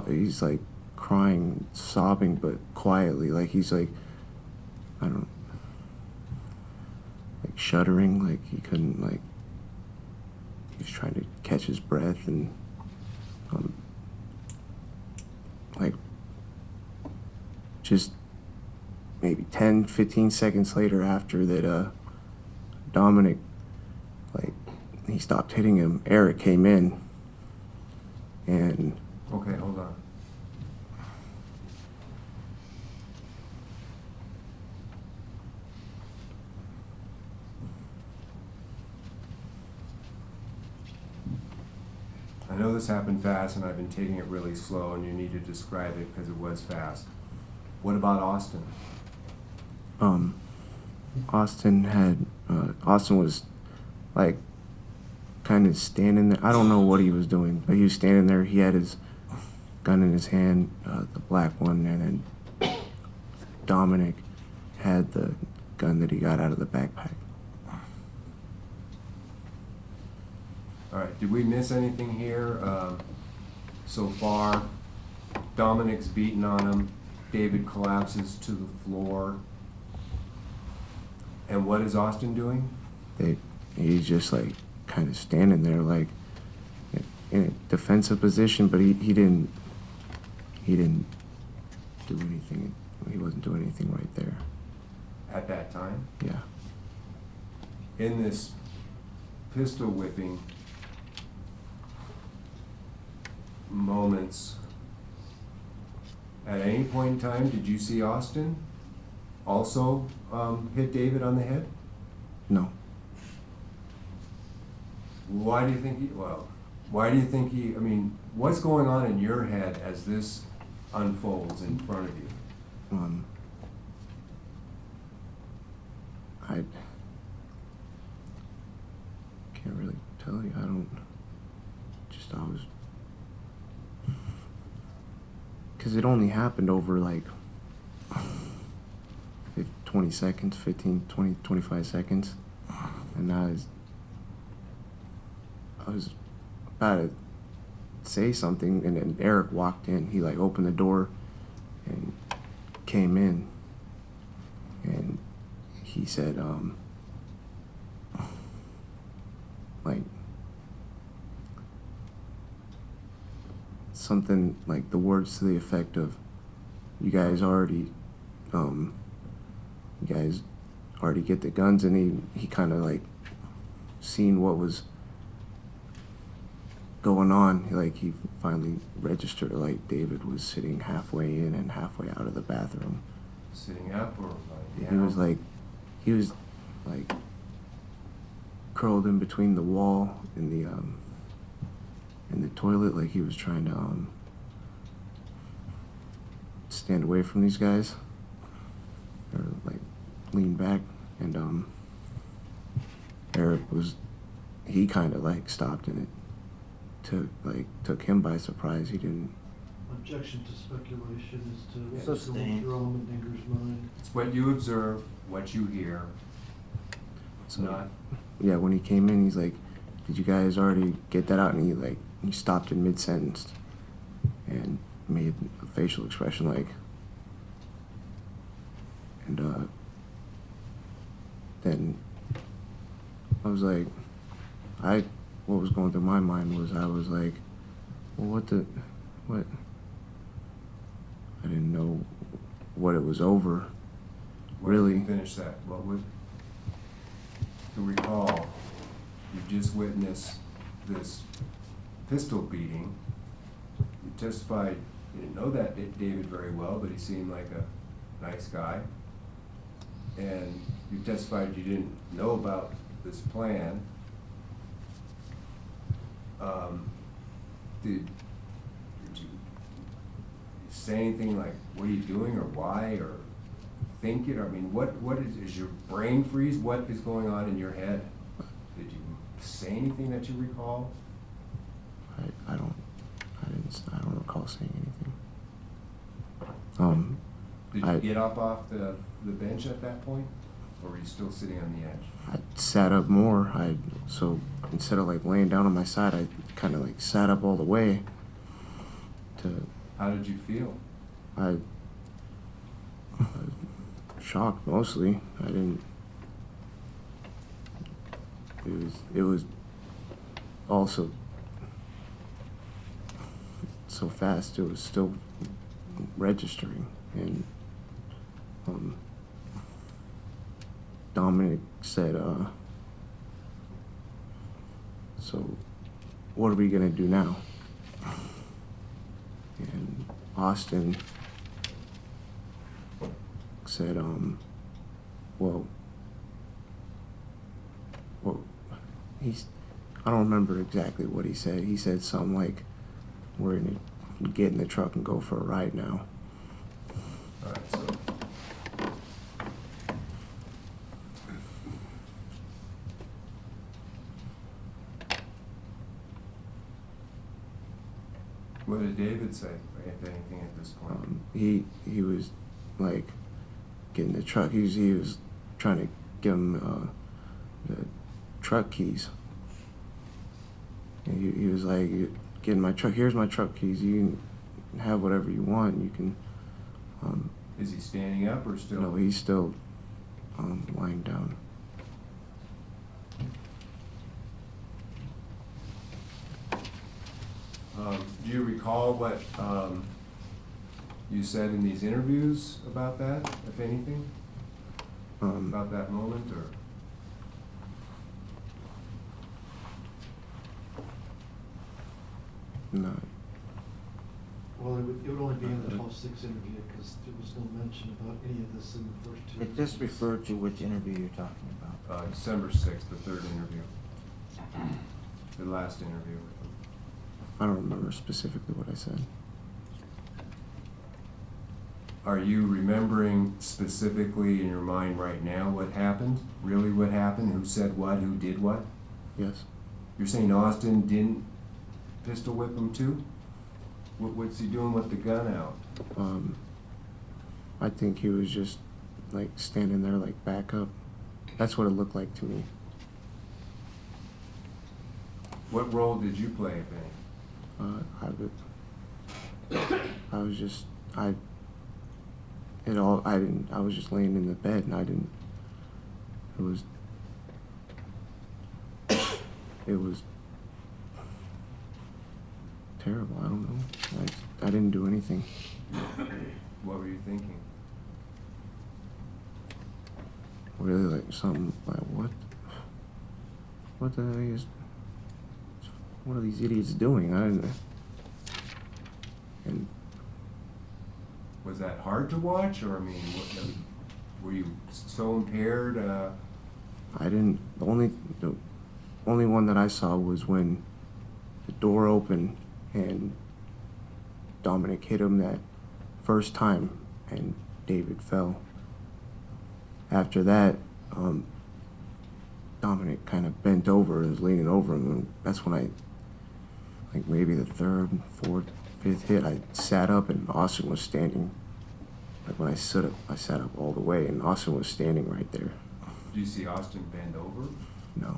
he's like crying, sobbing, but quietly, like he's like, I don't, like shuddering, like he couldn't, like, he was trying to catch his breath, and like just maybe 10, 15 seconds later after that, Dominic, like, he stopped hitting him, Eric came in, and Okay, hold on. I know this happened fast, and I've been taking it really slow, and you need to describe it because it was fast. What about Austin? Austin was like kind of standing there. I don't know what he was doing, but he was standing there. He had his gun in his hand, the black one, and then Dominic had the gun that he got out of the backpack. All right, did we miss anything here so far? Dominic's beating on him. David collapses to the floor. And what is Austin doing? He's just like kind of standing there, like in a defensive position, but he didn't do anything. He wasn't doing anything right there. At that time? Yeah. In this pistol whipping moments, at any point in time, did you see Austin also hit David on the head? No. Why do you think I mean, what's going on in your head as this unfolds in front of you? I can't really tell you. I was, because it only happened over like 20 seconds, 15, 20, 25 seconds. And I was about to say something, and then Eric walked in. He like opened the door and came in, and he said, like something like the words to the effect of, you guys already get the guns, and he kind of like seen what was going on. He finally registered, like David was sitting halfway in and halfway out of the bathroom. Sitting up or like He was like curled in between the wall and the toilet, like he was trying to stand away from these guys, or like lean back, and Eric he kind of like stopped, and it took him by surprise. He didn't. Objection to speculation as to what's Sustained. going through Allmendinger's mind. it's what you observe, what you hear. It's not. Yeah, when he came in, he's like, "Did you guys already get that out?" And he stopped in mid-sentence and made a facial expression like, and then I was like, what was going through my mind was, I was like, well, what? I didn't know what it was over, really. Finish that. What would, to recall, you just witnessed this pistol beating. You testified you didn't know that David very well, but he seemed like a nice guy. And you testified you didn't know about this plan. Did you say anything like, what are you doing, or why, or thinking? I mean, what is your brain freeze? What is going on in your head? Did you say anything that you recall? I don't recall saying anything. Did you get up off the bench at that point, or were you still sitting on the edge? I sat up more. So instead of like laying down on my side, I kind of like sat up all the way. How did you feel? I shocked mostly. I didn't. It was also so fast. It was still registering, and Dominic said, "So, what are we gonna do now?" And Austin said, well, I don't remember exactly what he said. He said something like, we're gonna get in the truck and go for a ride now. All right, so. What did David say, if anything, at this point? He was like getting the truck. He was trying to give him the truck keys. And he was like, getting my truck. Here's my truck keys. You can have whatever you want. You can. Is he standing up or still? No, he's still lying down. Do you recall what you said in these interviews about that, if anything? About that moment, or? No. Well, it would only be in the 12-6 interview, because there was no mention about any of this in the first two. It just referred to which interview you're talking about. December 6th, the third interview. The last interview with him. I don't remember specifically what I said. Are you remembering specifically in your mind right now what happened? Really what happened? Who said what? Who did what? Yes. You're saying Austin didn't pistol whip him too? What's he doing with the gun out? I think he was just like standing there like back up. That's what it looked like to me. What role did you play, if any? I was just I was just laying in the bed, and it was terrible. I don't know. I didn't do anything. What were you thinking? Really, like something like what the hell what are these idiots doing? And Was that hard to watch, or I mean, were you so impaired? I didn't. The only one that I saw was when the door opened and Dominic hit him that first time, and David fell. After that, Dominic kind of bent over and was leaning over him, and that's when I, like maybe the third, fourth, fifth hit, I sat up and Austin was standing. Like when I sat up all the way, and Austin was standing right there. Do you see Austin bend over? No.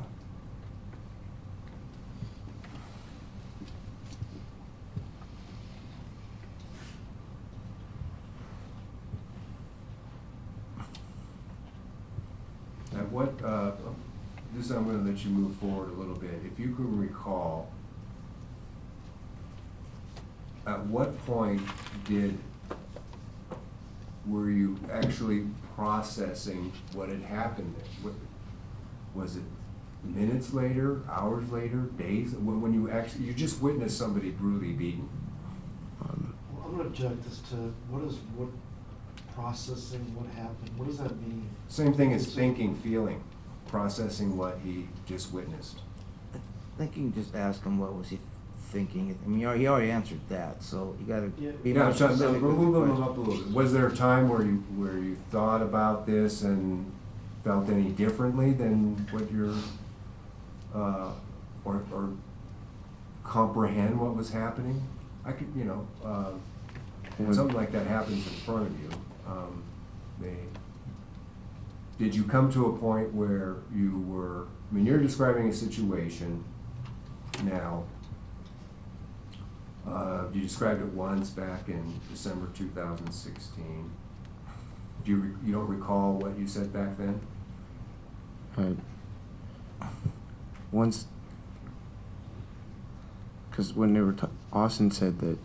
At what, this I'm going to let you move forward a little bit. If you can recall, at what point were you actually processing what had happened? Was it minutes later, hours later, days? When you just witnessed somebody brutally beaten? Well, I'm going to object as to what processing, what happened, what does that mean? Same thing as thinking, feeling, processing what he just witnessed. think you can just ask him what was he thinking. I mean, he already answered that, so you gotta Yeah. be Yeah, more so specific with the move them question. up a little bit. Was there a time where you thought about this and felt any differently than what you're, or comprehend what was happening? I could, when something like that happens in front of you, did you come to a point where you were, I mean, you're describing a situation now. You described it once back in December 2016. You don't recall what you said back then? Once, because when they were, Austin said that,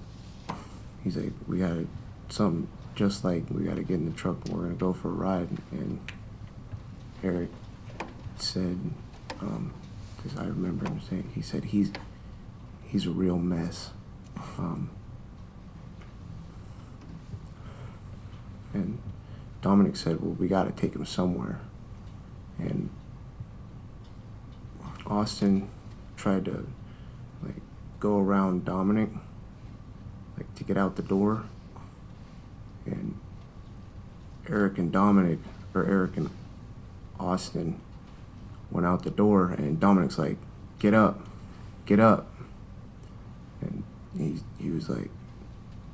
he's like, we gotta, something just like, we gotta get in the truck and we're gonna go for a ride. And Eric said, because I remember him saying, he said, he's a real mess. And Dominic said, well, we gotta take him somewhere. And Austin tried to like go around Dominic, like to get out the door. And Eric and Austin went out the door, and Dominic's like, get up. And he was like,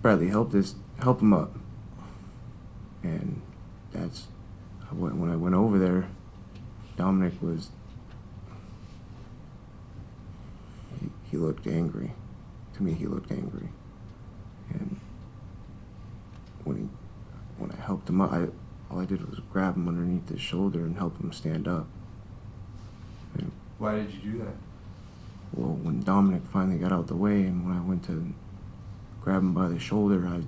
Bradley, help him up. And that's when I went over there, Dominic was, he looked angry. To me, he looked angry. And when I helped him up, all I did was grab him underneath his shoulder and help him stand up. And, Why did you do that? well, when Dominic finally got out the way, and when I went to grab him by the shoulder, I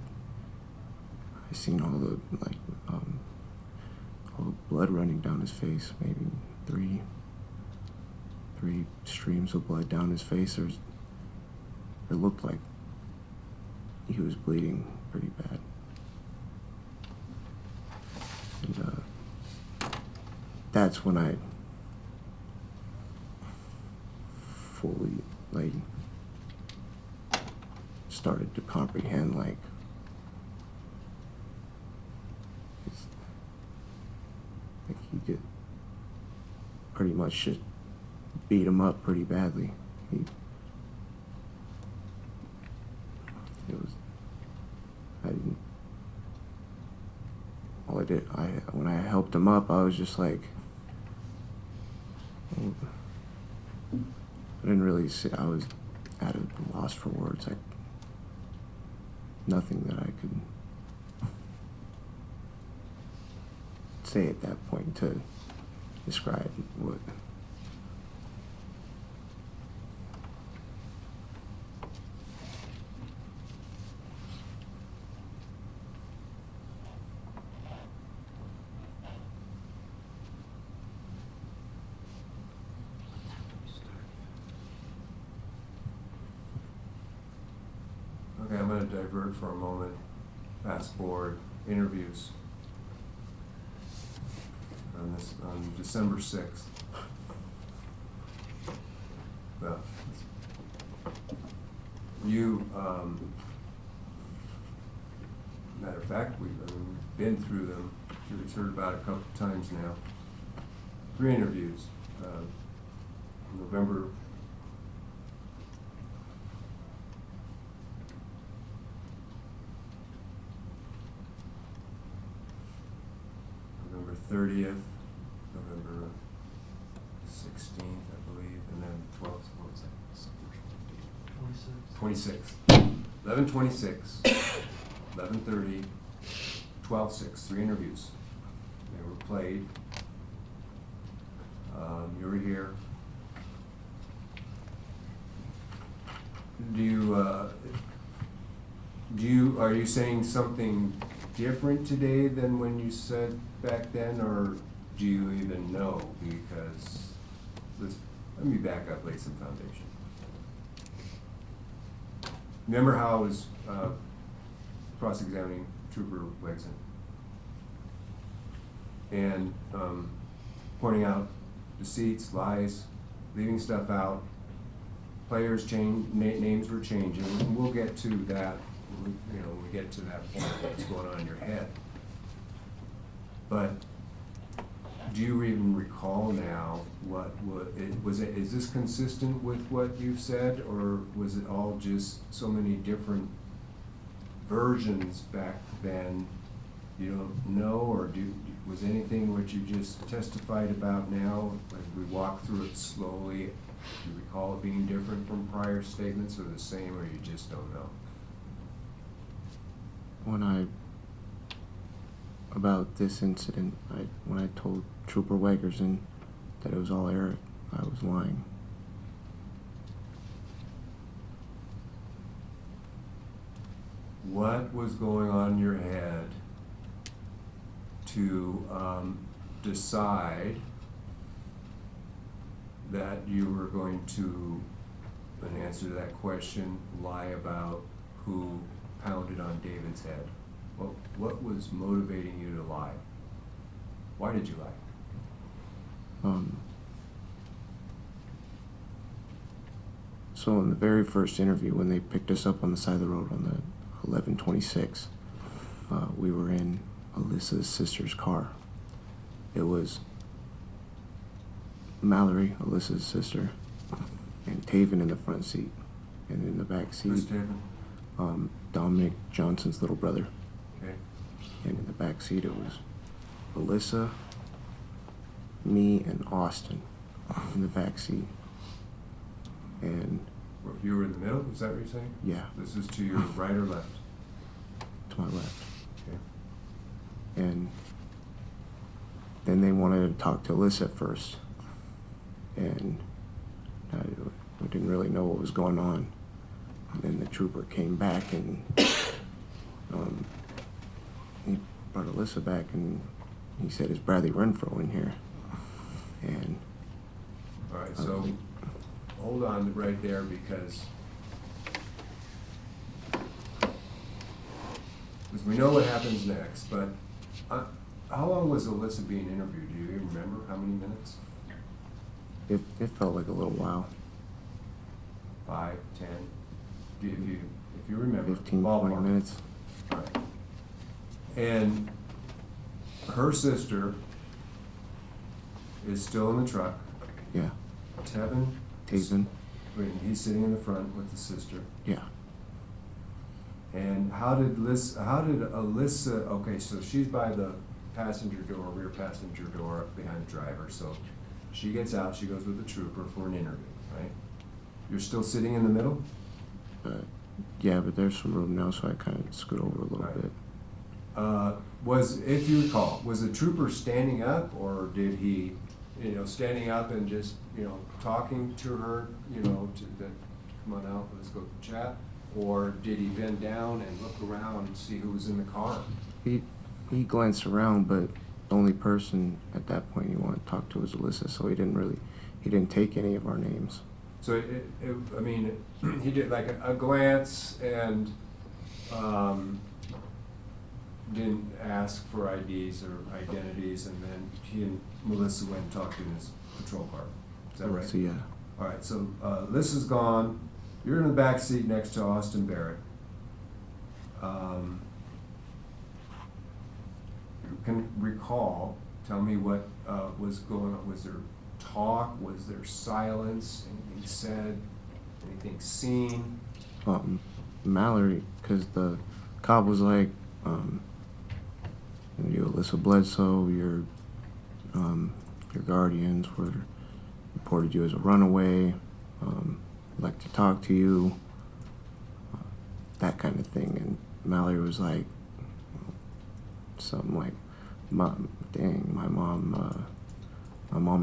seen all the all the blood running down his face. Maybe three streams of blood down his face. It looked like he was bleeding pretty bad. And that's when I fully started to comprehend he did pretty much just beat him up pretty badly. When I helped him up, I was just like, I didn't really say, I was at a loss for words. Nothing that I could say at that point to describe what. Okay, I'm going to divert for a moment. Fast forward. Interviews. On December 6th. Well, you, matter of fact, we've been through them. We've heard about it a couple times now. 3 interviews. November 30th, November 16th, I believe, and then 12th, what was that? 26th. 11/26, 11/30, 12/6, 3 interviews. They were played. You were here. Are you saying something different today than when you said back then, or do you even know? Because let me back up, lay some foundation. Remember how I was cross-examining Trooper Wegson and pointing out deceits, lies, leaving stuff out, players change, names were changing, and we'll get to that, you know, when we get to that point, what's going on in your head. But do you even recall now is this consistent with what you've said, or was it all just so many different versions back then? You don't know, or was anything what you just testified about now, as we walk through it slowly, do you recall it being different from prior statements, or the same, or you just don't know? About this incident, when I told Trooper Wegerson that it was all Eric, I was lying. What was going on in your head to decide that you were going to, in answer to that question, lie about who pounded on David's head? What was motivating you to lie? Why did you lie? So in the very first interview, when they picked us up on the side of the road on the 1126, we were in Alyssa's sister's car. It was Mallory, Alyssa's sister, and Taven in the front seat, and in the back seat, Who's Taven? Dominic Johnson's little brother. Okay. And in the back seat, it was Alyssa, me, and Austin in the back seat. And You were in the middle, is that what you're saying? yeah, This is to your right or left? to my left. Okay. And then they wanted to talk to Alyssa at first, and we didn't really know what was going on. And then the trooper came back, and he brought Alyssa back, and he said, "Is Bradley Renfro in here?" And All right, so hold on right there, because we know what happens next, but how long was Alyssa being interviewed? Do you even remember how many minutes? it felt like a little while. 5, 10? If you remember. 15, ballpark. 20 minutes. All right. And her sister is still in the truck. Yeah. Taven? Taven. Wait, he's sitting in the front with the sister. Yeah. And how did Alyssa, okay, so she's by the passenger door, rear passenger door behind the driver, so she gets out, she goes with the trooper for an interview, right? You're still sitting in the middle? Yeah, but there's some room now, so I kind of scoot over a little Right. bit. If you recall, was the trooper standing up, or did he, standing up and just, talking to her, come on out, let's go chat? Or did he bend down and look around and see who was in the car? He glanced around, but the only person at that point he wanted to talk to was Alyssa, so he didn't take any of our names. So he did like a glance and didn't ask for IDs or identities, and then he and Melissa went and talked in his patrol car. Is that right? So yeah. All right, so Alyssa's gone. You're in the back seat next to Austin Barrett. You can recall, tell me what was going on. Was there talk? Was there silence? Anything said? Anything seen? Mallory, because the cop was like, you Alyssa Bledsoe, your guardians were reported you as a runaway, like to talk to you, that kind of thing. And Mallory was like, something like, "Mom, dang, my mom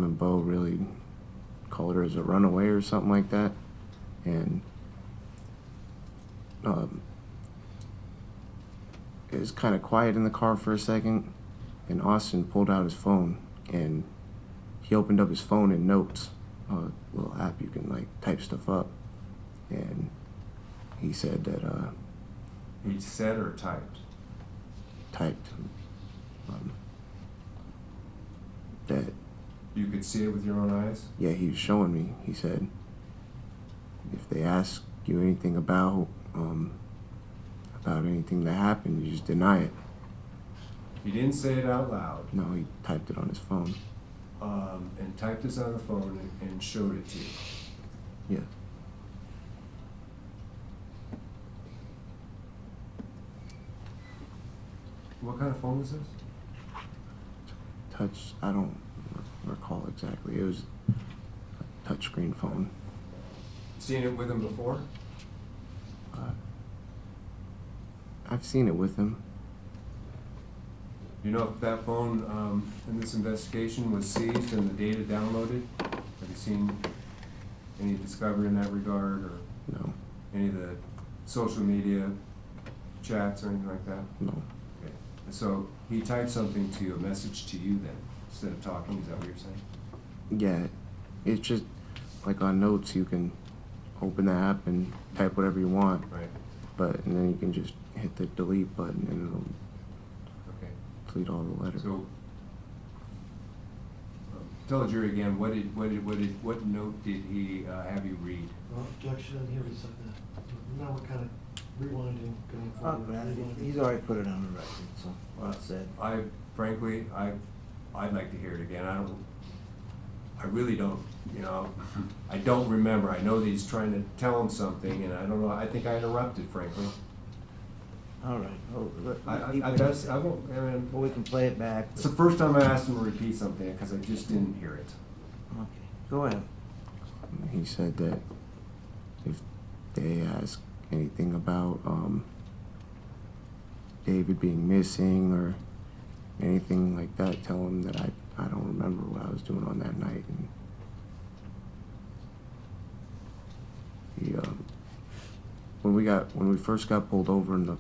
and Bo really called her as a runaway," or something like that. And it was kind of quiet in the car for a second, and Austin pulled out his phone, and he opened up his phone in Notes, a little app you can like type stuff up, and he said that He said or typed? typed that You could see it with your own eyes? yeah, he was showing me. He said if they ask you anything about anything that happened, you just deny it. He didn't say it out loud, No, he typed it on his phone. and typed this on the phone and showed it to you. Yeah. What kind of phone was this? Touch, I don't recall exactly. It was a touchscreen phone. Seen it with him before? I've seen it with him. You know if that phone in this investigation was seized and the data downloaded? Have you seen any discovery in that regard, or No, any of the social media chats or anything like that? no. Okay. So he typed something to you, a message to you then, instead of talking, is that what you're saying? Yeah, it's just like on Notes, you can open the app and type whatever you want, Right, and then you can just hit the delete button and it'll okay. delete all the letters. So, tell the jury again, what note did he have you read? No objection, here we said that. Now we're kind of rewinding, going Oh, forward. granted, rewinding. he's already put it on the record, so, well said. Frankly, I'd like to hear it again. I really don't, I don't remember. I know that he's trying to tell him something, and I don't know, I think I interrupted, frankly. All right. Oh, I won't, I mean, well, we can play it back. it's the first time I asked him to repeat something, because I just didn't hear it. Okay, go ahead. He said that if they ask anything about David being missing or anything like that, tell him that I don't remember what I was doing on that night. And he, when we first got pulled over and the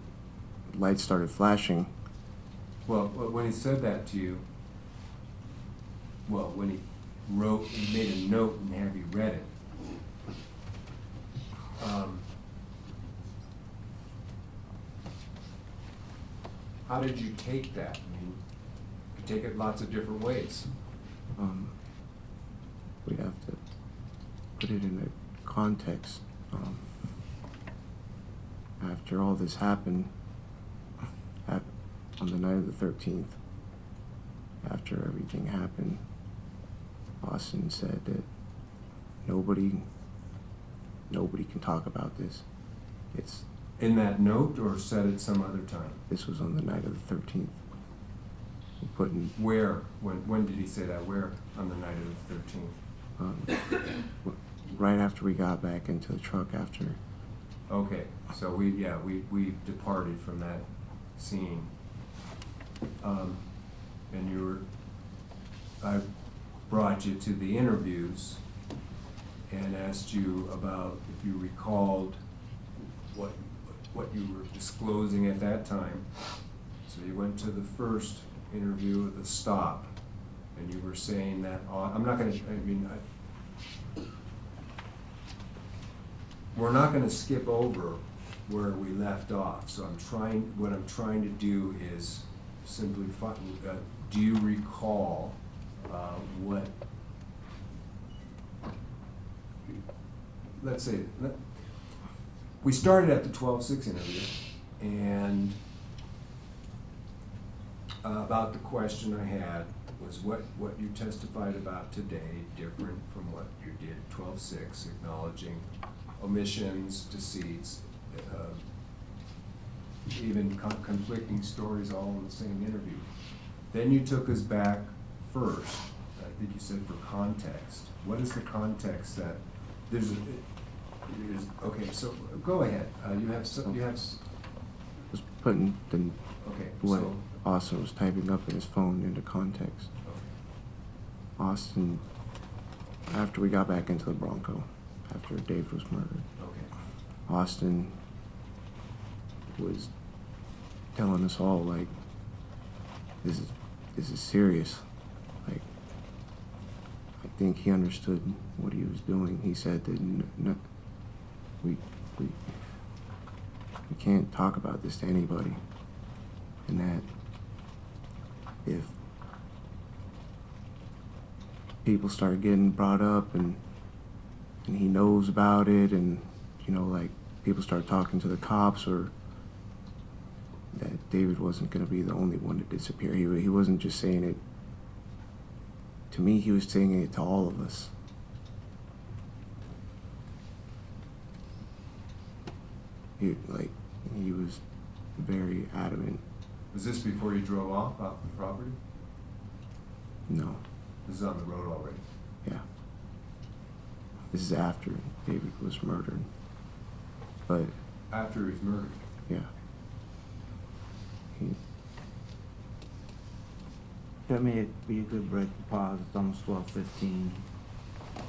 lights started flashing, Well, when he said that to you, well, when he made a note and have you read it, how did you take that? I mean, you take it lots of different ways. we'd have to put it in a context. After all this happened, on the night of the 13th, after everything happened, Austin said that nobody can talk about this. In that note, or said it some other time? This was on the night of the 13th. We put in, Where? When did he say that? Where on the night of the 13th? right after we got back into the truck after. Okay, so we departed from that scene. And I brought you to the interviews and asked you about if you recalled what you were disclosing at that time. So you went to the first interview with the stop, and you were saying that, we're not gonna skip over where we left off, so what I'm trying to do is simply do you recall what, let's say, we started at the 12-6 interview, and about the question I had was what you testified about today different from what you did 12-6, acknowledging omissions, deceits, even conflicting stories all in the same interview. Then you took us back first, I think you said for context. What is the context that okay, so go ahead. You have Was putting okay, what so, Austin was typing up in his phone into context. okay. Austin, after we got back into the Bronco, after Dave was murdered, Okay. Austin was telling us all, like, this is serious. Like, I think he understood what he was doing. He said that we can't talk about this to anybody, and that if people start getting brought up and and he knows about it, and like people start talking to the cops, or that David wasn't going to be the only one to disappear. He wasn't just saying it to me, he was saying it to all of us. He was very adamant. Was this before you drove off the property? No. This is on the road already. Yeah. This is after David was murdered. But After he was murdered? yeah. That may be a good break to pause. It's almost 12:15.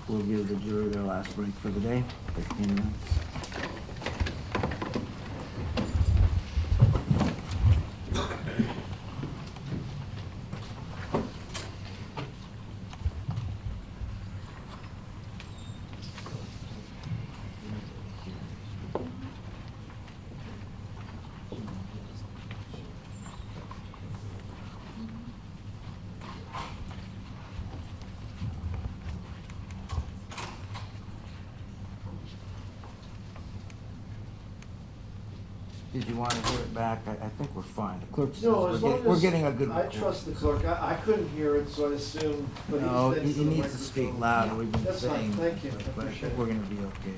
We'll give the jury their last break for the day, 15 minutes. Did you want to hear it back? I think we're fine. The clerk says No, as long as. we're getting a good I report. trust the clerk. I couldn't hear it, so I assumed, but No, he's he needs to speak louder. We've been That's saying. fine. Thank you. I But I appreciate think it. we're gonna be okay.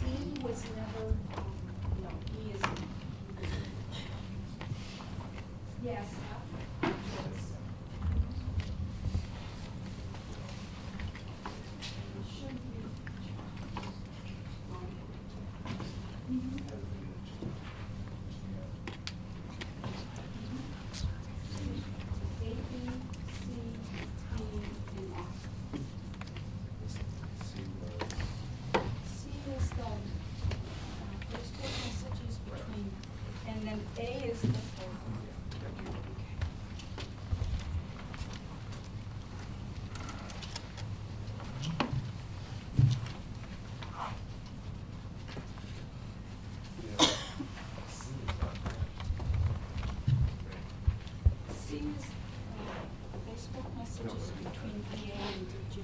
He was never, no, he is. Yes. A, B, C, D, and F. C is the Facebook messages between, and then A is the phone. C is Facebook messages between PA and DJ.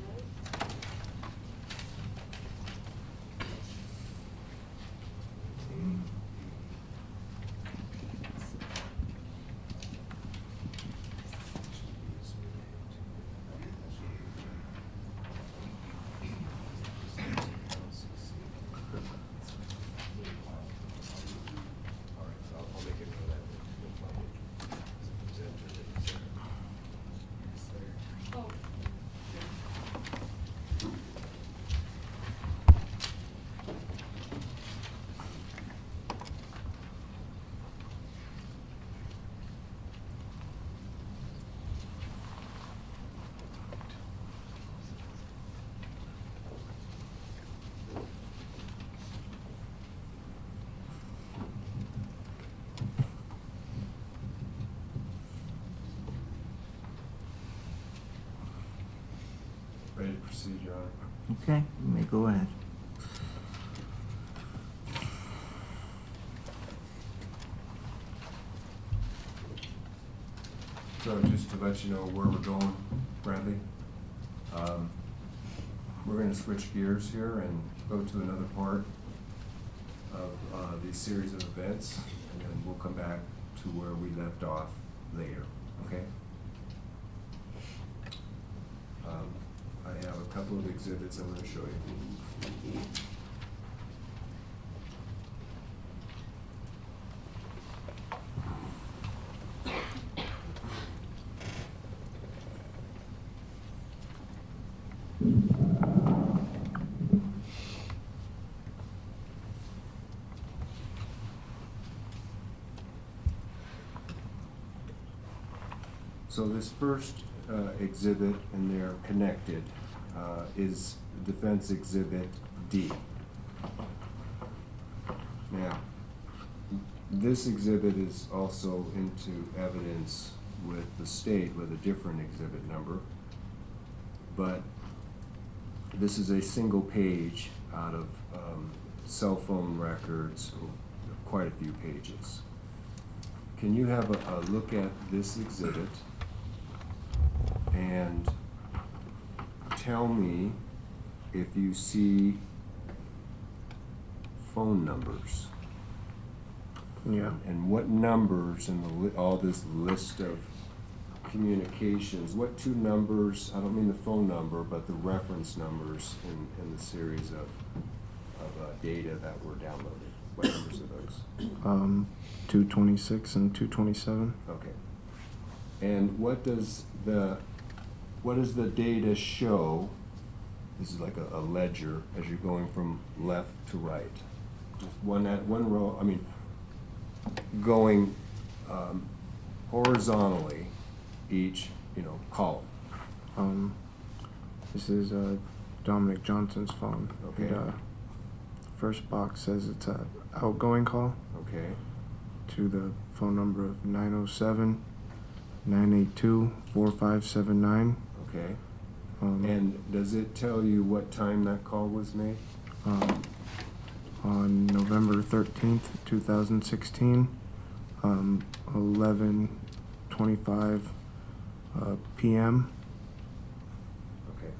Oh. Ready to proceed, Your Honor? Okay, you may go ahead. So just to let you know where we're going, Bradley, we're gonna switch gears here and go to another part of these series of events, and then we'll come back to where we left off later, okay? I have a couple of exhibits I'm gonna show you. So this first exhibit, and they're connected, is Defense Exhibit D. Now, this exhibit is also into evidence with the state with a different exhibit number, but this is a single page out of cell phone records, quite a few pages. Can you have a look at this exhibit and tell me if you see phone numbers? Yeah. And what numbers in all this list of communications, what two numbers, I don't mean the phone number, but the reference numbers in the series of data that were downloaded? What numbers are those? 226 and 227. Okay. And what does the data show? This is like a ledger as you're going from left to right. Just one row, I mean, going horizontally each, column. This is Dominic Johnson's phone. Okay. And, first box says it's a outgoing call Okay. to the phone number of 907-982-4579. Okay. Um, And does it tell you what time that call was made? On November 13th, 2016, 11:25 p.m. Okay.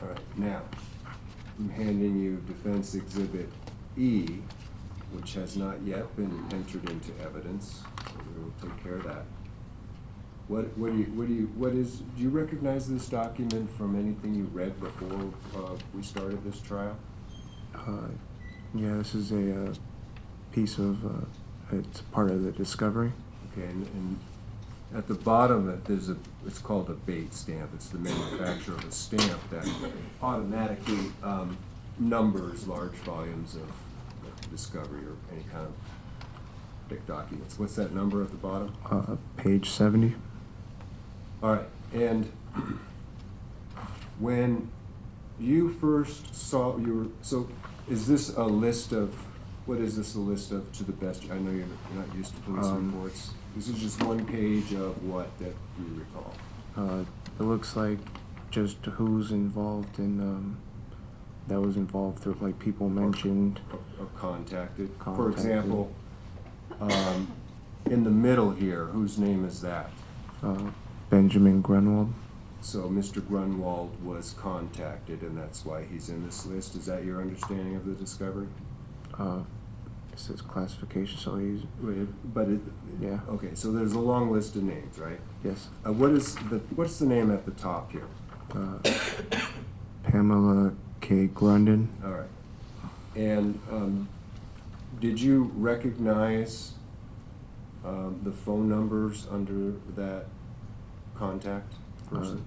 All right, now, I'm handing you Defense Exhibit E, which has not yet been entered into evidence, so we will take care of that. Do you recognize this document from anything you read before we started this trial? Yeah, this is a piece of, it's part of the discovery. Okay, and at the bottom of it, it's called a bait stamp. It's the manufacturer of a stamp that automatically numbers large volumes of discovery or any kind of thick documents. What's that number at the bottom? Page 70. All right, and when you first saw so is this a list of, what is this a list of, to the best, I know you're not used to police reports. This is just one page of what that you recall? It looks like just who's involved in, that was involved through, like, people mentioned. Or contacted. For Contacted. example, in the middle here, whose name is that? Benjamin Grunwald. So Mr. Grunwald was contacted, and that's why he's in this list. Is that your understanding of the discovery? It says classification, so he's, yeah. Okay, so there's a long list of names, right? Yes. What's the name at the top here? Pamela K. Grundon. All right. And did you recognize the phone numbers under that contact person?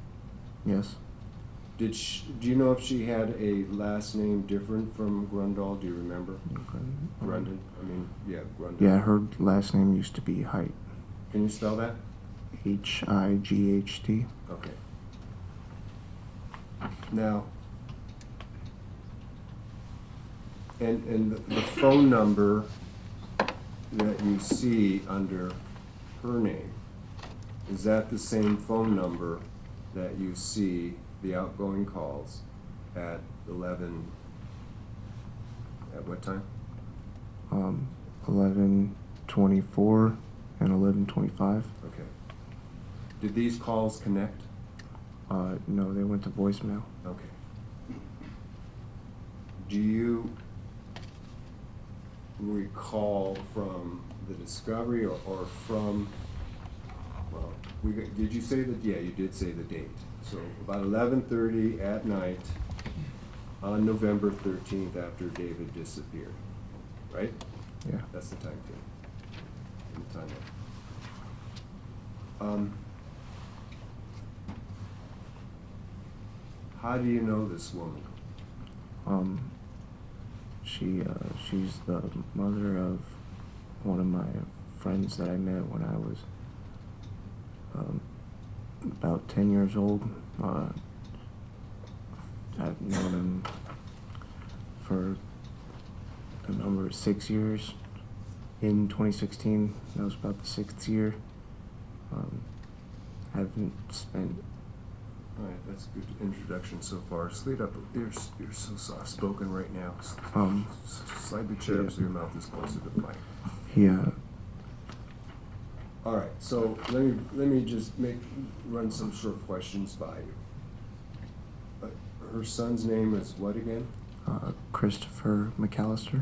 Yes. Do you know if she had a last name different from Grundall? Do you remember? Grundon? I mean, yeah, Grundon. Yeah, her last name used to be Height. Can you spell that? Hight. Okay. Now, and the phone number that you see under her name, is that the same phone number that you see the outgoing calls at 11, at what time? 11:24 and 11:25. Okay. Did these calls connect? No, they went to voicemail. Okay. Do you recall from the discovery or from, well, did you say that? Yeah, you did say the date. So about 11:30 at night on November 13th after David disappeared, right? Yeah. That's the time period. The timeline. How do you know this woman? She's the mother of one of my friends that I met when I was about 10 years old. I've known him for a number of 6 years. In 2016, that was about the 6th year. Haven't spent All right, that's a good introduction so far. Slide up. You're so soft-spoken right now. Slide the chair up so your mouth is closer to the mic. Yeah. All right, so let me just run some short questions by you. Her son's name is what again? Christopher McAllister.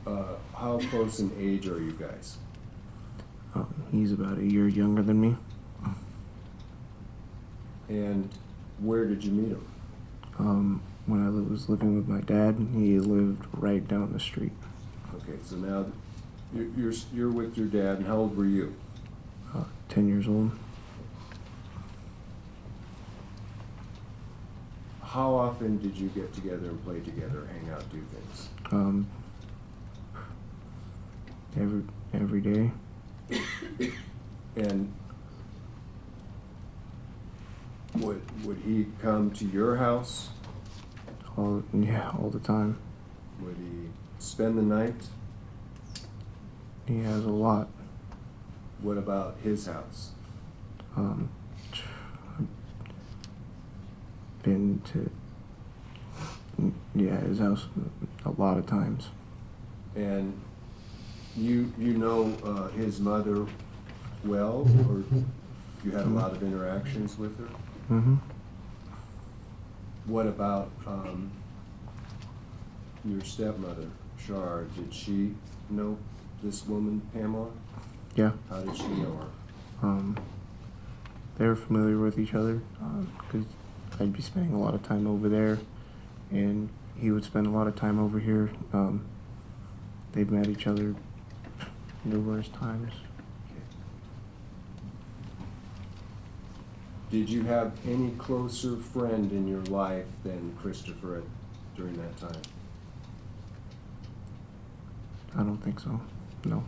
How close in age are you guys? He's about a year younger than me. And where did you meet him? When I was living with my dad, he lived right down the street. Okay, so now you're with your dad, and how old were you? 10 years old. How often did you get together and play together, hang out, do things? Every day. And would he come to your house? All the time. Would he spend the night? He has a lot. What about his house? Been to his house a lot of times. And you know his mother well, or you had a lot of interactions with her? Mm-hmm. What about your stepmother, Shar? Did she know this woman, Pamela? Yeah. How did she know her? They were familiar with each other because I'd be spending a lot of time over there, and he would spend a lot of time over here. They've met each other numerous times. Did you have any closer friend in your life than Christopher during that time? I don't think so. No.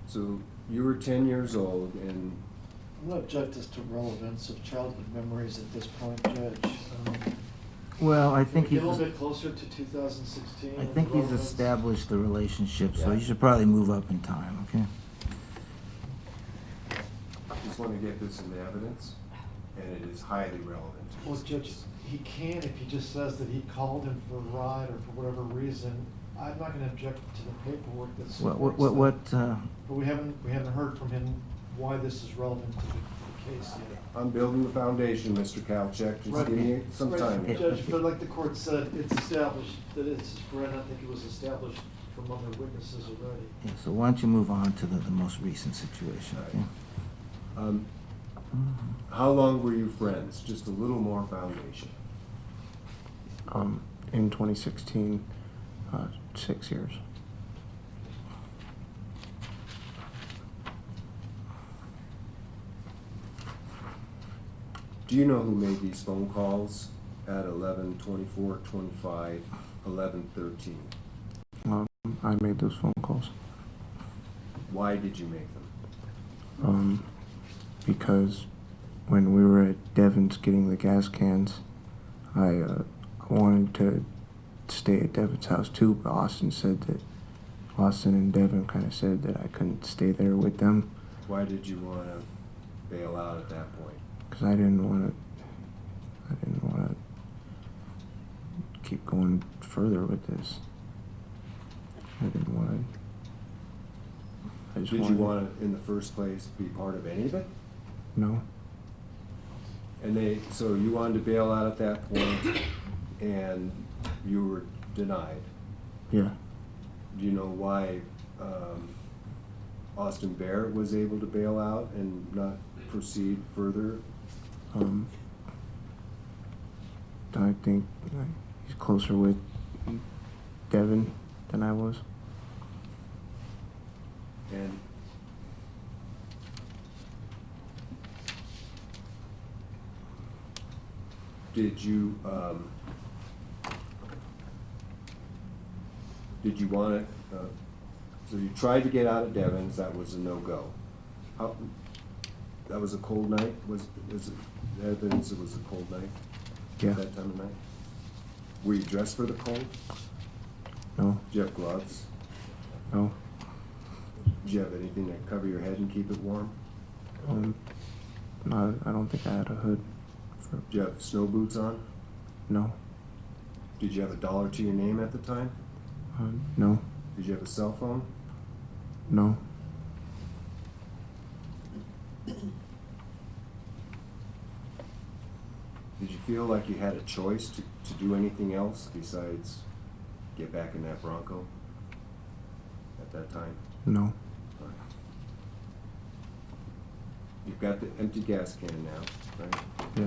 So you were 10 years old, and I'm not object as to relevance of childhood memories at this point, Judge. Well, I Can think we get he's, a little bit closer to 2016? I think he's relevance? established the relationship, so Yeah. you should probably move up in time, okay? I just want to get this in evidence, and it is highly relevant. Well, Judge, he can if he just says that he called him for a ride or for whatever reason. I'm not gonna object to the paperwork that supports that. But we haven't heard from him why this is relevant to the case yet. I'm building the foundation, Mr. Kalchek. Just Right. give me some Right, time here. Judge, but like the court said, it's established that it's his friend. I think it was established from other witnesses already. Yeah, so why don't you move on to the most recent situation, okay? How long were you friends? Just a little more foundation. In 2016, 6 years. Do you know who made these phone calls at 11:24, 25, 11:13? I made those phone calls. Why did you make them? Because when we were at Devon's getting the gas cans, I wanted to stay at Devon's house too, but Austin and Devon kind of said that I couldn't stay there with them Why did you want to bail out at that point? because I didn't want to keep going further with this. I didn't want to. Did you want to, in the first place, be part of any of it? No. So you wanted to bail out at that point, and you were denied. Yeah. Do you know why Austin Barrett was able to bail out and not proceed further? I think he's closer with Devon than I was. And did you want it? So you tried to get out of Devon's. That was a no-go. That was a cold night. Was it evidence it was a cold night? Yeah. At that time of night. Were you dressed for the cold? No. Did you have gloves? No. Did you have anything to cover your head and keep it warm? No, I don't think I had a hood. Did you have snow boots on? No. Did you have a dollar to your name at the time? No. Did you have a cell phone? No. Did you feel like you had a choice to do anything else besides get back in that Bronco at that time? No. You've got the empty gas can now, right? Yeah.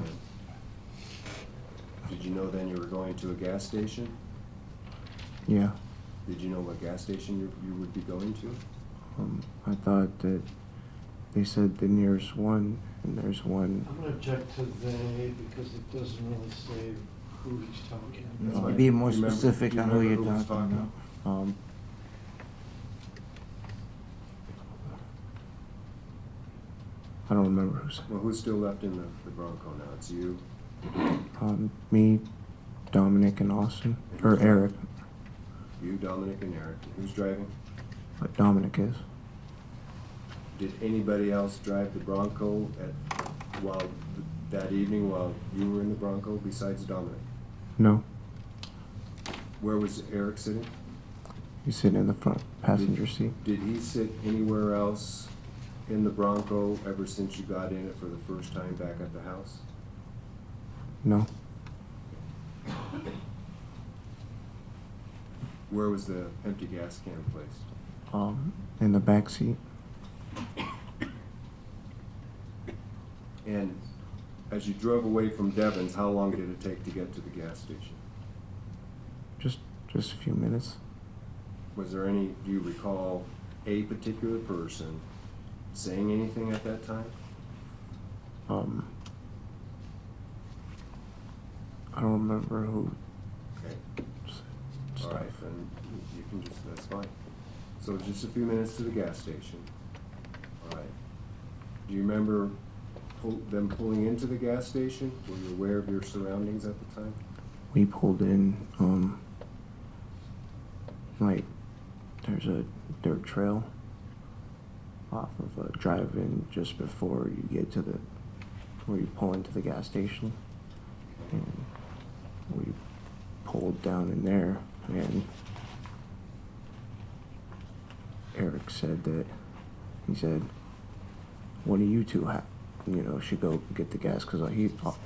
Did you know then you were going to a gas station? Yeah. Did you know what gas station you would be going to? I thought that they said the nearest one, and there's one. I'm gonna object to they because it doesn't really say who he's talking That's about. fine. Be more Do you remember- specific do you on who remember you're was talking about. I don't remember who said. Well, who's still left in the Bronco now? It's you? Me, Dominic, and Austin, or Eric. You, Dominic, and Eric. Who's driving? But Dominic is. Did anybody else drive the Bronco that evening while you were in the Bronco besides Dominic? No. Where was Eric sitting? He's sitting in the front passenger seat. Did he sit anywhere else in the Bronco ever since you got in it for the first time back at the house? No. Where was the empty gas can placed? In the back seat. And as you drove away from Devon's, how long did it take to get to the gas station? Just a few minutes. Was there any, do you recall a particular person saying anything at that time? I don't remember who. Okay. Stuff. All right, then you can just, that's fine. So it's just a few minutes to the gas station. All right. Do you remember them pulling into the gas station? Were you aware of your surroundings at the time? We pulled in. Like there's a dirt trail off of a drive-in just before you get to where you pull into the gas station, and we pulled down in there, and Eric said that he said, "What do you two have? Should go get the gas," because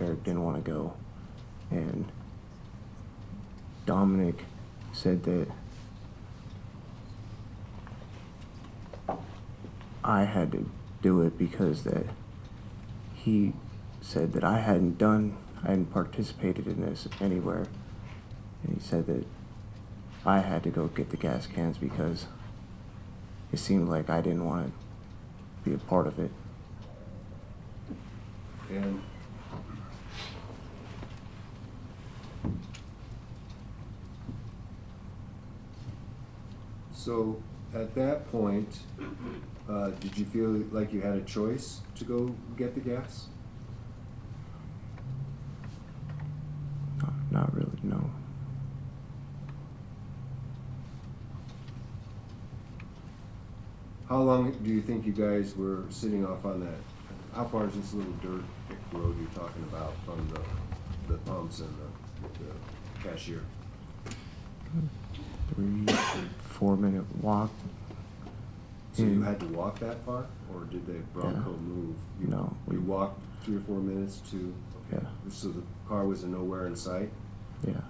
Eric didn't want to go, and Dominic said that I had to do it because that he said that I hadn't participated in this anywhere. And he said that I had to go get the gas cans because it seemed like I didn't want to be a part of it. And so at that point, did you feel like you had a choice to go get the gas? Not really, no. How long do you think you guys were sitting off on that? How far is this little dirt road you're talking about from the pumps and the cashier? 3-4 minute walk. So you had to walk that far, or did the Bronco Yeah. move? No, we- You walked 3 or 4 minutes to, okay. Yeah. So the car was nowhere in sight? Yeah.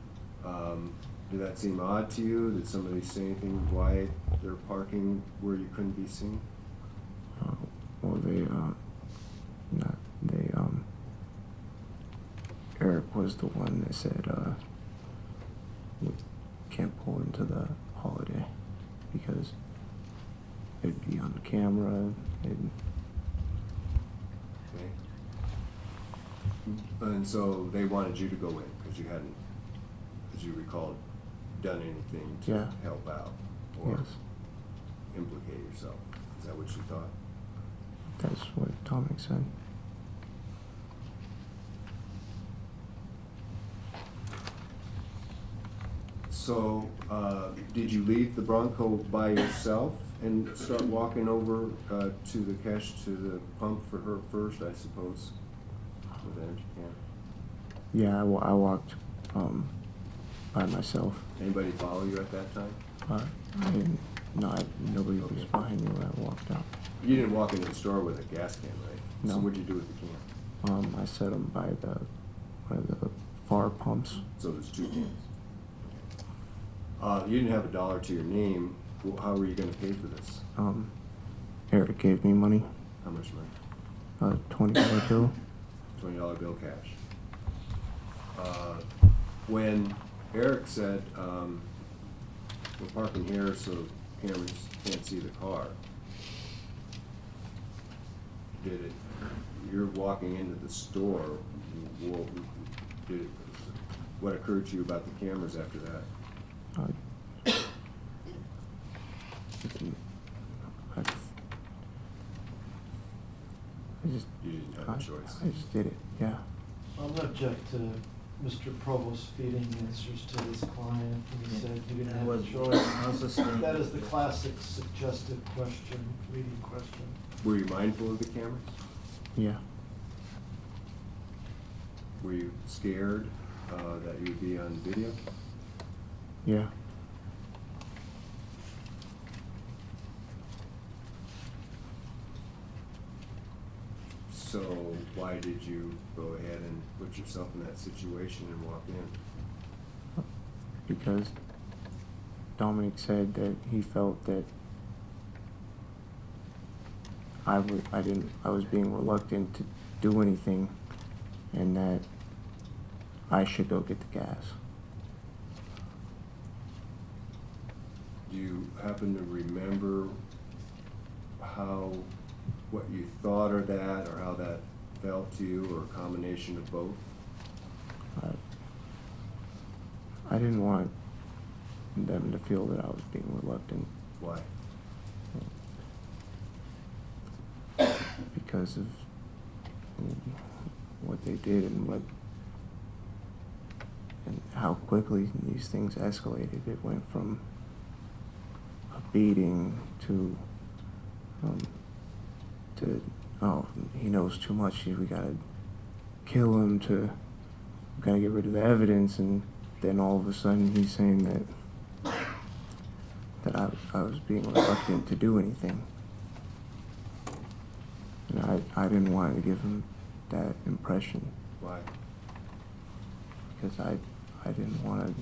Did that seem odd to you? Did somebody say anything why they're parking where you couldn't be seen? Well, Eric was the one that said, we can't pull into the Holiday because it'd be on camera and Okay. And so they wanted you to go in because you hadn't, as you recall, done anything to Yeah. help out or yes, implicate yourself. Is that what you thought? that's what Dominic said. So, did you leave the Bronco by yourself and start walking over to the pump for her first, I suppose? With the energy can? Yeah, I walked by myself. Anybody follow you at that time? I didn't, nobody was behind me when I walked out. You didn't walk into the store with a gas can, right? No. So what'd you do with the can? I set them by one of the far pumps. So there's 2 cans. You didn't have $1 to your name. Well, how were you gonna pay for this? Eric gave me money, How much money? $20 bill. $20 bill cash. When Eric said, we're parking here so cameras can't see the car, you're walking into the store, what occurred to you about the cameras after that? You didn't have a choice. I just did it, yeah. I'm gonna object to Mr. Provost feeding answers to his client, and he said you didn't have a choice. That is the classic suggestive question, leading question. Were you mindful of the cameras? Yeah. Were you scared that you'd be on video? Yeah. So why did you go ahead and put yourself in that situation and walk in? Because Dominic said that he felt that I was being reluctant to do anything, and that I should go get the gas. Do you happen to remember what you thought of that, or how that felt to you, or a combination of both? I didn't want them to feel that I was being reluctant. Why? Because of what they did and how quickly these things escalated. It went from a beating to oh, he knows too much, we gotta kill him, to we gotta get rid of the evidence, and then all of a sudden he's saying that I was being reluctant to do anything. And I didn't want to give him that impression. Why? Because I didn't want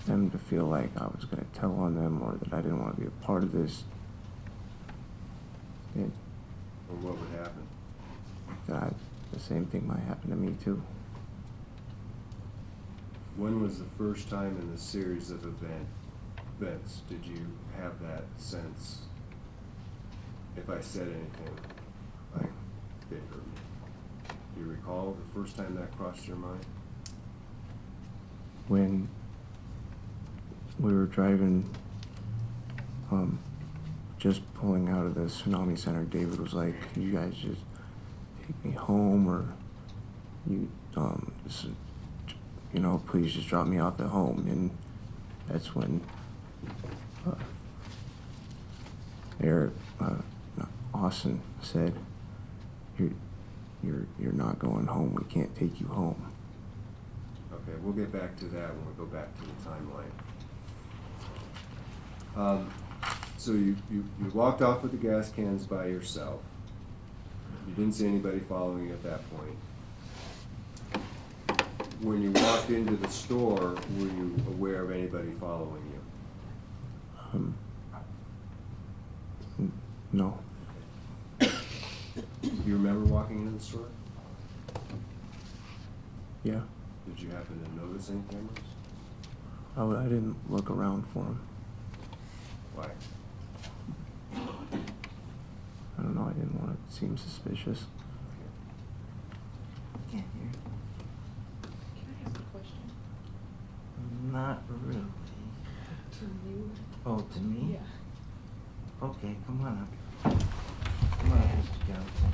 them to feel like I was going to tell on them, or that I didn't want to be a part of this. Or what would happen? The same thing might happen to me too. When was the first time in the series of events did you have that sense, if I said anything, like, it hurt me? Do you recall the first time that crossed your mind? When we were driving, just pulling out of the tsunami center, David was like, "Could you guys just take me home, or please just drop me off at home?" And that's when Austin said, "You're not going home. We can't take you home." Okay, we'll get back to that when we go back to the timeline. So you walked off with the gas cans by yourself. You didn't see anybody following you at that point. When you walked into the store, were you aware of anybody following you? No. Do you remember walking into the store? Yeah. Did you happen to notice any cameras? I didn't look around for him. Why? I don't know. I didn't want to seem suspicious. Can't hear. Can I ask a question? Not really. To you? Oh, to me? Yeah. Okay, come on up. Come on up, Mr. Johnson.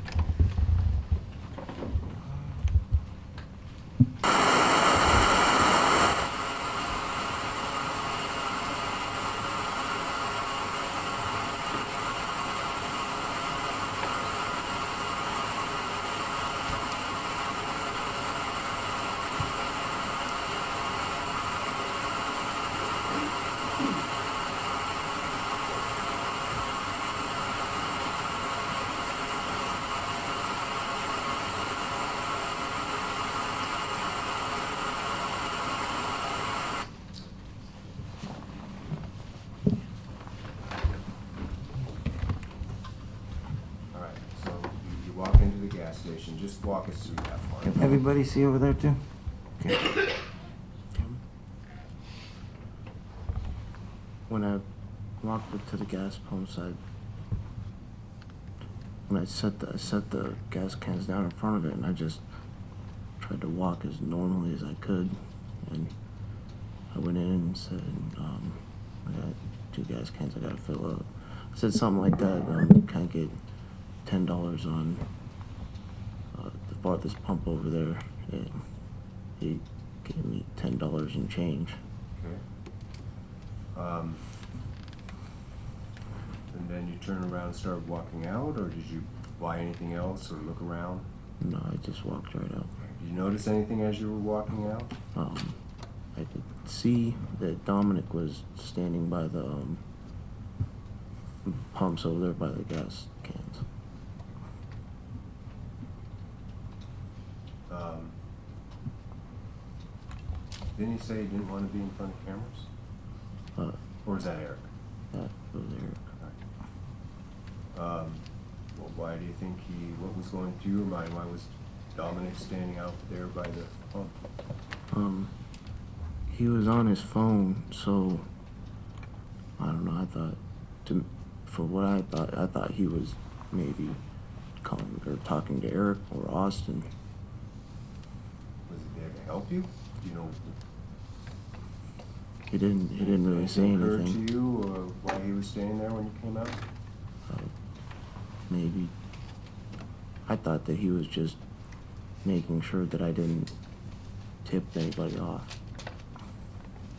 just walk us through that part. Can everybody see over there too? Okay. When I walked up to the gas pumps, when I set the gas cans down in front of it, and I just tried to walk as normally as I could, and I went in and said, I got 2 gas cans I gotta fill up. I said something like that. Can I get $10 on the farthest pump over there? And he gave me $10 and change. Okay. And then you turn around and start walking out, or did you buy anything else or look around? No, I just walked right out. Did you notice anything as you were walking out? I could see that Dominic was standing by the pumps over there by the gas cans. Didn't he say he didn't want to be in front of cameras? Or is that Eric? That was Eric. Well, why do you think what was going through your mind? Why was Dominic standing out there by the pump? He was on his phone, so I don't know. I thought he was maybe calling or talking to Eric or Austin. Was he there to help you? Do you know? He didn't really say occurred anything. to you, or why he was standing there when you came out? Maybe. I thought that he was just making sure that I didn't tip anybody off.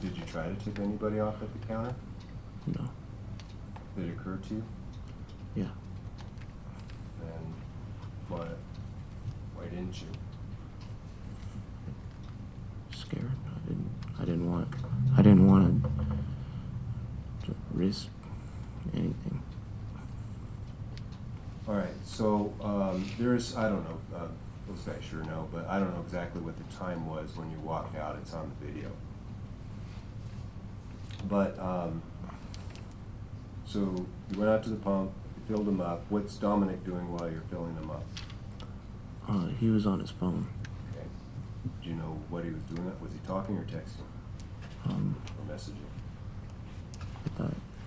Did you try to tip anybody off at the counter? No. Did it occur to you? Yeah. And why didn't you? Scared. I didn't want to risk anything. All right, so there's, I don't know, those guys sure know, but I don't know exactly what the time was when you walked out. It's on the video. But, so you went out to the pump, you filled them up. What's Dominic doing while you're filling them up? He was on his phone. Okay. Do you know what he was doing? Was he talking or texting? Or messaging?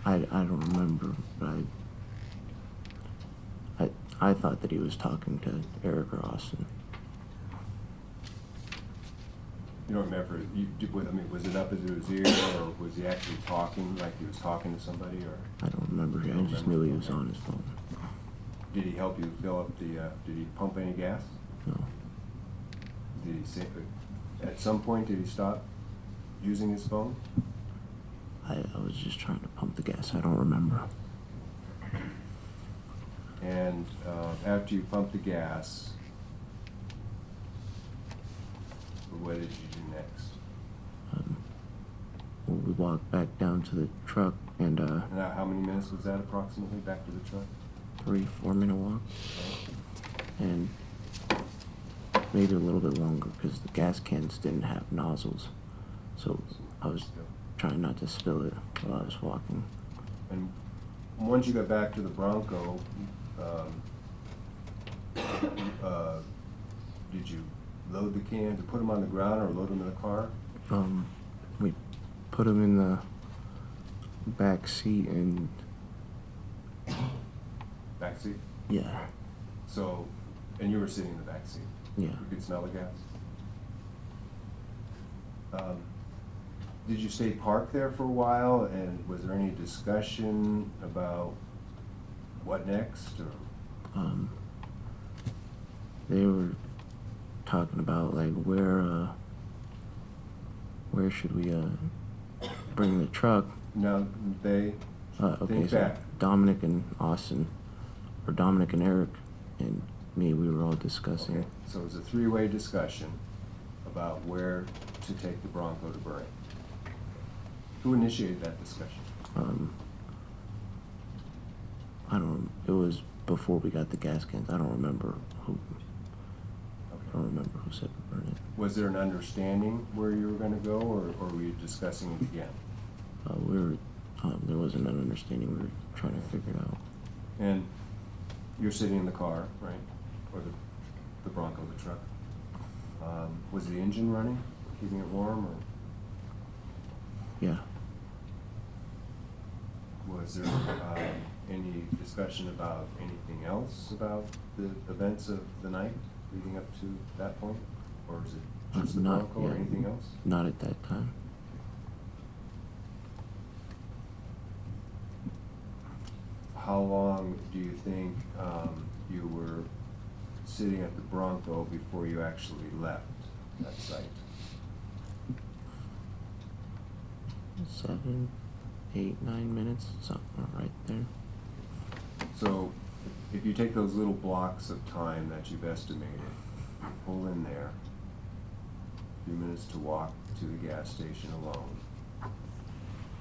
I don't remember, but I thought that he was talking to Eric or Austin. You don't remember, was it up at his ear, or was he actually talking, like he was talking to somebody, or? I don't remember. I just knew he was on his phone. Did he help you fill up did he pump any gas? No. Did he say, at some point, did he stop using his phone? I was just trying to pump the gas. I don't remember. And after you pumped the gas, what did you do next? Well, we walked back down to the truck, and And how many minutes was that approximately back to the truck? 3-4 minute walk, and maybe a little bit longer because the gas cans didn't have nozzles, so I was trying not to spill it while I was walking. And once you got back to the Bronco, did you load the cans, put them on the ground, or load them in the car? We put them in the back seat, and Back seat? yeah, So, and you were sitting in the back seat? yeah. You could smell the gas? Did you stay parked there for a while, and was there any discussion about what next, or? They were talking about like where should we bring the truck? No, they, Okay, think so back. Dominic and Austin, or Dominic and Eric, and me, we were all discussing. Okay, so it was a three-way discussion about where to take the Bronco to bury. Who initiated that discussion? I don't. It was before we got the gas cans. I don't remember who. I don't remember who said to burn it. Was there an understanding where you were gonna go, or were you discussing it again? There wasn't an understanding. We were trying to figure it out. And you're sitting in the car, right? Or the Bronco, the truck. Was the engine running, keeping it warm, or Yeah. was there any discussion about anything else about the events of the night leading up to that point? Or is it just the Not Bronco or yet. anything else? Not at that time. How long do you think you were sitting at the Bronco before you actually left that site? 7, 8, 9 minutes, something right there. So if you take those little blocks of time that you've estimated, you pull in there, a few minutes to walk to the gas station alone.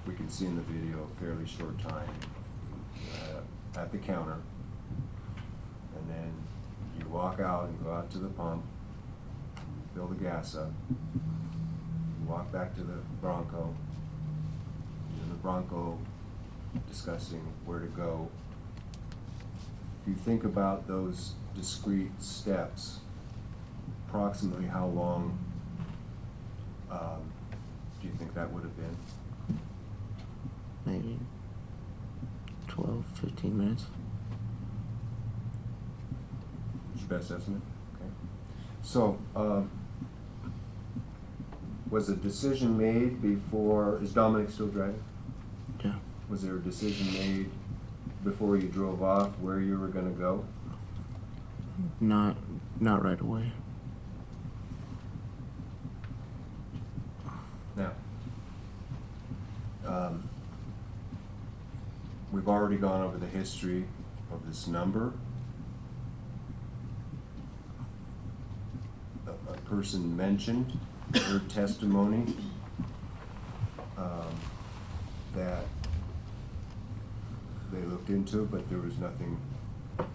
We can see in the video a fairly short time at the counter. And then you walk out and go out to the pump, fill the gas up, you walk back to the Bronco, you're in the Bronco discussing where to go. If you think about those discrete steps, approximately how long do you think that would have been? Maybe 12, 15 minutes. What's your best estimate? Okay. So, was a decision made before, is Dominic still driving? Yeah. Was there a decision made before you drove off where you were gonna go? Not right away. Now, we've already gone over the history of this number. A person mentioned her testimony that they looked into it, but there was nothing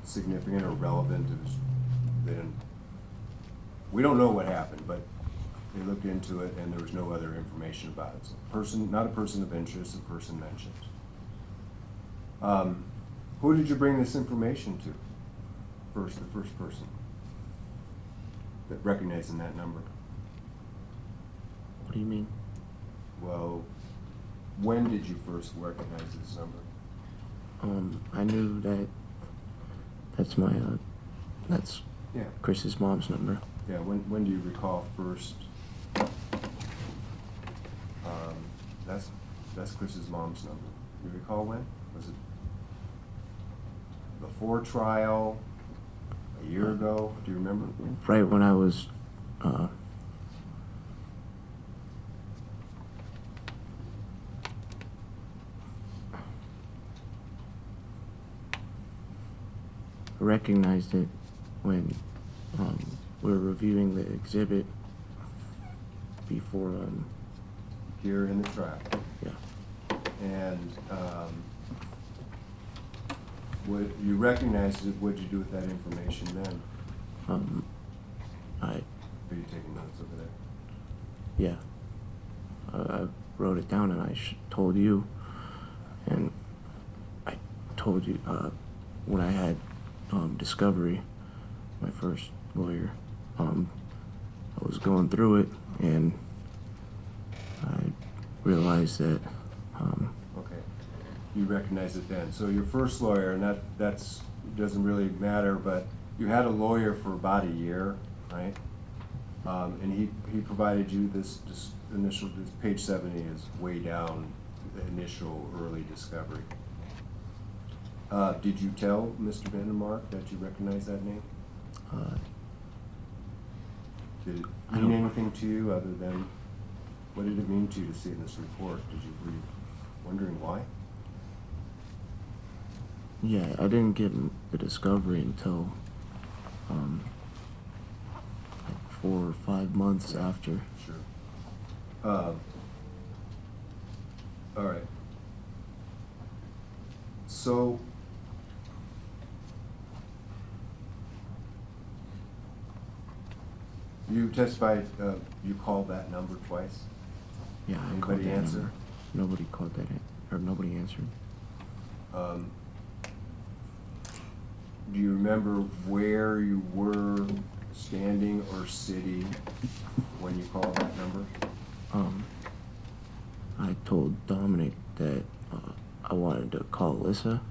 significant or relevant. We don't know what happened, but they looked into it and there was no other information about it. So not a person of interest, a person mentioned. Who did you bring this information to? The first person that recognizing that number. What do you mean? Well, when did you first recognize this number? I knew that that's Yeah. Chris's mom's number. Yeah, when do you recall first? That's Chris's mom's number. You recall when? Was it before trial? A year ago? Do you remember? Right when I was recognized it when we were reviewing the exhibit before Here in the track. yeah. And what you recognized it, what'd you do with that information then? I Are you taking notes over there? yeah. I wrote it down and I told you, and I told you when I had discovery, my first lawyer. I was going through it and I realized that Okay, you recognized it then. So your first lawyer, and that's doesn't really matter, but you had a lawyer for about a year, right? And he provided you this initial, this page 70 is way down, the initial early discovery. Did you tell Mr. Vandermark that you recognize that name? Did it I mean don't- anything to you other than, what did it mean to you to see in this report? Were you wondering why? yeah, I didn't get the discovery until like 4 or 5 months after. Sure. All right. So, you testified, you called that number twice? Yeah, I Anybody called that answer? number. Nobody called that or nobody answered. Do you remember where you were standing or sitting when you call that number? I told Dominic that I wanted to call Alyssa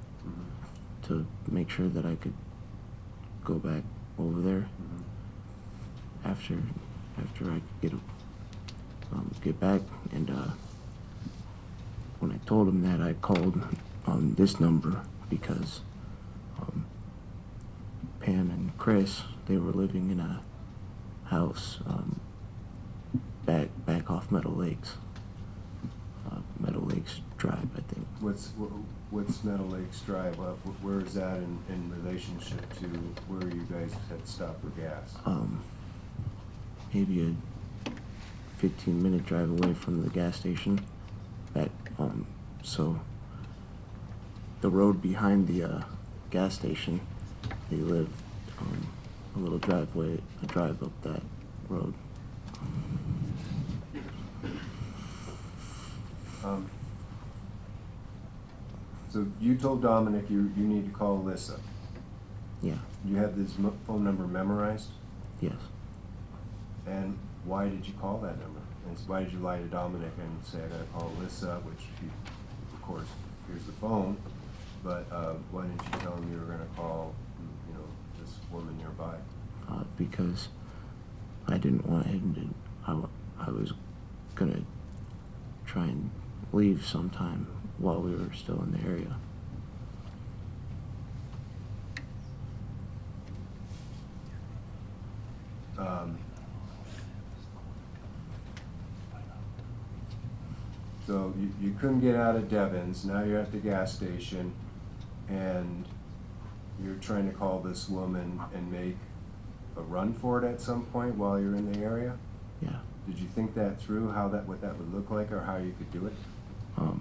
to make sure that I could go back over there after I could get back. And when I told him that, I called this number because Pam and Chris, they were living in a house back off Meadow Lakes. Meadow Lakes Drive, I think. What's Meadow Lakes Drive? Where is that in relationship to where you guys had stopped for gas? Maybe a 15-minute drive away from the gas station. So the road behind the gas station, they lived a little drive up that road. So you told Dominic you need to call Alyssa. Yeah. You have this phone number memorized? Yes. And why did you call that number? And why did you lie to Dominic and say, I gotta call Alyssa, which he, of course, here's the phone, but why didn't you tell him you were gonna call, this woman nearby? Because I didn't want him to, I was gonna try and leave sometime while we were still in the area. So you couldn't get out of Devon's, now you're at the gas station, and you're trying to call this woman and make a run for it at some point while you're in the area? Yeah. Did you think that through, what that would look like, or how you could do it? Or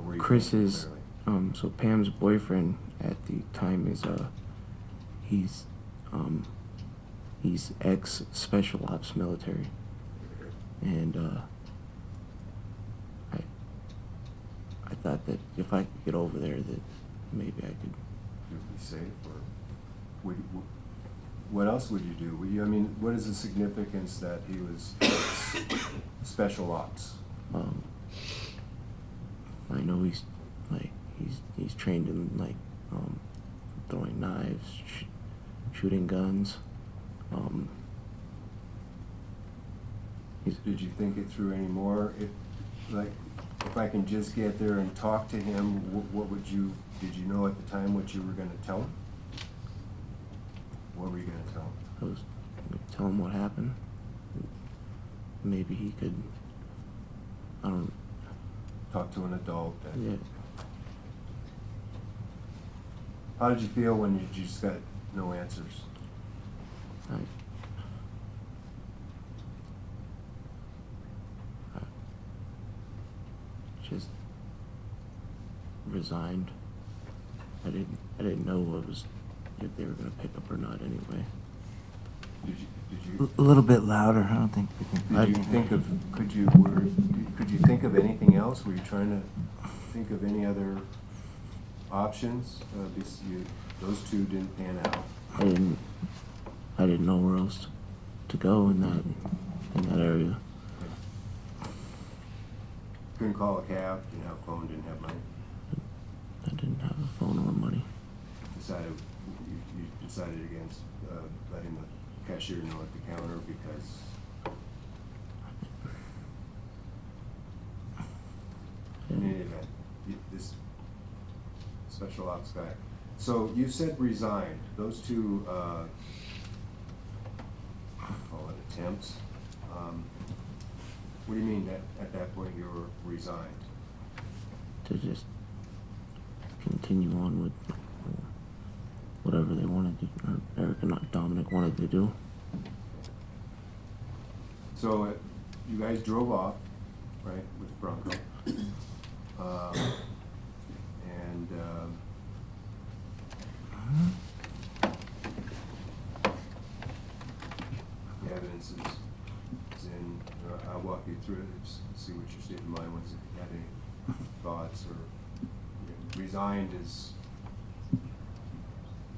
were you Chris thinking is, clearly? so Pam's boyfriend at the time is, he's ex-special ops military. And, I thought that if I could get over there, that maybe I could. You'd be safe, or what else would you do? What is the significance that he was special ops? I know he's trained in throwing knives, shooting guns. Did you think it through anymore? If I can just get there and talk to him, did you know at the time what you were gonna tell him? What were you gonna tell him? I was gonna tell him what happened. Maybe he could, Talk to an adult. yeah. How did you feel when you just got no answers? I just resigned. I didn't know if they were gonna pick up or not anyway. Did A little bit louder, I don't think we can. you think of, could you think of anything else? Were you trying to think of any other options? Those two didn't pan out. I didn't know where else to go in that area. Couldn't call a cab, didn't have a phone, didn't have money. I didn't have a phone or money. You decided against letting the cashier know at the counter because in any event, this special ops guy. So you said resigned. Those two, call it attempts. What do you mean that at that point you were resigned? To just continue on with whatever they wanted to, or Eric and not Dominic wanted to do. So you guys drove off, right, with Bronco, and the evidence is in. I'll walk you through it, just see what your state of mind was. If you had any thoughts or resigned is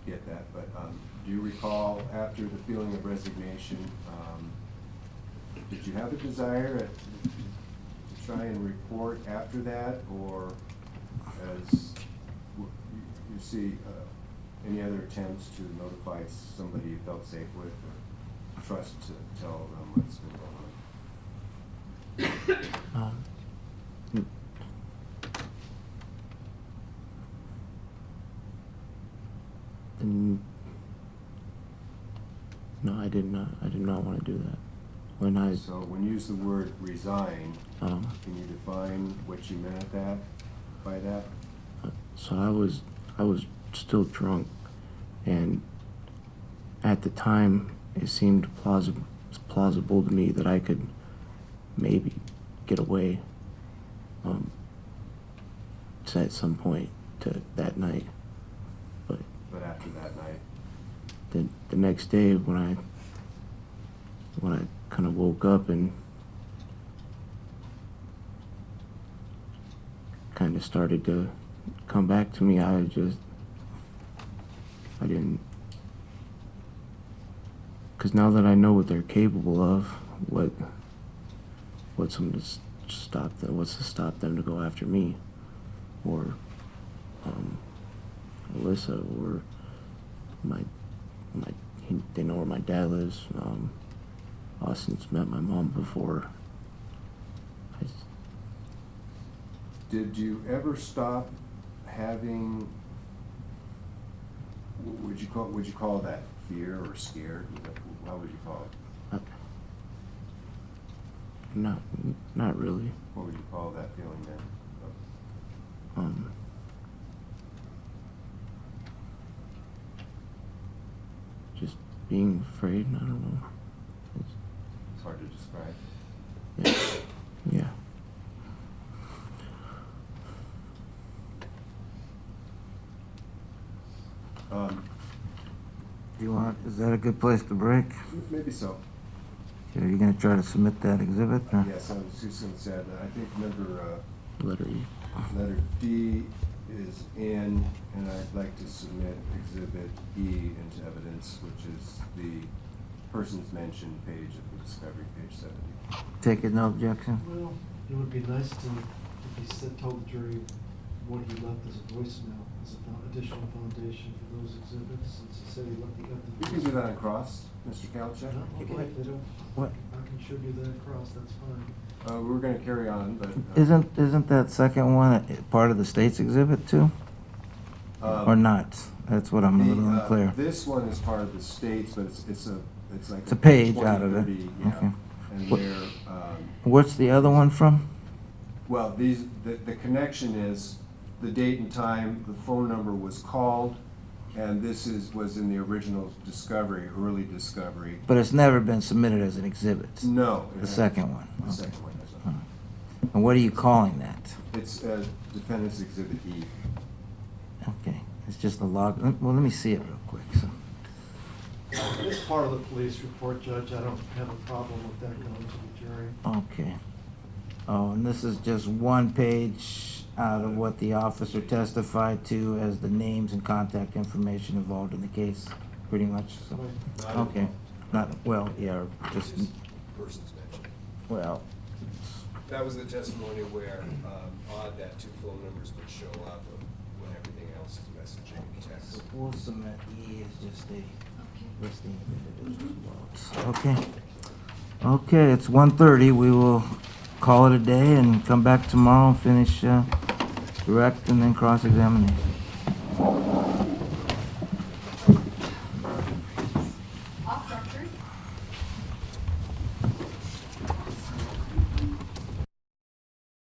get that, but do you recall after the feeling of resignation, did you have a desire to try and report after that, or as you see any other attempts to notify somebody you felt safe with or trust to tell them what's been going on? No, I did not. I did not want to do that. So when you use the word resign, Um, can you define what you meant by that? so I was still drunk, and at the time it seemed plausible to me that I could maybe get away at some point to that night. But After that night, the next day when I kind of woke up and kind of started to come back to me, I didn't, because now that I know what they're capable of, what's to stop them to go after me, or Alyssa, or they know where my dad lives. Austin's met my mom before. did you ever stop having, would you call that fear or scared? How would you call it? Not really. What would you call that feeling then? Just being afraid. I don't know. It's hard to describe. Yeah. Is that a good place to break? Maybe so. Are you gonna try to submit that exhibit? Or? Yes, I was just going to say that. I think Letter E. letter D is in, and I'd like to submit exhibit E into evidence, which is the persons mentioned page of the discovery, page 70. Take it, no objection? Well, it would be nice to, if he told the jury what he left as a voicemail, as additional foundation for those exhibits, and to say he left You can do that on cross, Mr. Kalchak. Okay, if they don't, What? I can show you that across, that's fine. We're going to carry on, but. Isn't that second one part of the state's exhibit too? Or not? That's what I'm a little unclear. This one is part of the state's, but it's like. It's a page out of it. 20, yeah. Okay. And What- they're, What's the other one from? well, the connection is the date and time, the phone number was called, and this was in the original discovery, early discovery. But it's never been submitted as an exhibit? No. The second one? The second one, yes, sir. And what are you calling that? It's Defendant's Exhibit E. Okay, it's just a log, well, let me see it real quick, so. It's part of the police report, Judge, I don't have a problem with that going to the jury. Okay. Oh, and this is just one page out of what the officer testified to as the names and contact information involved in the case, pretty much, so. Okay, not, well, yeah, just, Persons mentioned. well, That was the testimony where, odd that two phone numbers would show up when everything else is messaging and text. we'll submit E is just a listing of individuals. Okay. Okay, it's 1:30, we will call it a day and come back tomorrow and finish direct and then cross-examination.